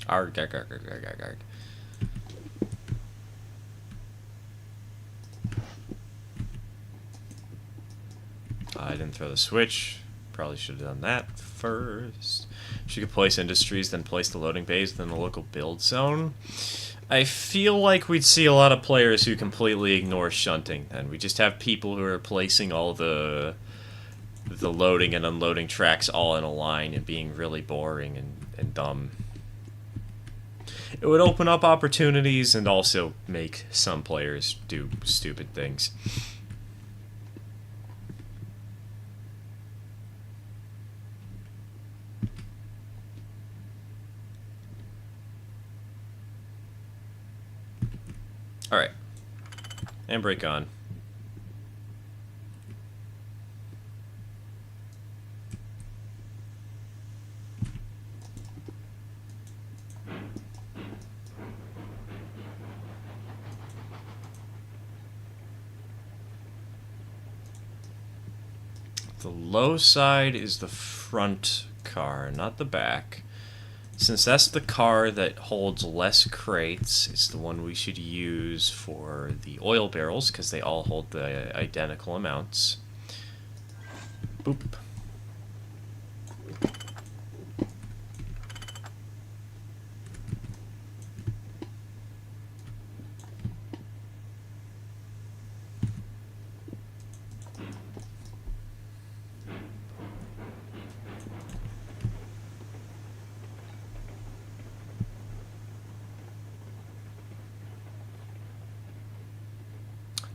Arg, arg, arg, arg, arg, arg. I didn't throw the switch. Probably should have done that first. She could place industries, then place the loading bays within the local build zone. I feel like we'd see a lot of players who completely ignore shunting, and we just have people who are placing all the loading and unloading tracks all in a line and being really boring and dumb. It would open up opportunities and also make some players do stupid things. Alright. And brake on. The low side is the front car, not the back. Since that's the car that holds less crates, it's the one we should use for the oil barrels, because they all hold the identical amounts. Boop.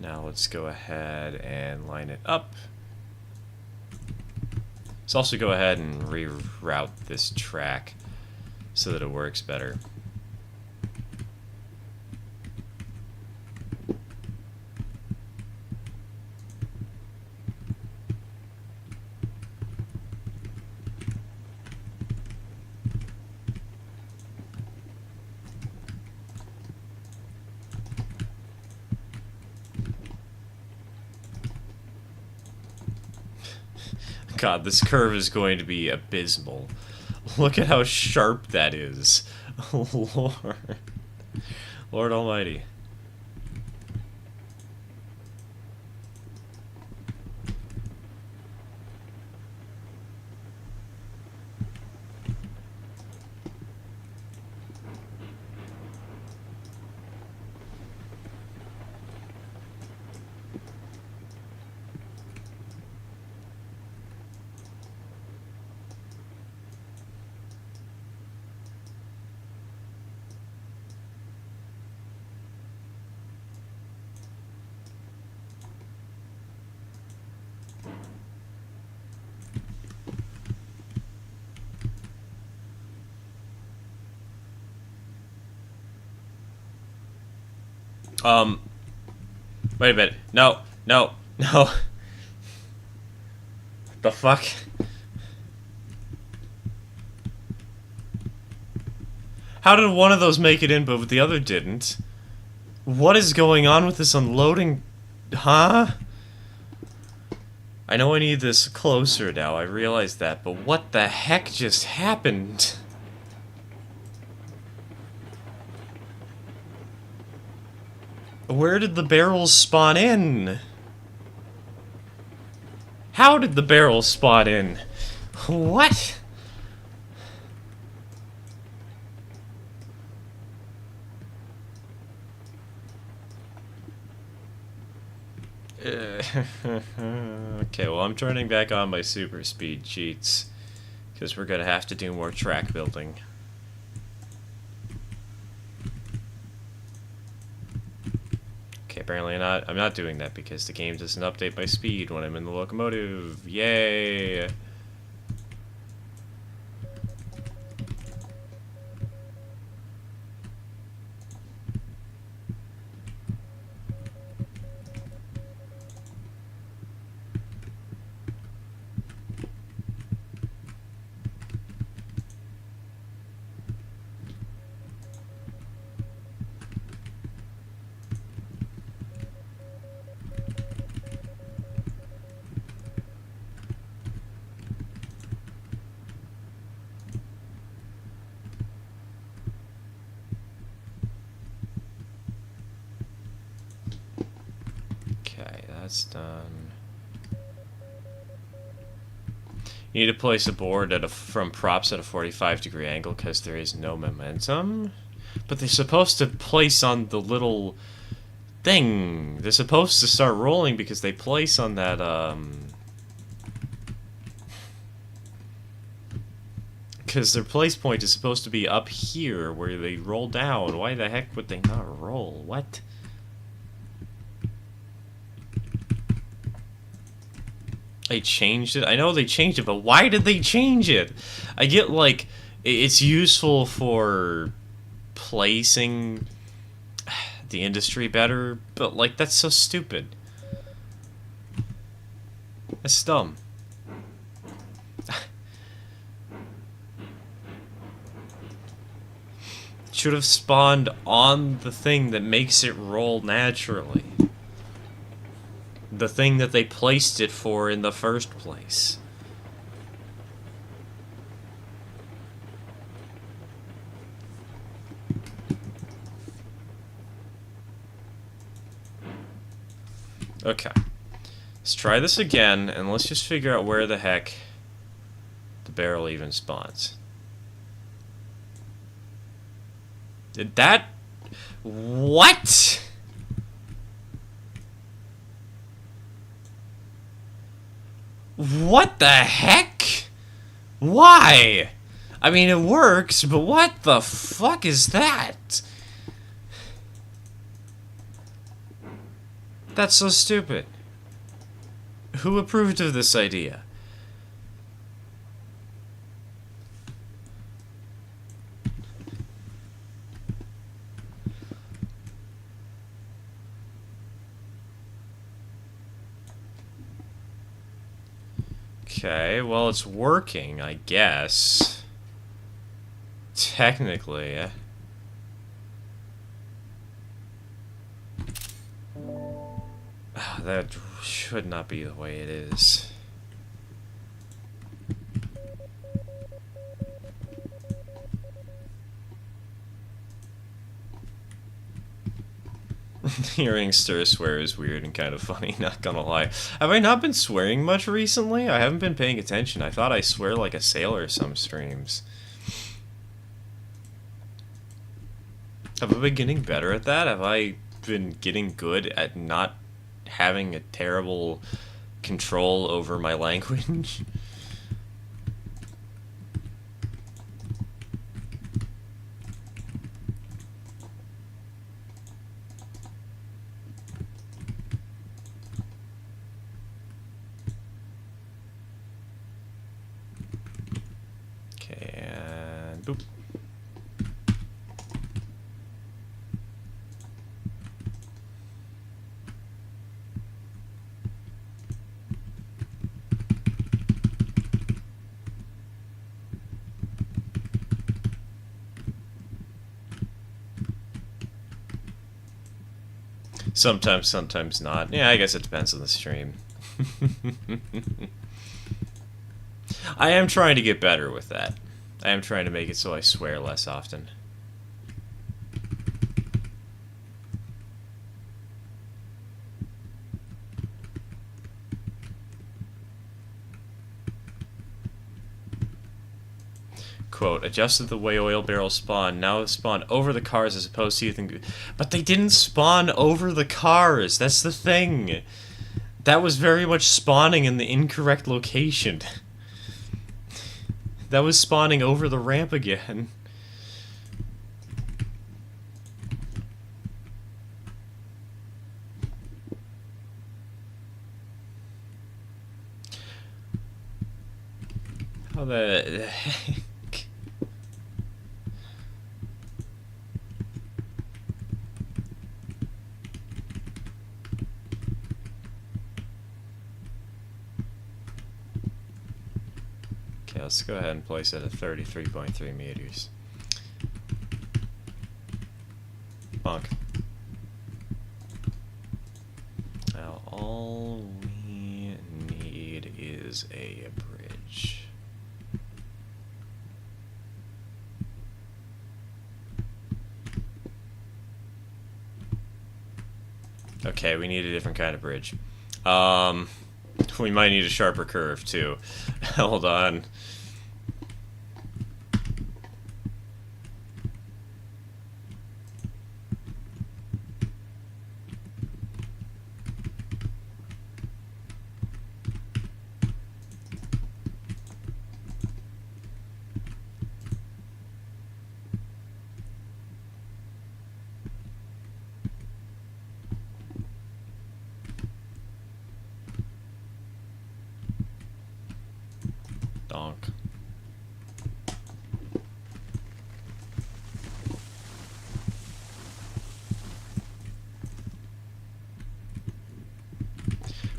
Now let's go ahead and line it up. Let's also go ahead and reroute this track so that it works better. God, this curve is going to be abysmal. Look at how sharp that is. Lord. Lord Almighty. Wait a minute. No. The fuck? How did one of those make it in, but the other didn't? What is going on with this unloading? Huh? I know I need this closer now, I realize that, but what the heck just happened? Where did the barrels spawn in? How did the barrels spawn in? What? Okay, well, I'm turning back on my super speed cheats, because we're gonna have to do more track building. Okay, apparently I'm not doing that because the game doesn't update my speed when I'm in the locomotive. Yay! That's done. You need to place a board from props at a 45-degree angle because there is no momentum. But they're supposed to place on the little thing. They're supposed to start rolling because they place on that, because their place point is supposed to be up here where they roll down. Why the heck would they not roll? What? They changed it? I know they changed it, but why did they change it? I get, like, it's useful for placing the industry better, but, like, that's so stupid. That's dumb. Should have spawned on the thing that makes it roll naturally. The thing that they placed it for in the first place. Okay. Let's try this again, and let's just figure out where the heck the barrel even spawns. Did that... What? What the heck? Why? I mean, it works, but what the fuck is that? That's so stupid. Who approved of this idea? Okay, well, it's working, I guess. Technically. That should not be the way it is. Hearing Stir swear is weird and kind of funny, not gonna lie. Have I not been swearing much recently? I haven't been paying attention. I thought I swear like a sailor some streams. Have I been getting better at that? Have I been getting good at not having a terrible control over my language? Boop. Sometimes, sometimes not. Yeah, I guess it depends on the stream. I am trying to get better with that. I am trying to make it so I swear less often. Quote, adjusted the way oil barrels spawn. Now spawn over the cars as opposed to using... But they didn't spawn over the cars. That's the thing. That was very much spawning in the incorrect location. That was spawning over the ramp again. How the heck? Okay, let's go ahead and place it at 33.3 meters. Bonk. Now all we need is a bridge. Okay, we need a different kind of bridge. We might need a sharper curve, too. Hold on. Donk.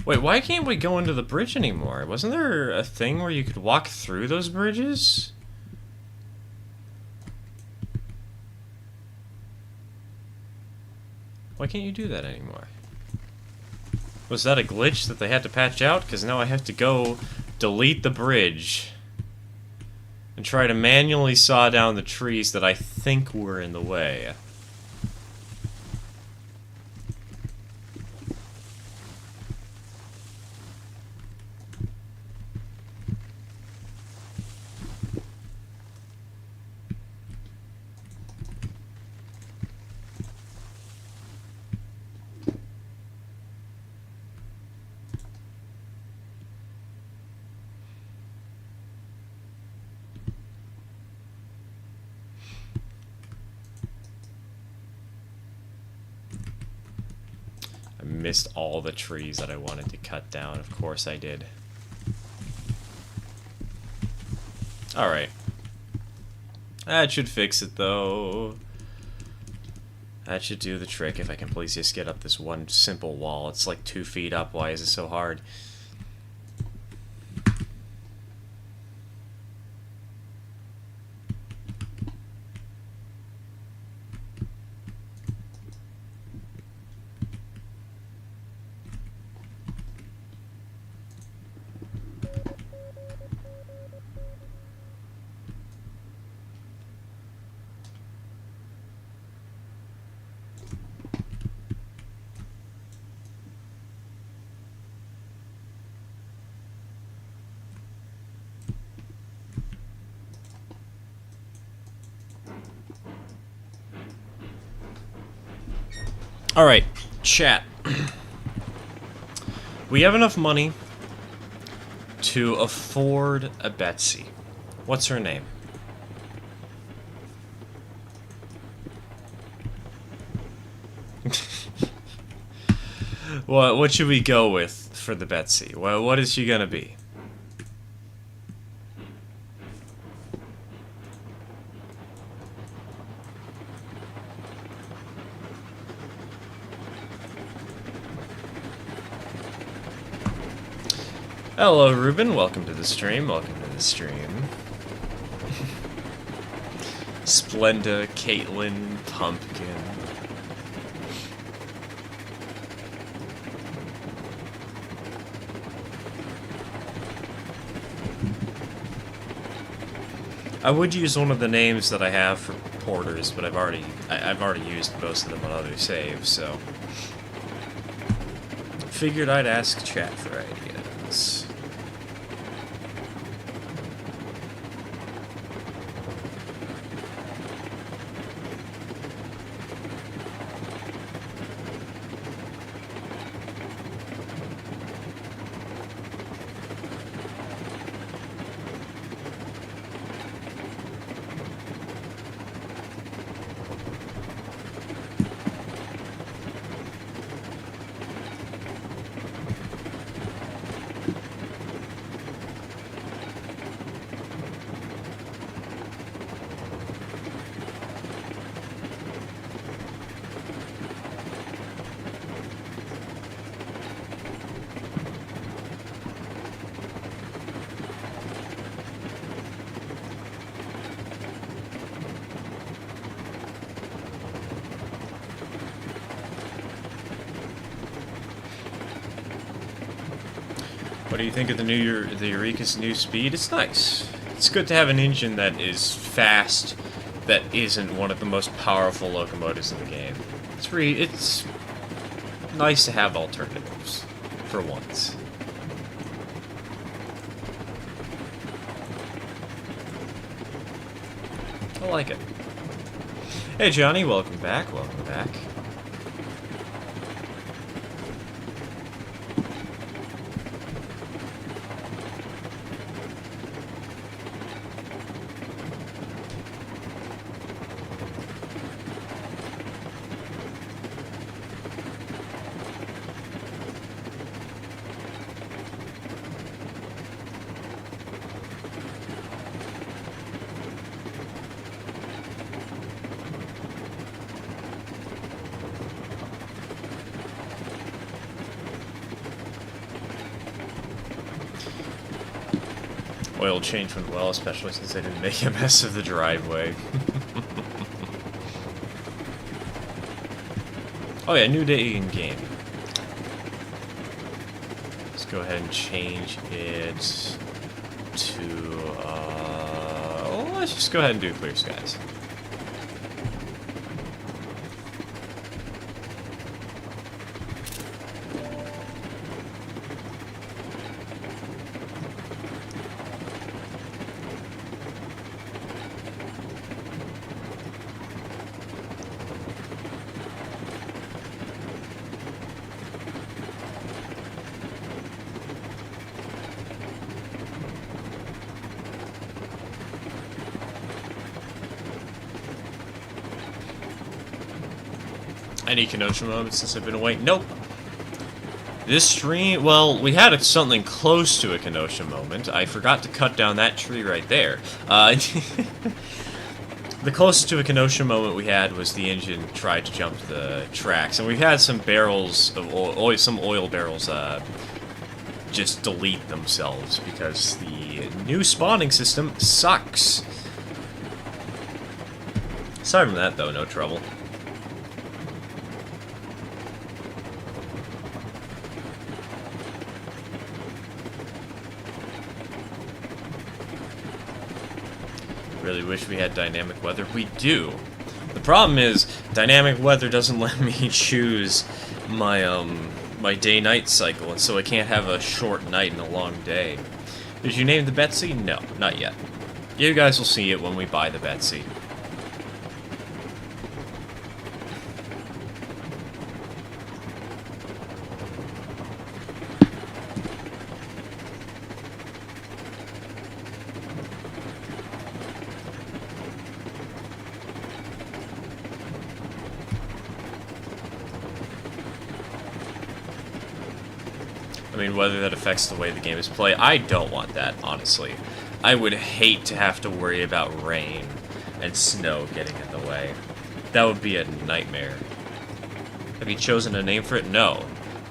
Wait, why can't we go into the bridge anymore? Wasn't there a thing where you could walk through those bridges? Why can't you do that anymore? Was that a glitch that they had to patch out? Because now I have to go delete the bridge and try to manually saw down the trees that I think were in the way. I missed all the trees that I wanted to cut down. Of course I did. Alright. That should fix it, though. That should do the trick if I can please just get up this one simple wall. It's like 2 feet up. Why is it so hard? Alright, chat. We have enough money to afford a Betsy. What's her name? What should we go with for the Betsy? What is she gonna be? Hello, Ruben. Welcome to the stream. Welcome to the stream. Splenda, Caitlin, Pumpkin. I would use one of the names that I have for porters, but I've already used most of them on other saves, so figured I'd ask chat for ideas. What do you think of the Eureka's new speed? It's nice. It's good to have an engine that is fast, that isn't one of the most powerful locomotives in the game. It's nice to have alternatives, for once. I like it. Hey Johnny, welcome back, welcome back. Oil change went well, especially since I didn't make a mess of the driveway. Oh yeah, new day in game. Let's go ahead and change it to, well, let's just go ahead and do clear skies. Any Kenosha moments since I've been away? Nope. This stream, well, we had something close to a Kenosha moment. I forgot to cut down that tree right there. The closest to a Kenosha moment we had was the engine tried to jump the tracks, and we've had some barrels of oil, some oil barrels just delete themselves because the new spawning system sucks. Aside from that, though, no trouble. Really wish we had dynamic weather. We do. The problem is, dynamic weather doesn't let me choose my my day-night cycle, and so I can't have a short night and a long day. Did you name the Betsy? No, not yet. You guys will see it when we buy the Betsy. I mean, whether that affects the way the game is played, I don't want that, honestly. I would hate to have to worry about rain and snow getting in the way. That would be a nightmare. Have you chosen a name for it? No.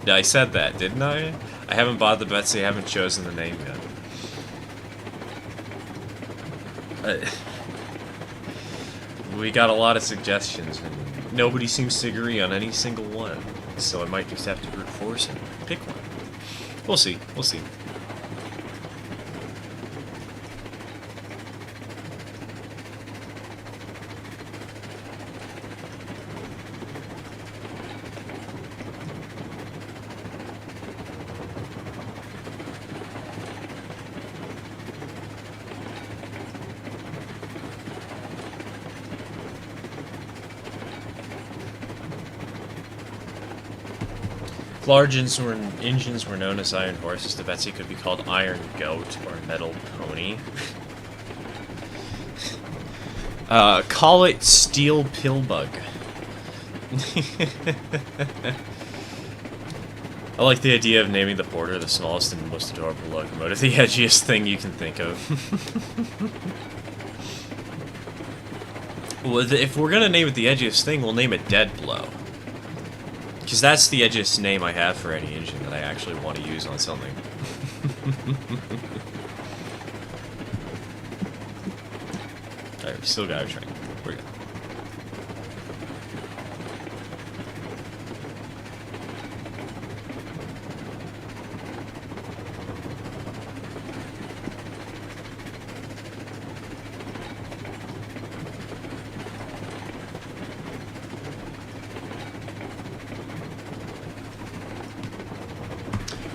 I said that, didn't I? I haven't bought the Betsy, I haven't chosen the name yet. We got a lot of suggestions, and nobody seems to agree on any single one. So I might just have to brute force and pick one. We'll see. We'll see. Large engines were known as iron horses. The Betsy could be called iron goat or metal pony. Call it steel pillbug. I like the idea of naming the Porter the smallest and most adorable locomotive, the edgiest thing you can think of. Well, if we're gonna name it the edgiest thing, we'll name it Dead Blow. Because that's the edgiest name I have for any engine that I actually want to use on something. Alright, we still got our train. We're good.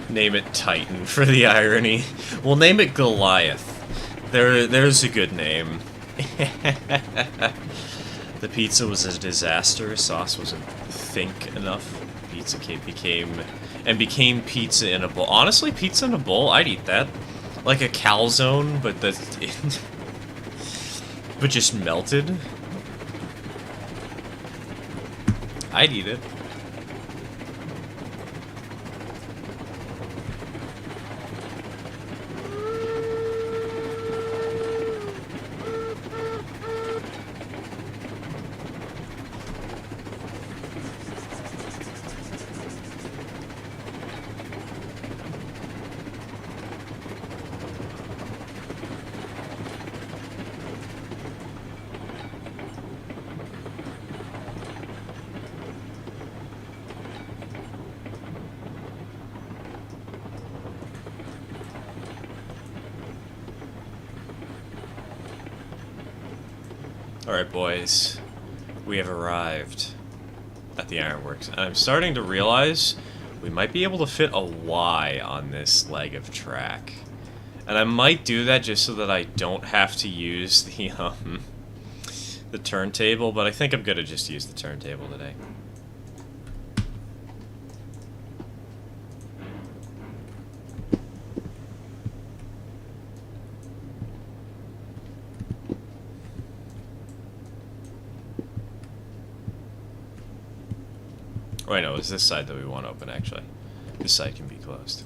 Name it Titan for the irony. We'll name it Goliath. There's a good name. The pizza was a disaster. Sauce wasn't thick enough. Pizza became pizza in a bowl. Honestly, pizza in a bowl, I'd eat that. Like a calzone, but but just melted. I'd eat it. Alright, boys. We have arrived at the ironworks. And I'm starting to realize we might be able to fit a Y on this leg of track. And I might do that just so that I don't have to use the turntable, but I think I'm gonna just use the turntable today. Wait, no, it's this side that we want open, actually. This side can be closed.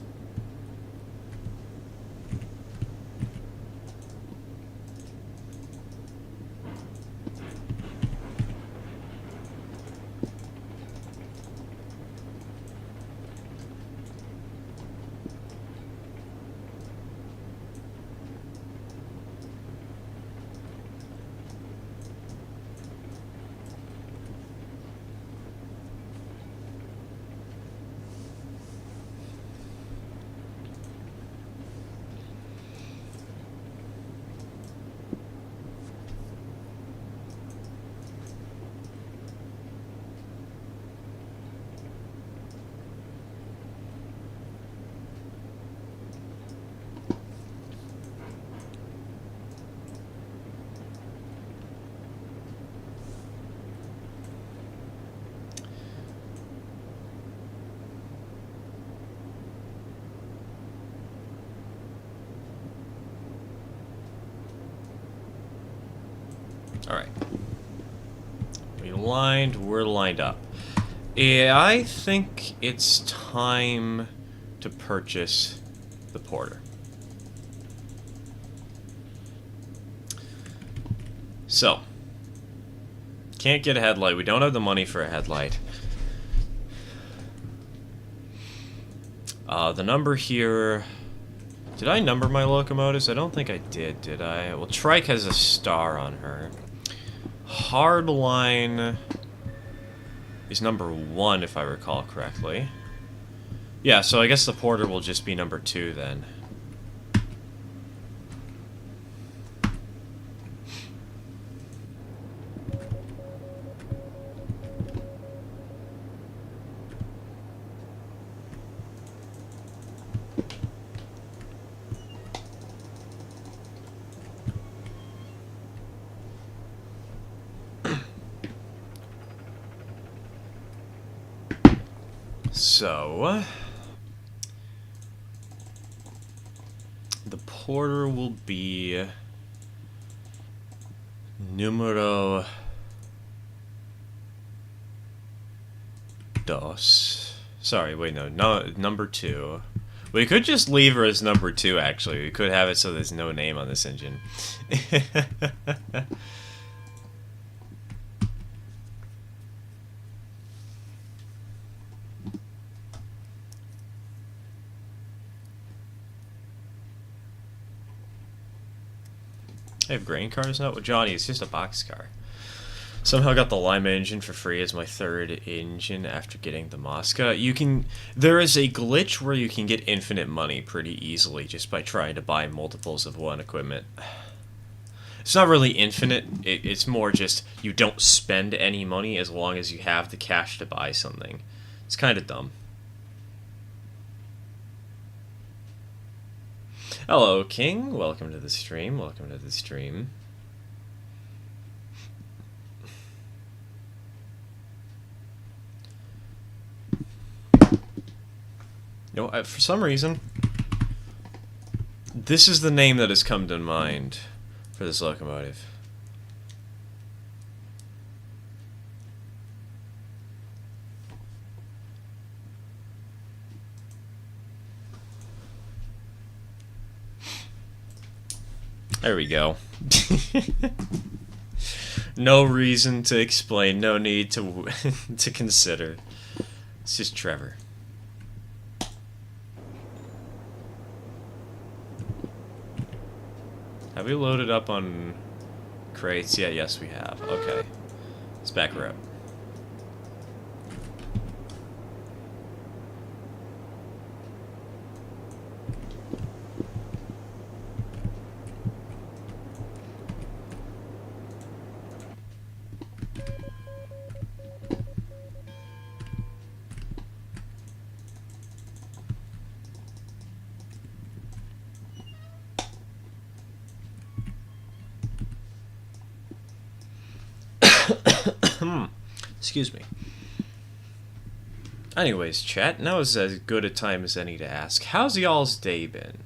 Alright. We're lined up. Yeah, I think it's time to purchase the porter. So, can't get a headlight. We don't have the money for a headlight. The number here... Did I number my locomotives? I don't think I did I? Well, Trike has a star on her. Hardline is number 1, if I recall correctly. Yeah, so I guess the porter will just be number 2 then. So, the porter will be numero dos. Sorry, wait, no, number 2. We could just leave her as number 2, actually. We could have it so there's no name on this engine. I have grain cars now? Well, Johnny, it's just a box car. Somehow got the Lima engine for free as my 3rd engine after getting the Mosca. There is a glitch where you can get infinite money pretty easily just by trying to buy multiples of one equipment. It's not really infinite, it's more just you don't spend any money as long as you have the cash to buy something. It's kind of dumb. Hello, King. Welcome to the stream. Welcome to the stream. don't. For some reason, this is the name that has come to mind for this locomotive. There we go. No reason to explain, no need to to consider. It's just Trevor. Have we loaded up on crates? Yeah, yes we have. Okay. Let's back her up. Excuse me. Anyways, chat, now is as good a time as any to ask, how's y'all's day been?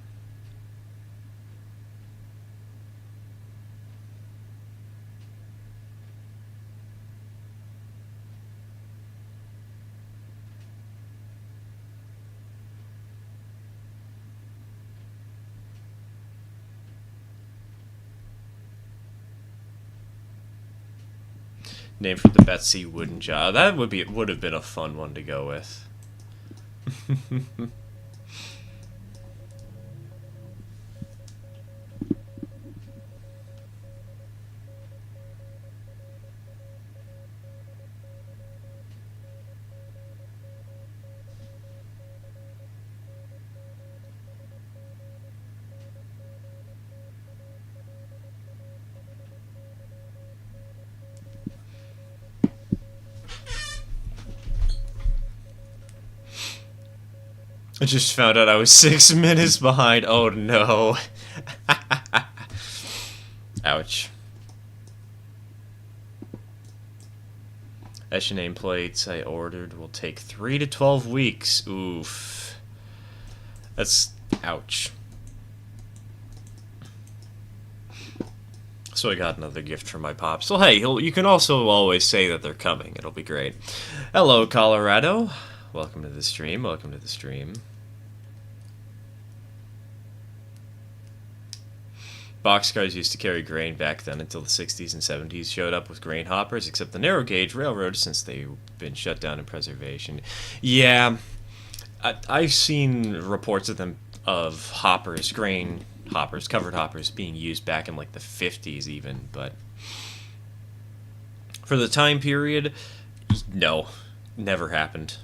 Name for the Betsy wooden job. That would have been a fun one to go with. I just found out I was 6 minutes behind. Oh no. Ouch. Esha nameplates I ordered will take 3 to 12 weeks. Oof. That's... ouch. So I got another gift from my pops. So hey, you can also always say that they're coming. It'll be great. Hello, Colorado. Welcome to the stream. Welcome to the stream. Boxcars used to carry grain back then until the 60s and 70s showed up with grain hoppers, except the narrow gauge railroads since they've been shut down in preservation. Yeah, I've seen reports of them, of hoppers, grain hoppers, covered hoppers being used back in like the 50s even, but for the time period, no. Never happened.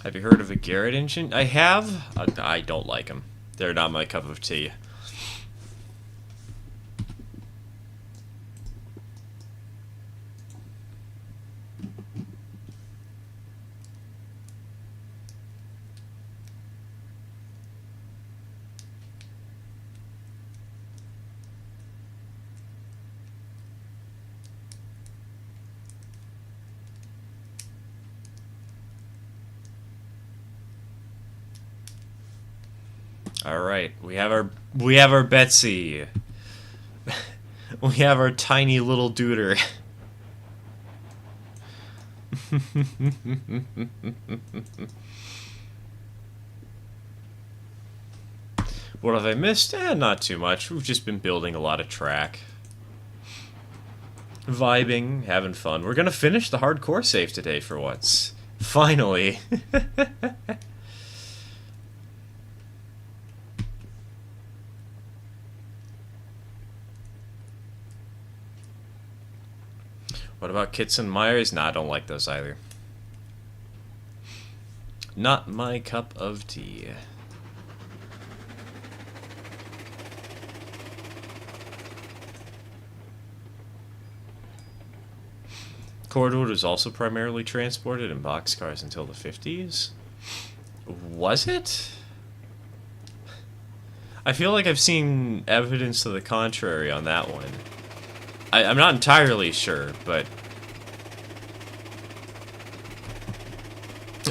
Have you heard of a Garrett engine? I have. I don't like them. They're not my cup of tea. All right, we have our Betsy. We have our tiny little duder. What have I missed? Not too much. We've just been building a lot of track. Vibing, having fun. We're gonna finish the hardcore save today for once. Finally. What about Kits and Myers? Nah, I don't like those either. Not my cup of tea. Cordwood was also primarily transported in boxcars until the 50s. Was it? I feel like I've seen evidence to the contrary on that one. I'm not entirely sure, but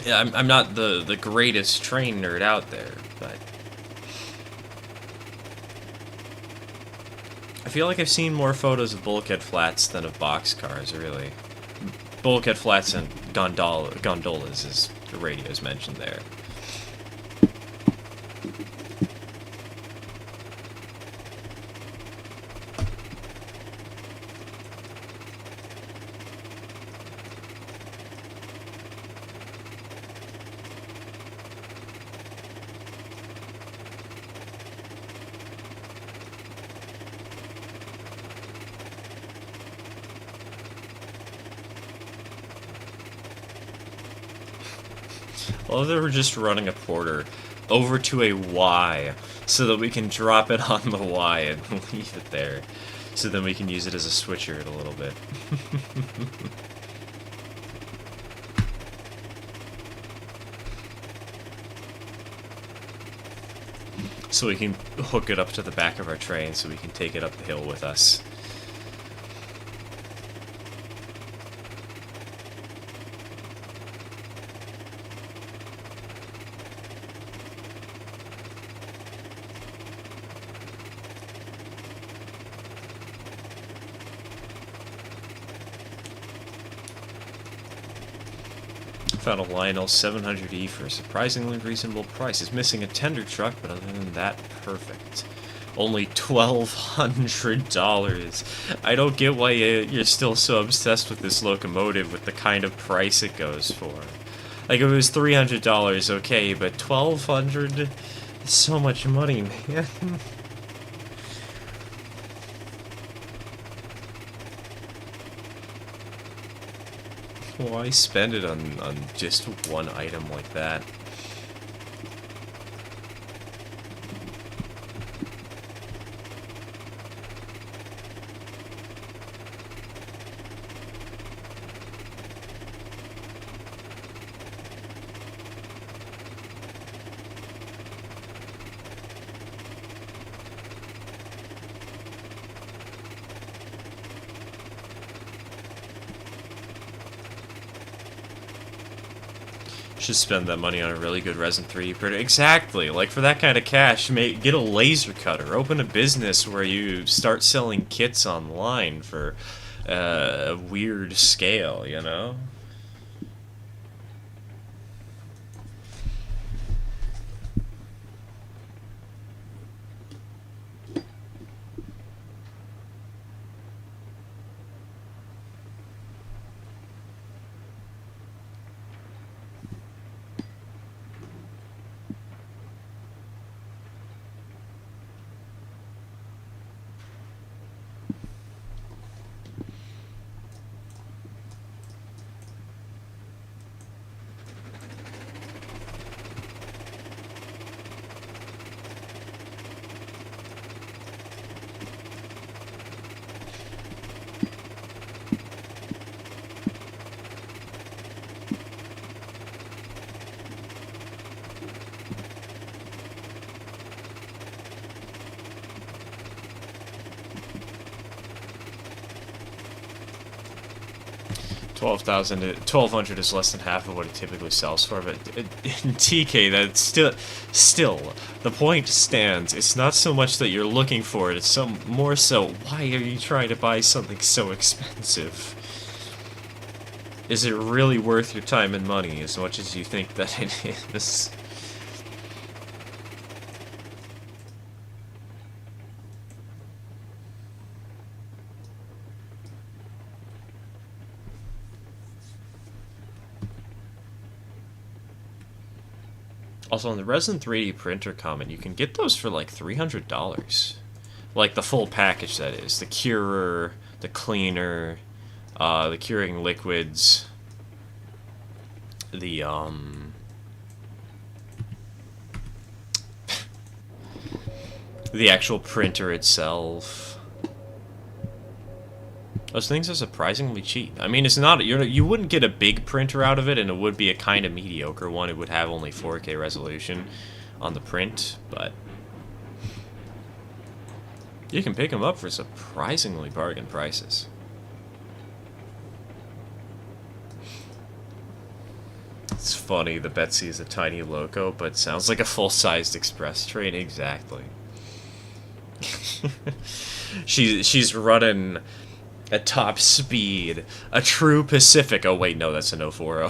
yeah, I'm not the greatest train nerd out there, but I feel like I've seen more photos of bulkhead flats than of boxcars, really. Bulkhead flats and gondolas, as the radio's mentioned there. Well, they were just running a porter over to a Y so that we can drop it on the Y and leave it there. So then we can use it as a switcher in a little bit. So we can hook it up to the back of our train so we can take it up the hill with us. Found a Lionel 700E for a surprisingly reasonable price. It's missing a tender truck, but other than that, perfect. Only $1,200. I don't get why you're still so obsessed with this locomotive with the kind of price it goes for. Like, if it was $300, okay, but $1,200 is so much money, man. Why spend it on just one item like that? Should spend that money on a really good resin 3D printer. Exactly. Like, for that kind of cash, get a laser cutter. Open a business where you start selling kits online for a weird scale, you know? $1,200 is less than half of what it typically sells for, but in TK, that's still, the point stands. It's not so much that you're looking for it, it's more so, why are you trying to buy something so expensive? Is it really worth your time and money as much as you think that it is? Also, on the Resin 3D printer comment, you can get those for like $300. Like the full package, that is. The curer, the cleaner, the curing liquids, the the actual printer itself. Those things are surprisingly cheap. I mean, it's not you wouldn't get a big printer out of it, and it would be a kind of mediocre one. It would have only 4K resolution on the print, but you can pick them up for surprisingly bargain prices. It's funny, the Betsy is a tiny loco, but sounds like a full-sized express train. Exactly. She's running at top speed, a true Pacific. Oh wait, no, that's an 040.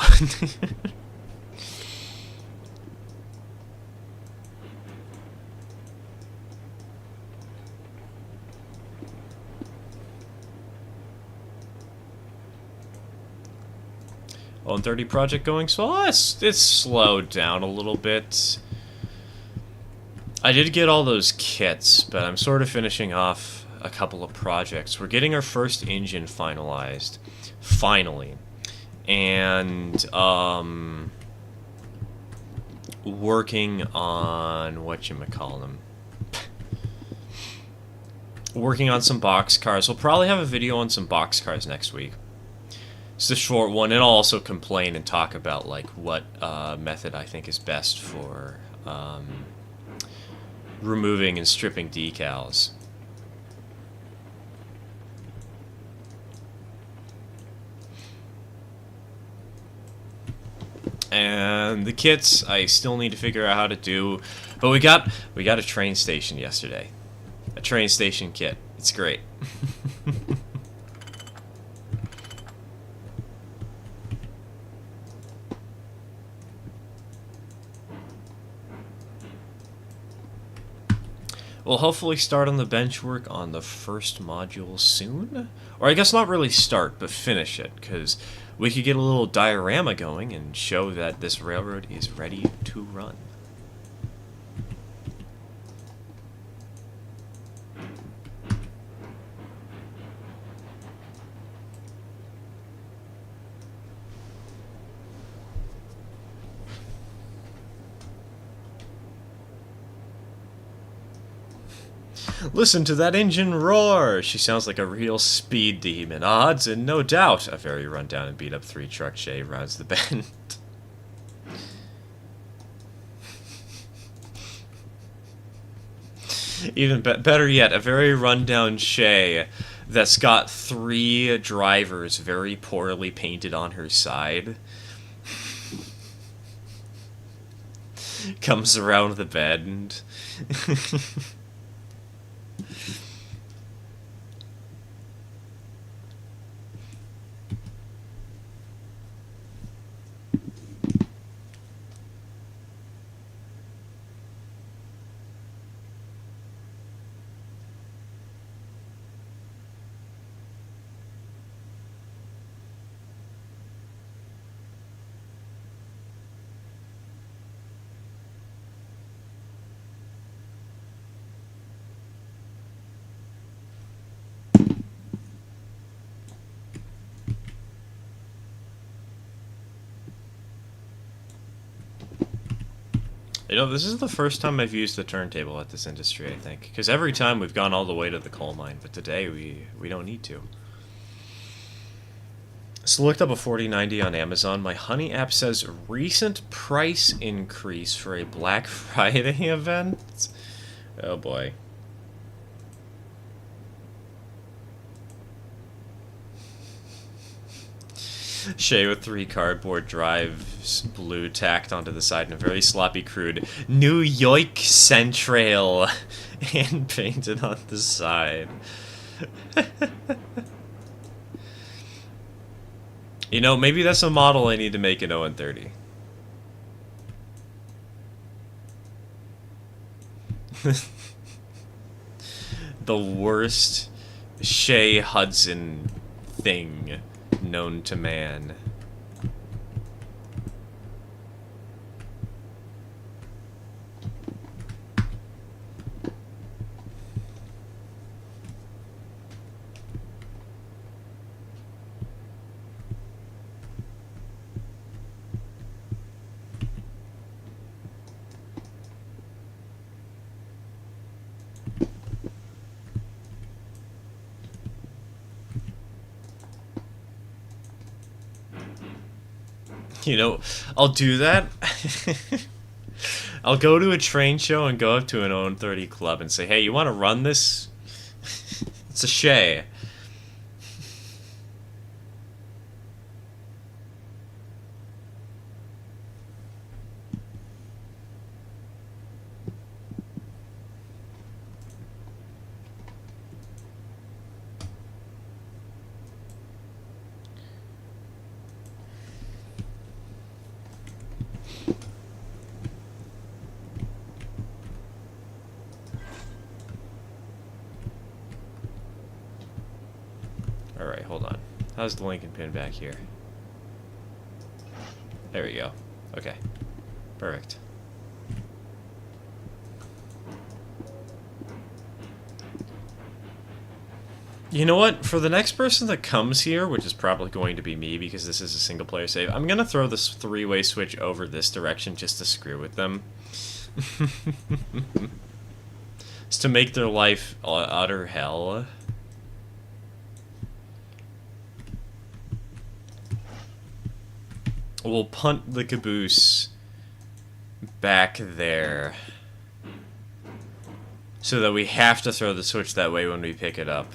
On 30 project going slow. It's slowed down a little bit. I did get all those kits, but I'm sort of finishing off a couple of projects. We're getting our first engine finalized, finally, and working on whatchamacallem. Working on some box cars. We'll probably have a video on some box cars next week. It's a short one, and I'll also complain and talk about like what method I think is best for removing and stripping decals. And the kits I still need to figure out how to do, but we got a train station yesterday. A train station kit. It's great. We'll hopefully start on the bench work on the first module soon. Or I guess not really start, but finish it, because we could get a little diorama going and show that this railroad is ready to run. Listen to that engine roar! She sounds like a real speed demon. Odds and no doubt. A very run-down and beat-up 3-truck Shay rounds the bend. Even better yet, a very run-down Shay that's got 3 drivers very poorly painted on her side. Comes around the bend. You know, this is the first time I've used the turntable at this industry, I think. Because every time we've gone all the way to the coal mine, but today we don't need to. So looked up a 4090 on Amazon. My Honey app says recent price increase for a Black Friday event. Oh boy. Shay with 3 cardboard drives, blue tacked onto the side, and a very sloppy crude New York Central and painted on the side. You know, maybe that's a model I need to make an 0-30. The worst Shay Hudson thing known to man. You know, I'll do that. I'll go to a train show and go up to an Own 30 club and say, hey, you want to run this? It's a Shay. Alright, hold on. How's the Lincoln pin back here? There we go. Okay. Perfect. You know what? For the next person that comes here, which is probably going to be me because this is a single player save, I'm going to throw this three-way switch over this direction just to screw with them. Just to make their life utter hell. We'll punt the caboose back there so that we have to throw the switch that way when we pick it up.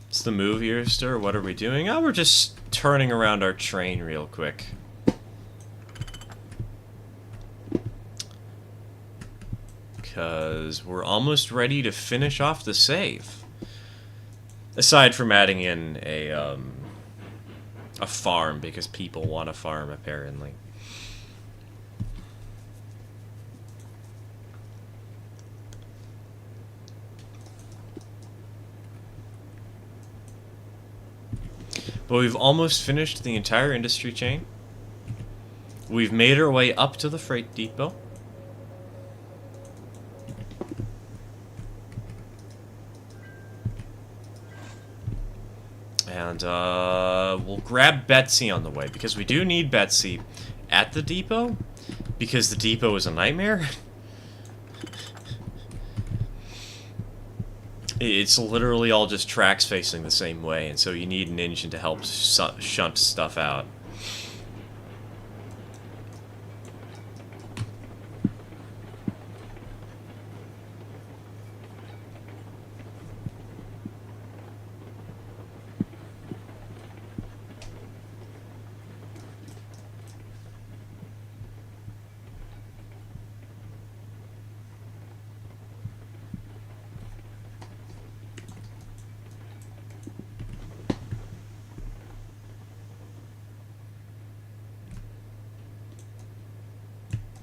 It's the move here, sir. What are we doing? Oh, we're just turning around our train real quick. Because we're almost ready to finish off the save. Aside from adding in a farm, because people want a farm, apparently. But we've almost finished the entire industry chain. We've made our way up to the freight depot. And we'll grab Betsy on the way, because we do need Betsy at the depot, because the depot is a nightmare. It's literally all just tracks facing the same way, and so you need an engine to help shunt stuff out.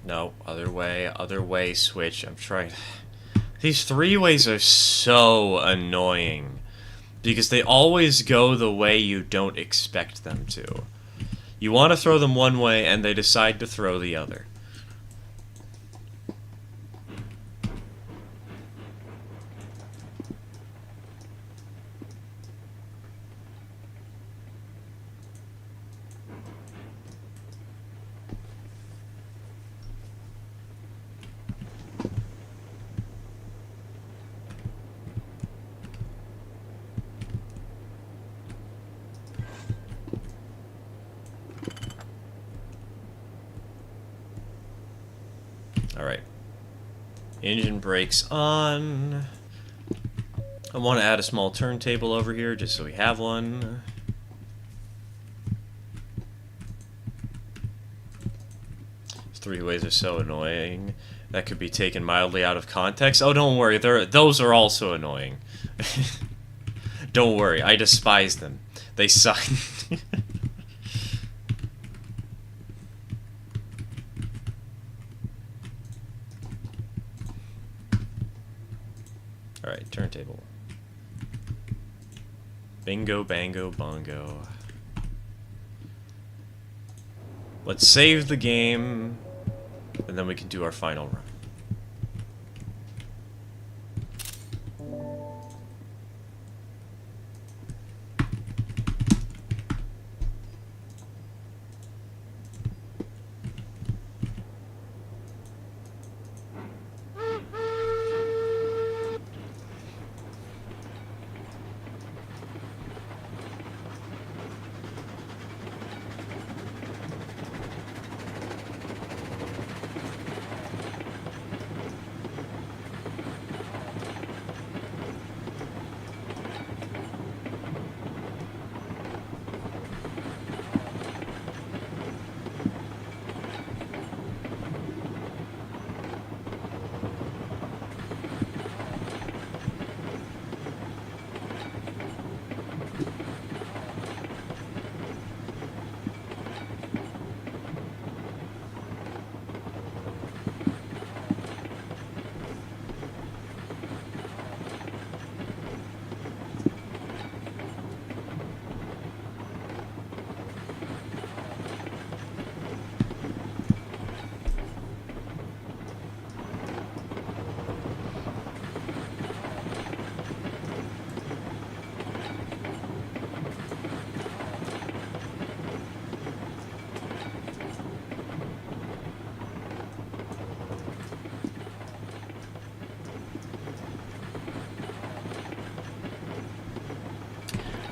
No, other way, switch. I'm trying. These three ways are so annoying because they always go the way you don't expect them to. You want to throw them one way and they decide to throw the other. Alright. Engine brakes on. I want to add a small turntable over here just so we have one. Three ways are so annoying. That could be taken mildly out of context. Oh, don't worry. Those are also annoying. Don't worry. I despise them. They suck. Alright, turntable. Bingo, bango, bongo. Let's save the game, and then we can do our final run.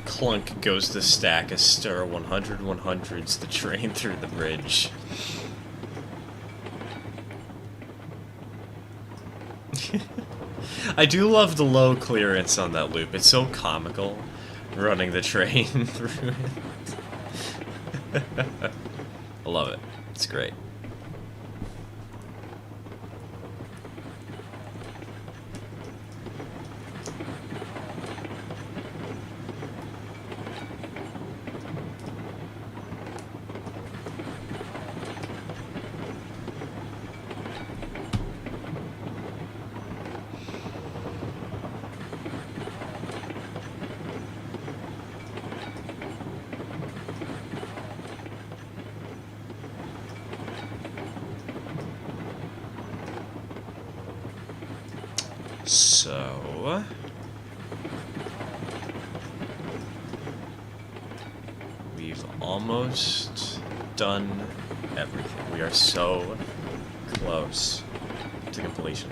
clunk goes the stack of stir 100 100s the train through the bridge. I do love the low clearance on that loop. It's so comical, running the train through it. I love it. It's great. So... we've almost done everything. We are so close to completion.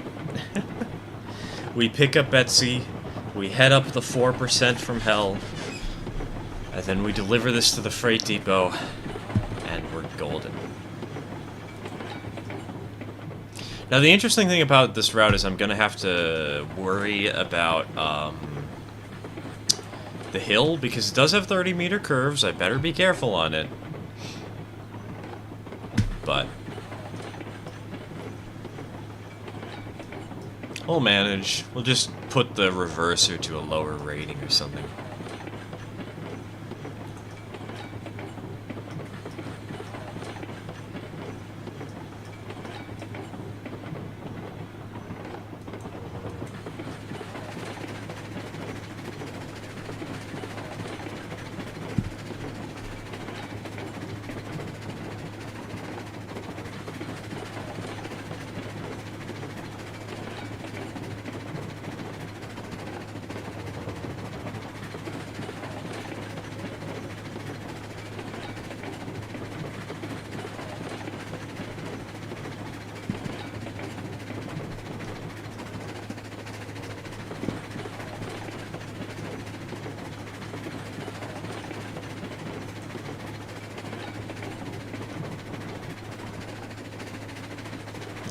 We pick up Betsy, we head up the 4% from hell, and then we deliver this to the freight depot, and we're golden. Now, the interesting thing about this route is I'm going to have to worry about the hill, because it does have 30-meter curves. I better be careful on it. But we'll manage. We'll just put the reverser to a lower rating or something.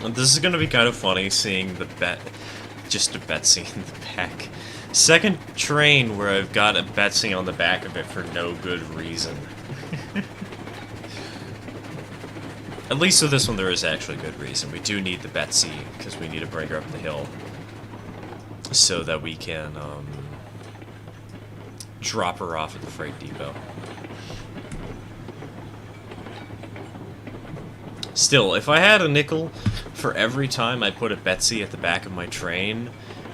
This is gonna be kind of funny seeing the just a Betsy in the back. Second train where I've got a Betsy on the back of it for no good reason. At least with this one there is actually good reason. We do need the Betsy because we need to bring her up the hill so that we can drop her off at the freight depot. Still, if I had a nickel for every time I put a Betsy at the back of my train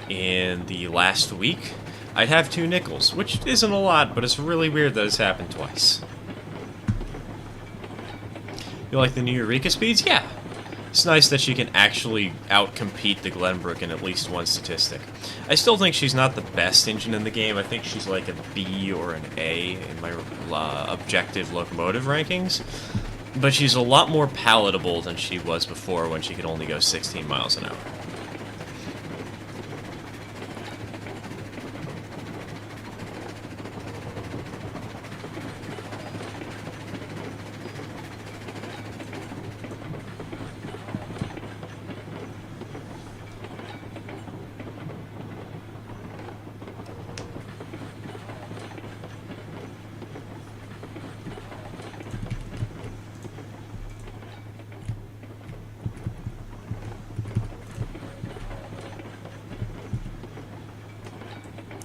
in the last week, I'd have 2 nickels, which isn't a lot, but it's really weird that it's happened twice. You like the new Eureka speeds? Yeah. It's nice that she can actually outcompete the Glenbrook in at least one statistic. I still think she's not the best engine in the game. I think she's like a B or an A in my objective locomotive rankings. But she's a lot more palatable than she was before when she could only go 16 miles an hour.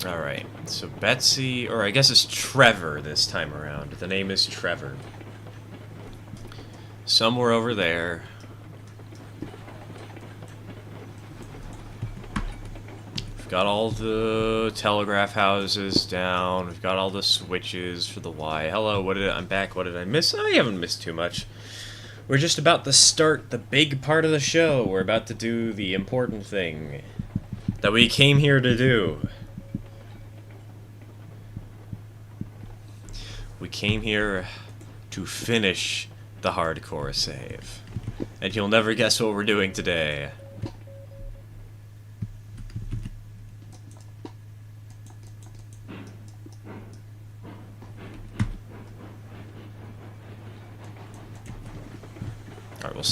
Alright, so Betsy, or I guess it's Trevor this time around. The name is Trevor. Somewhere over there. We've got all the telegraph houses down. We've got all the switches for the Y. Hello, I'm back. What did I miss? I haven't missed too much. We're just about to start the big part of the show. We're about to do the important thing that we came here to do. We came here to finish the hardcore save. And you'll never guess what we're doing today.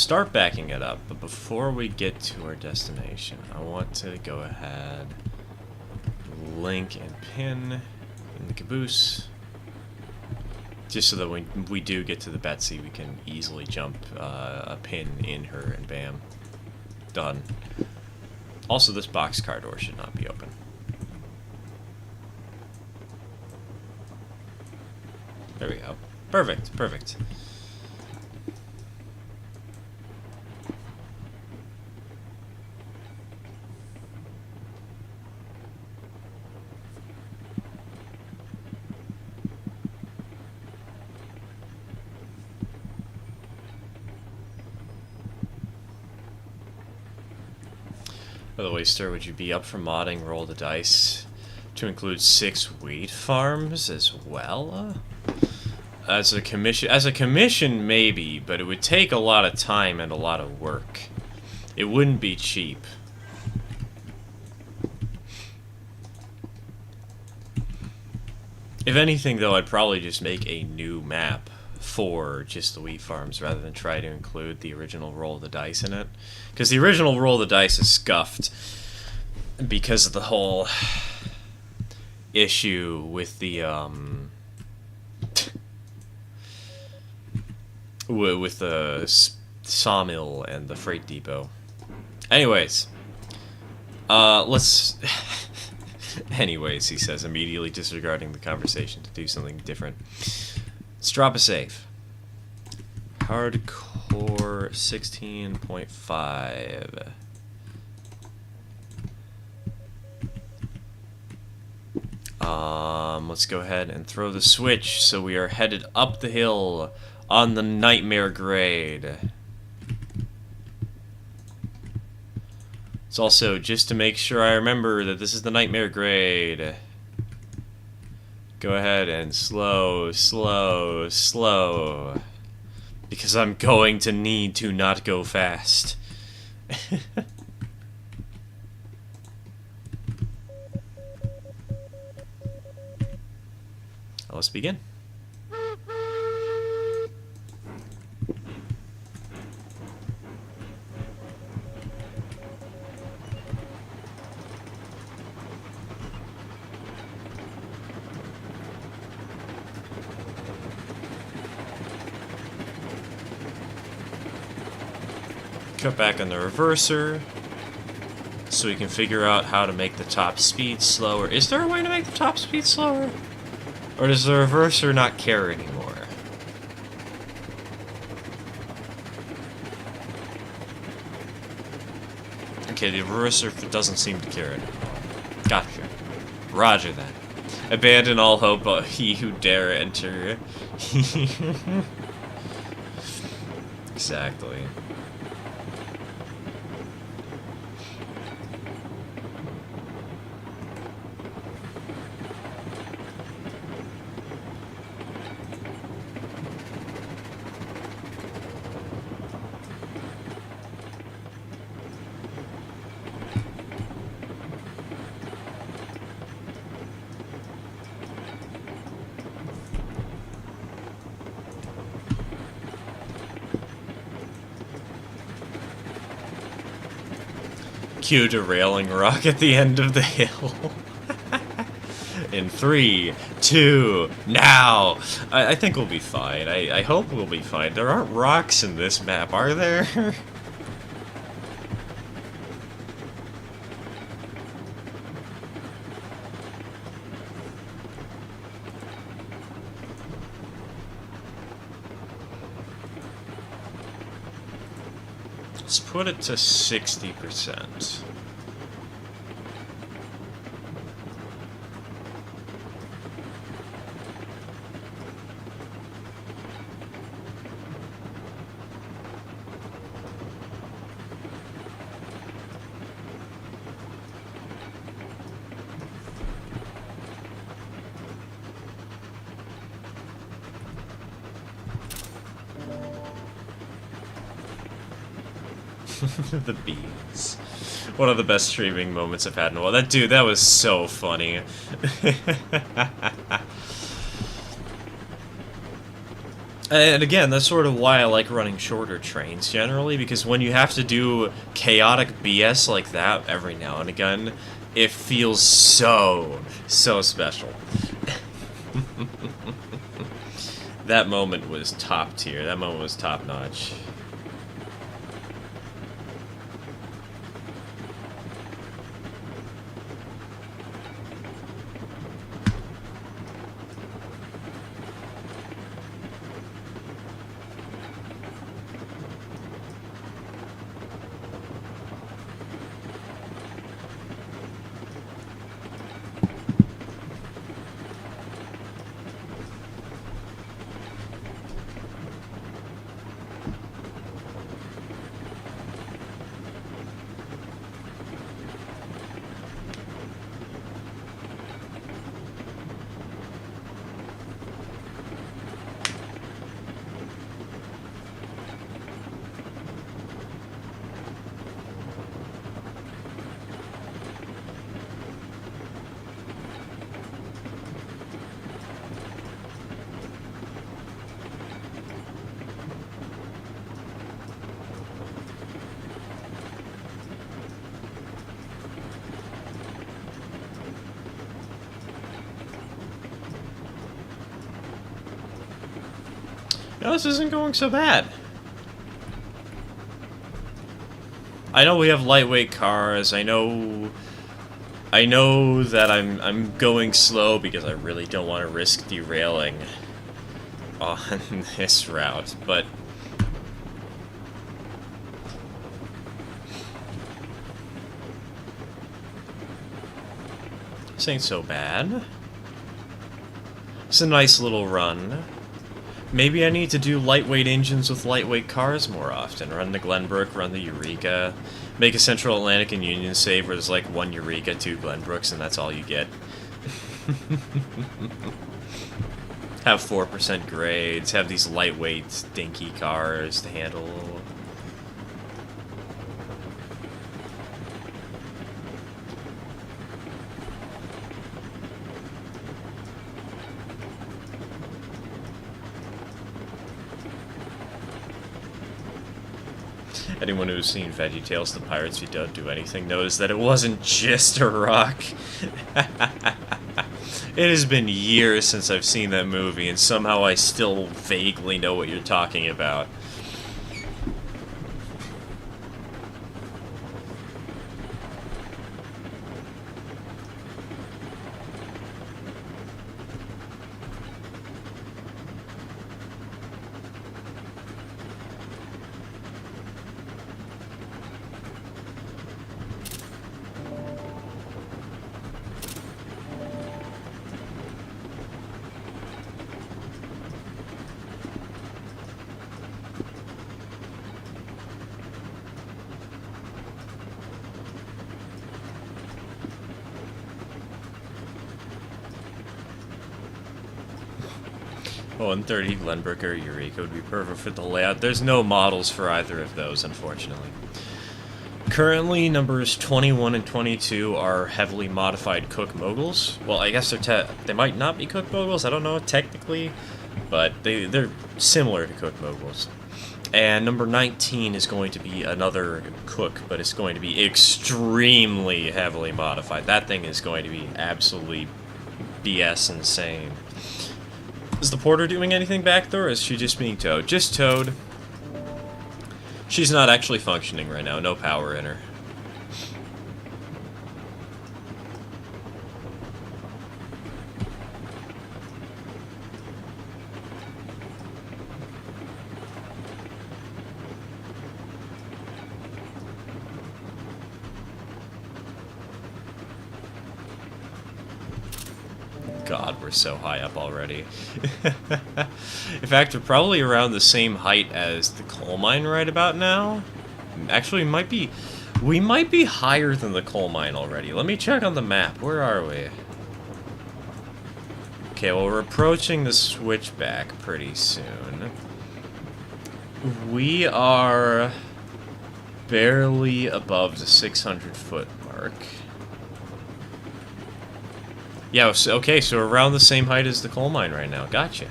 start backing it up, but before we get to our destination, I want to go ahead, link and pin in the caboose, just so that when we do get to the Betsy, we can easily jump a pin in her, and bam, done. Also, this boxcar door should not be open. There we go. Perfect, perfect. By the way, sir, would you be up for modding Roll the Dice to include 6 wheat farms as well? As a commission, maybe, but it would take a lot of time and a lot of work. It wouldn't be cheap. If anything, though, I'd probably just make a new map for just the wheat farms rather than try to include the original Roll the Dice in it. Because the original Roll the Dice is scuffed because of the whole issue with the, with the sawmill and the freight depot. Anyways, let's... Anyways, he says, immediately disregarding the conversation to do something different. Let's drop a save. Hardcore 16.5. Let's go ahead and throw the switch so we are headed up the hill on the nightmare grade. It's also just to make sure I remember that this is the nightmare grade. Go ahead and slow, slow, slow. Because I'm going to need to not go fast. Let's begin. Cut back on the reverser so we can figure out how to make the top speed slower. Is there a way to make the top speed slower? Or does the reverser not care anymore? Okay, the reverser doesn't seem to care anymore. Gotcha. Roger that. Abandon all hope, he who dare enter. Exactly. Cue derailing rock at the end of the hill. In 3, 2, now! I think we'll be fine. I hope we'll be fine. There aren't rocks in this map, are there? Let's put it to 60%. The beans. One of the best streaming moments I've had in a while. That dude, that was so funny. And again, that's sort of why I like running shorter trains generally, because when you have to do chaotic BS like that every now and again, it feels so special. That moment was top tier. That moment was top notch. No, this isn't going so bad. I know we have lightweight cars. I know that I'm going slow because I really don't want to risk derailing on this route, but this ain't so bad. It's a nice little run. Maybe I need to do lightweight engines with lightweight cars more often. Run the Glenbrook, run the Eureka. Make a Central Atlantic and Union save where there's like 1 Eureka, 2 Glenbrooks, and that's all you get. Have 4% grades, have these lightweight, dinky cars to handle. Anyone who's seen VeggieTales, The Pirates Who Don't Do Anything, knows that it wasn't just a rock. It has been years since I've seen that movie, and somehow I still vaguely know what you're talking about. Oh, and 30 Glenbrook or Eureka would be perfect for the layout. There's no models for either of those, unfortunately. Currently, numbers 21 and 22 are heavily modified Cook Moguls. Well, I guess they might not be Cook Moguls, I don't know technically, but they're similar to Cook Moguls. And number 19 is going to be another Cook, but it's going to be extremely heavily modified. That thing is going to be absolutely BS insane. Is the porter doing anything back there, or is she just being towed? Just towed. She's not actually functioning right now, no power in her. God, we're so high up already. In fact, we're probably around the same height as the coal mine right about now. Actually, we might be higher than the coal mine already. Let me check on the map. Where are we? Okay, well, we're approaching the switchback pretty soon. We are barely above the 600-foot mark. Yeah, okay, so we're around the same height as the coal mine right now. Gotcha.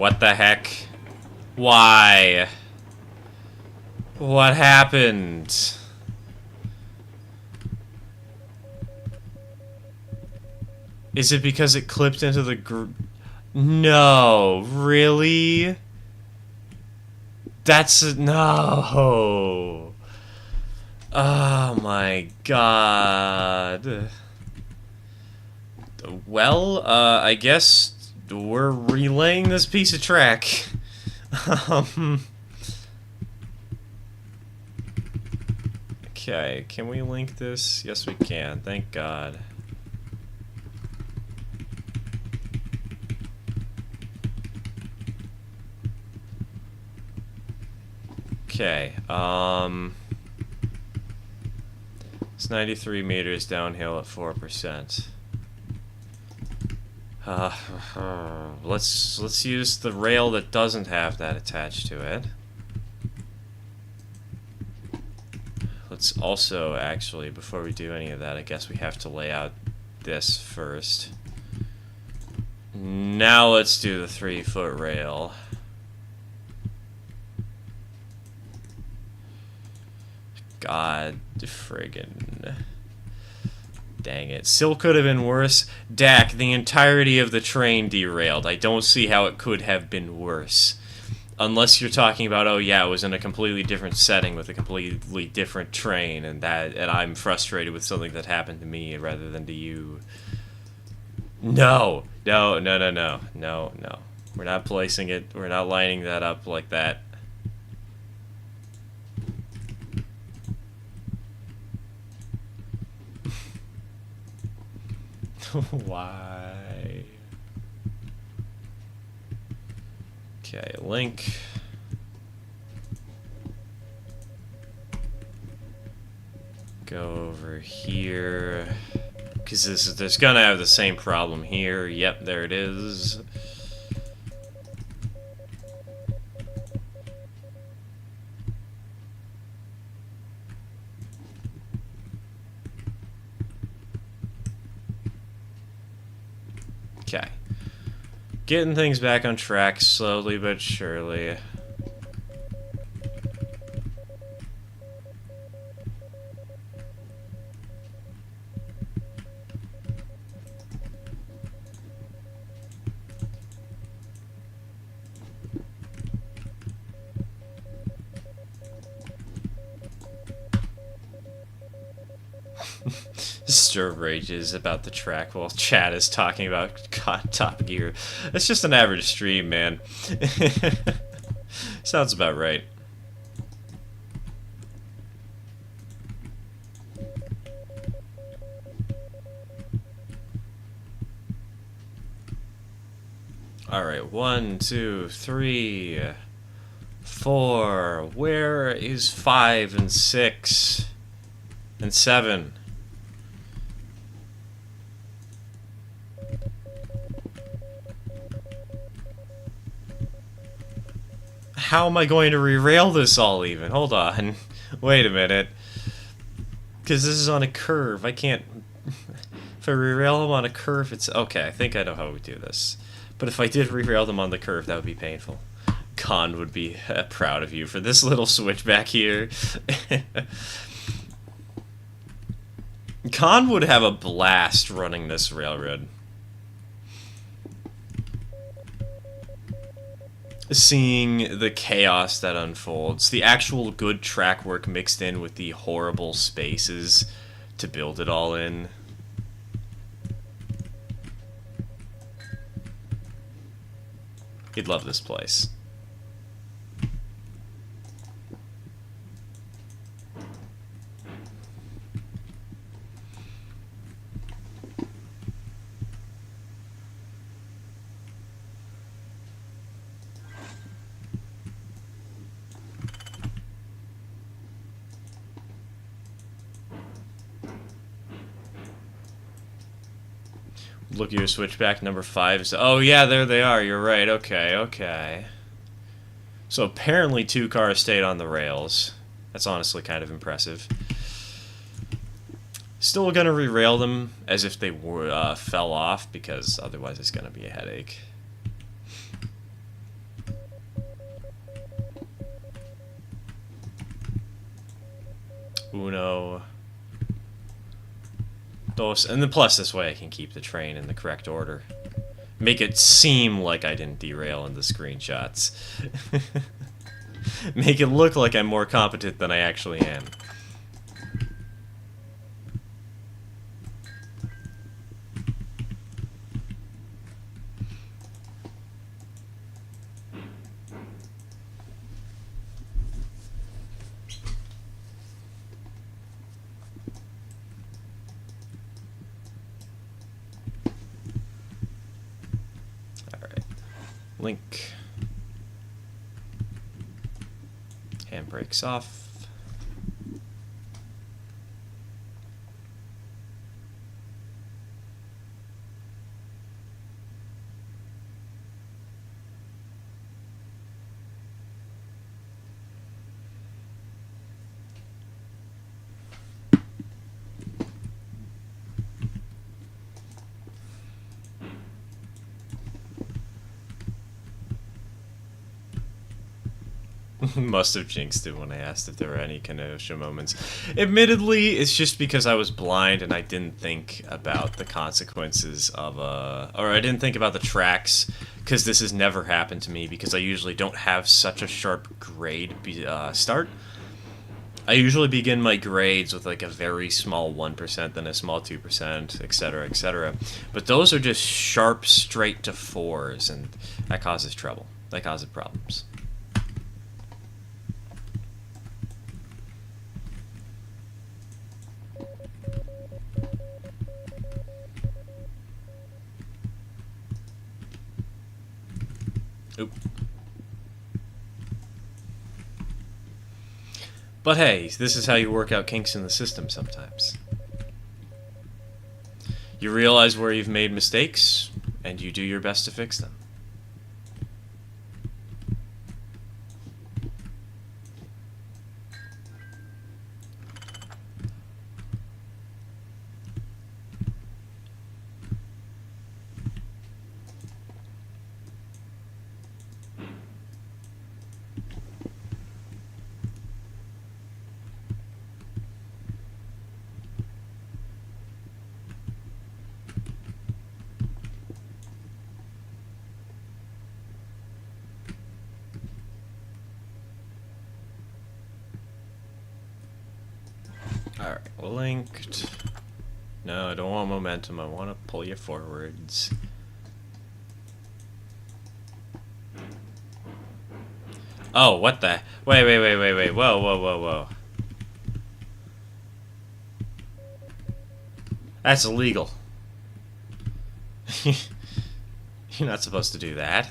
What the heck? Why? What happened? Is it because it clipped into the No, really? No. Oh my god. Well, I guess we're relaying this piece of track. Okay, can we link this? Yes, we can. Thank God. Okay, it's 93 meters downhill at 4%. Let's use the rail that doesn't have that attached to it. Let's also, actually, before we do any of that, I guess we have to lay out this first. Now let's do the 3-foot rail. God friggin'. Dang it. Still could have been worse. Dak, the entirety of the train derailed. I don't see how it could have been worse. Unless you're talking about, oh yeah, it was in a completely different setting with a completely different train, and I'm frustrated with something that happened to me rather than to you. No. No. We're not placing it. We're not lining that up like that. Why? Okay, link. Go over here. Because there's gonna have the same problem here. Yep, there it is. Okay. Getting things back on track slowly but surely. Stir rages about the track while Chad is talking about Top Gear. It's just an average stream, man. Sounds about right. Alright, 1, 2, 3, 4. Where is 5 and 6 and 7? How am I going to re-rail this all even? Hold on. Wait a minute. Because this is on a curve. I can't... If I re-rail them on a curve, it's... Okay, I think I know how we do this. But if I did re-rail them on the curve, that would be painful. Khan would be proud of you for this little switchback here. Khan would have a blast running this railroad. Seeing the chaos that unfolds, the actual good track work mixed in with the horrible spaces to build it all in. He'd love this place. Look at your switchback, number 5. Oh yeah, there they are, you're right, okay. So apparently 2 cars stayed on the rails. That's honestly kind of impressive. Still gonna re-rail them as if they were, fell off, because otherwise it's gonna be a headache. Uno, dos, and then plus this way I can keep the train in the correct order. Make it seem like I didn't derail in the screenshots. Make it look like I'm more competent than I actually am. Link. Handbrake's off. Must have jinxed it when I asked if there were any Kenosha moments. Admittedly, it's just because I was blind and I didn't think about the consequences of or I didn't think about the tracks, because this has never happened to me because I usually don't have such a sharp grade start. I usually begin my grades with like a very small 1%, then a small 2%, etc., etc. But those are just sharp straight to 4s, and that causes trouble. That causes problems. Oop. But hey, this is how you work out kinks in the system sometimes. You realize where you've made mistakes, and you do your best to fix them. Alright, linked. No, I don't want momentum. I want to pull you forwards. Oh, what the? Wait. Whoa. That's illegal. You're not supposed to do that.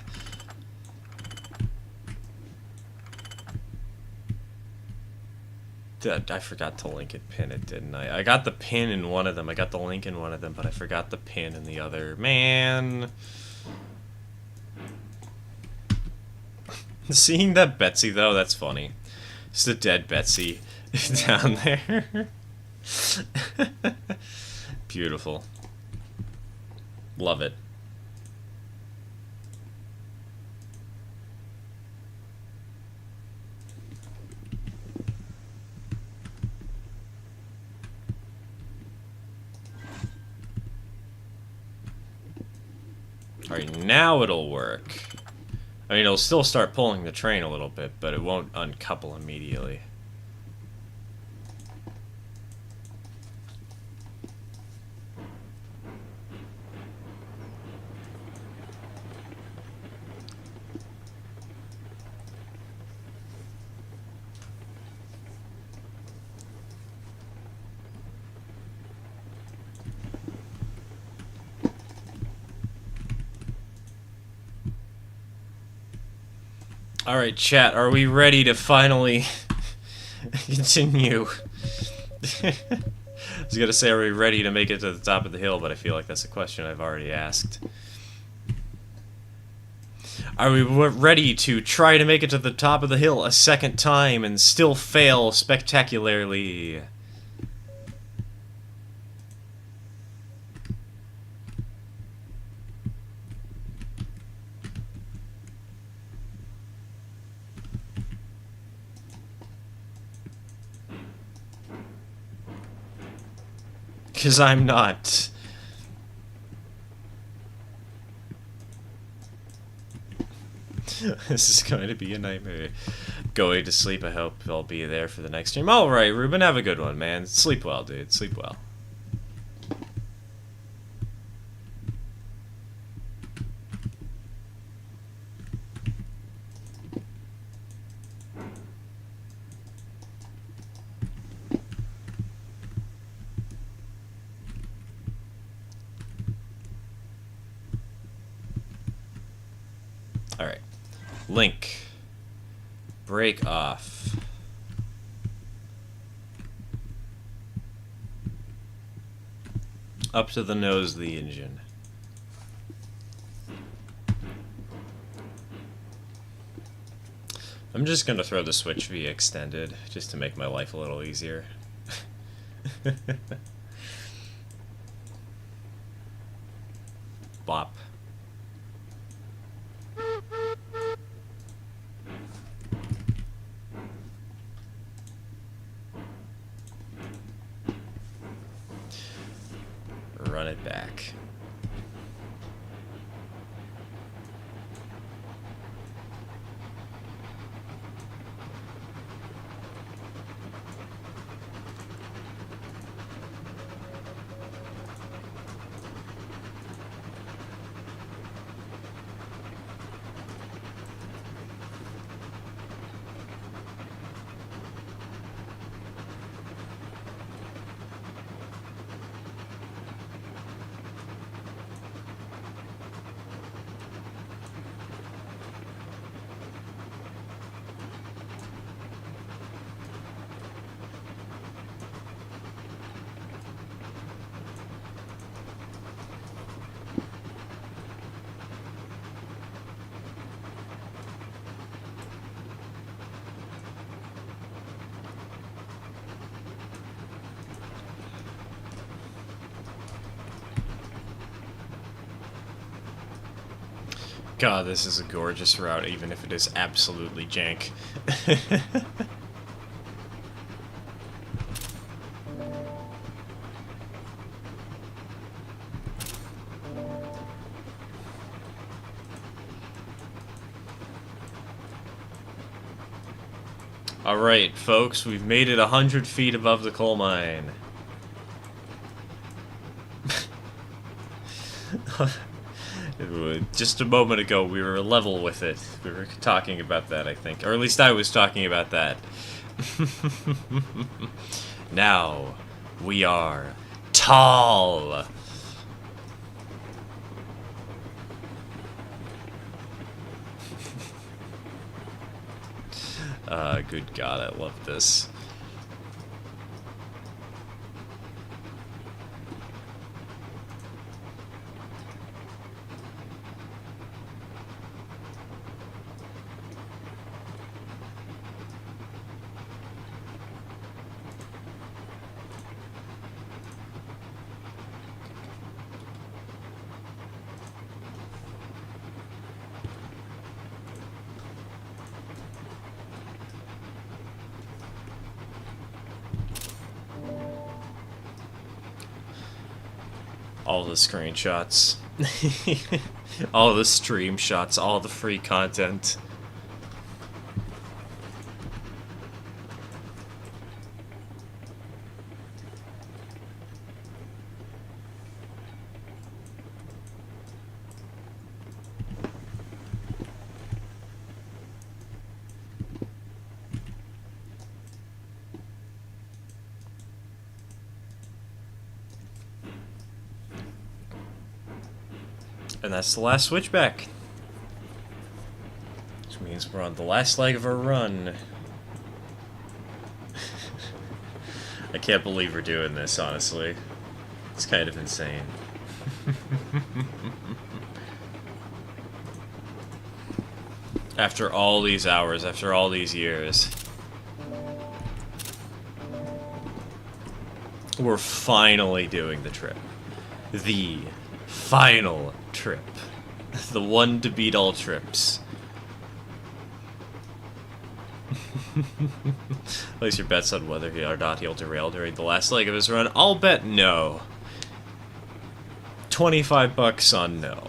I forgot to link it, pin it, didn't I? I got the pin in one of them. I got the link in one of them, but I forgot the pin in the other. Man. Seeing that Betsy, though, that's funny. Just a dead Betsy down there. Beautiful. Love it. Alright, now it'll work. I mean, it'll still start pulling the train a little bit, but it won't uncouple immediately. Alright, chat, are we ready to finally continue? I was gonna say, are we ready to make it to the top of the hill, but I feel like that's a question I've already asked. Are we ready to try to make it to the top of the hill a second time and still fail spectacularly? Because I'm not. This is going to be a nightmare. Going to sleep. I hope I'll be there for the next stream. Alright, Ruben, have a good one, man. Sleep well, dude. Sleep well. Alright. Link. Break off. Up to the nose of the engine. I'm just gonna throw the switch V extended, just to make my life a little easier. Bop. Run it back. God, this is a gorgeous route, even if it is absolutely jank. Alright, folks, we've made it 100 feet above the coal mine. Just a moment ago, we were level with it. We were talking about that, I think. Or at least I was talking about that. Now, we are tall. Good God, I love this. All the screenshots, all the stream shots, all the free content. And that's the last switchback. Which means we're on the last leg of our run. I can't believe we're doing this, honestly. It's kind of insane. After all these hours, after all these years, we're finally doing the trip. The final trip. The one to beat all trips. Place your bets on whether he or not he'll derail during the last leg of his run. I'll bet no. $25 on no.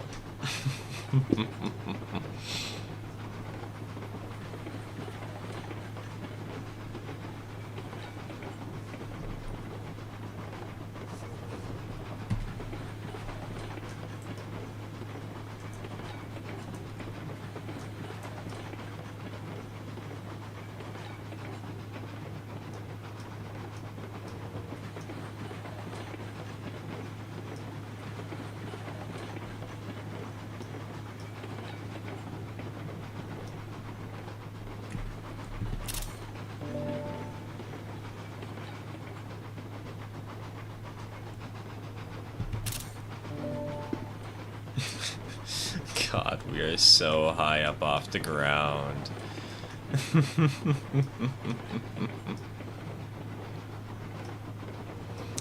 God, we are so high up off the ground.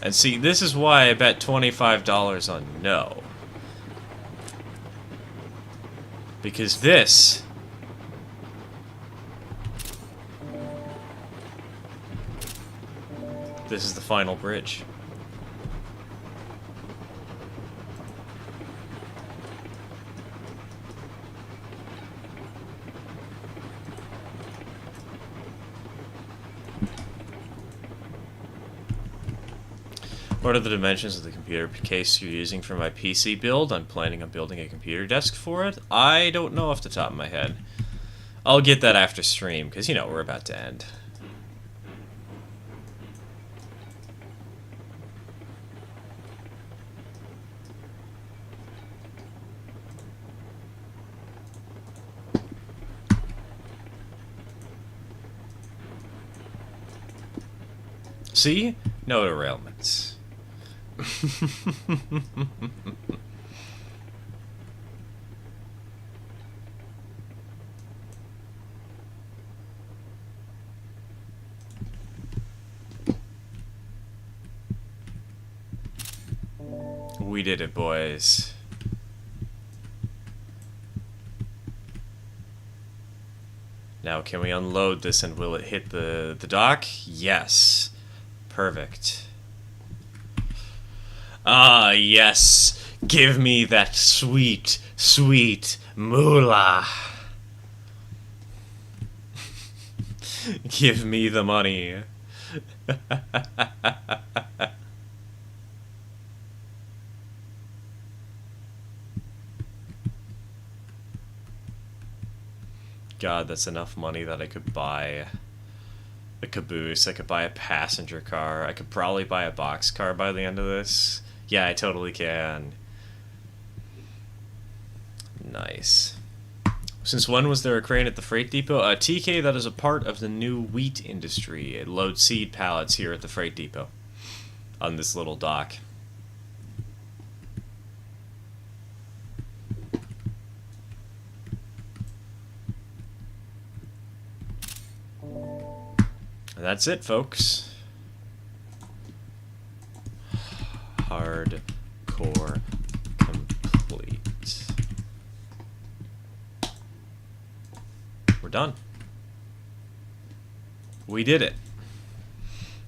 And see, this is why I bet $25 on no. Because this is the final bridge. What are the dimensions of the computer case you're using for my PC build? I'm planning on building a computer desk for it. I don't know off the top of my head. I'll get that after stream, because, you know, we're about to end. See? No derailments. We did it, boys. Now, can we unload this and will it hit the dock? Yes. Perfect. Ah, yes. Give me that sweet, sweet moolah. Give me the money. God, that's enough money that I could buy a caboose. I could buy a passenger car. I could probably buy a boxcar by the end of this. Yeah, I totally can. Nice. Since when was there a crane at the freight depot? TK, that is a part of the new wheat industry. It loads seed pallets here at the freight depot on this little dock. And that's it, folks. Hardcore complete. We're done. We did it.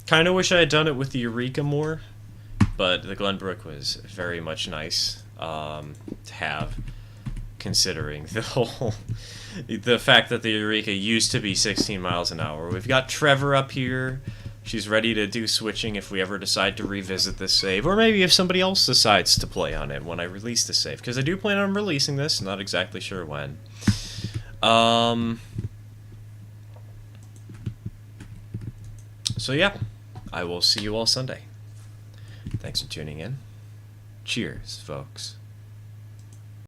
Kind of wish I had done it with the Eureka more, but the Glenbrook was very much nice to have, considering the fact that the Eureka used to be 16 miles an hour. We've got Trevor up here. She's ready to do switching if we ever decide to revisit this save, or maybe if somebody else decides to play on it when I release the save, because I do plan on releasing this, not exactly sure when. So yeah, I will see you all Sunday. Thanks for tuning in. Cheers, folks.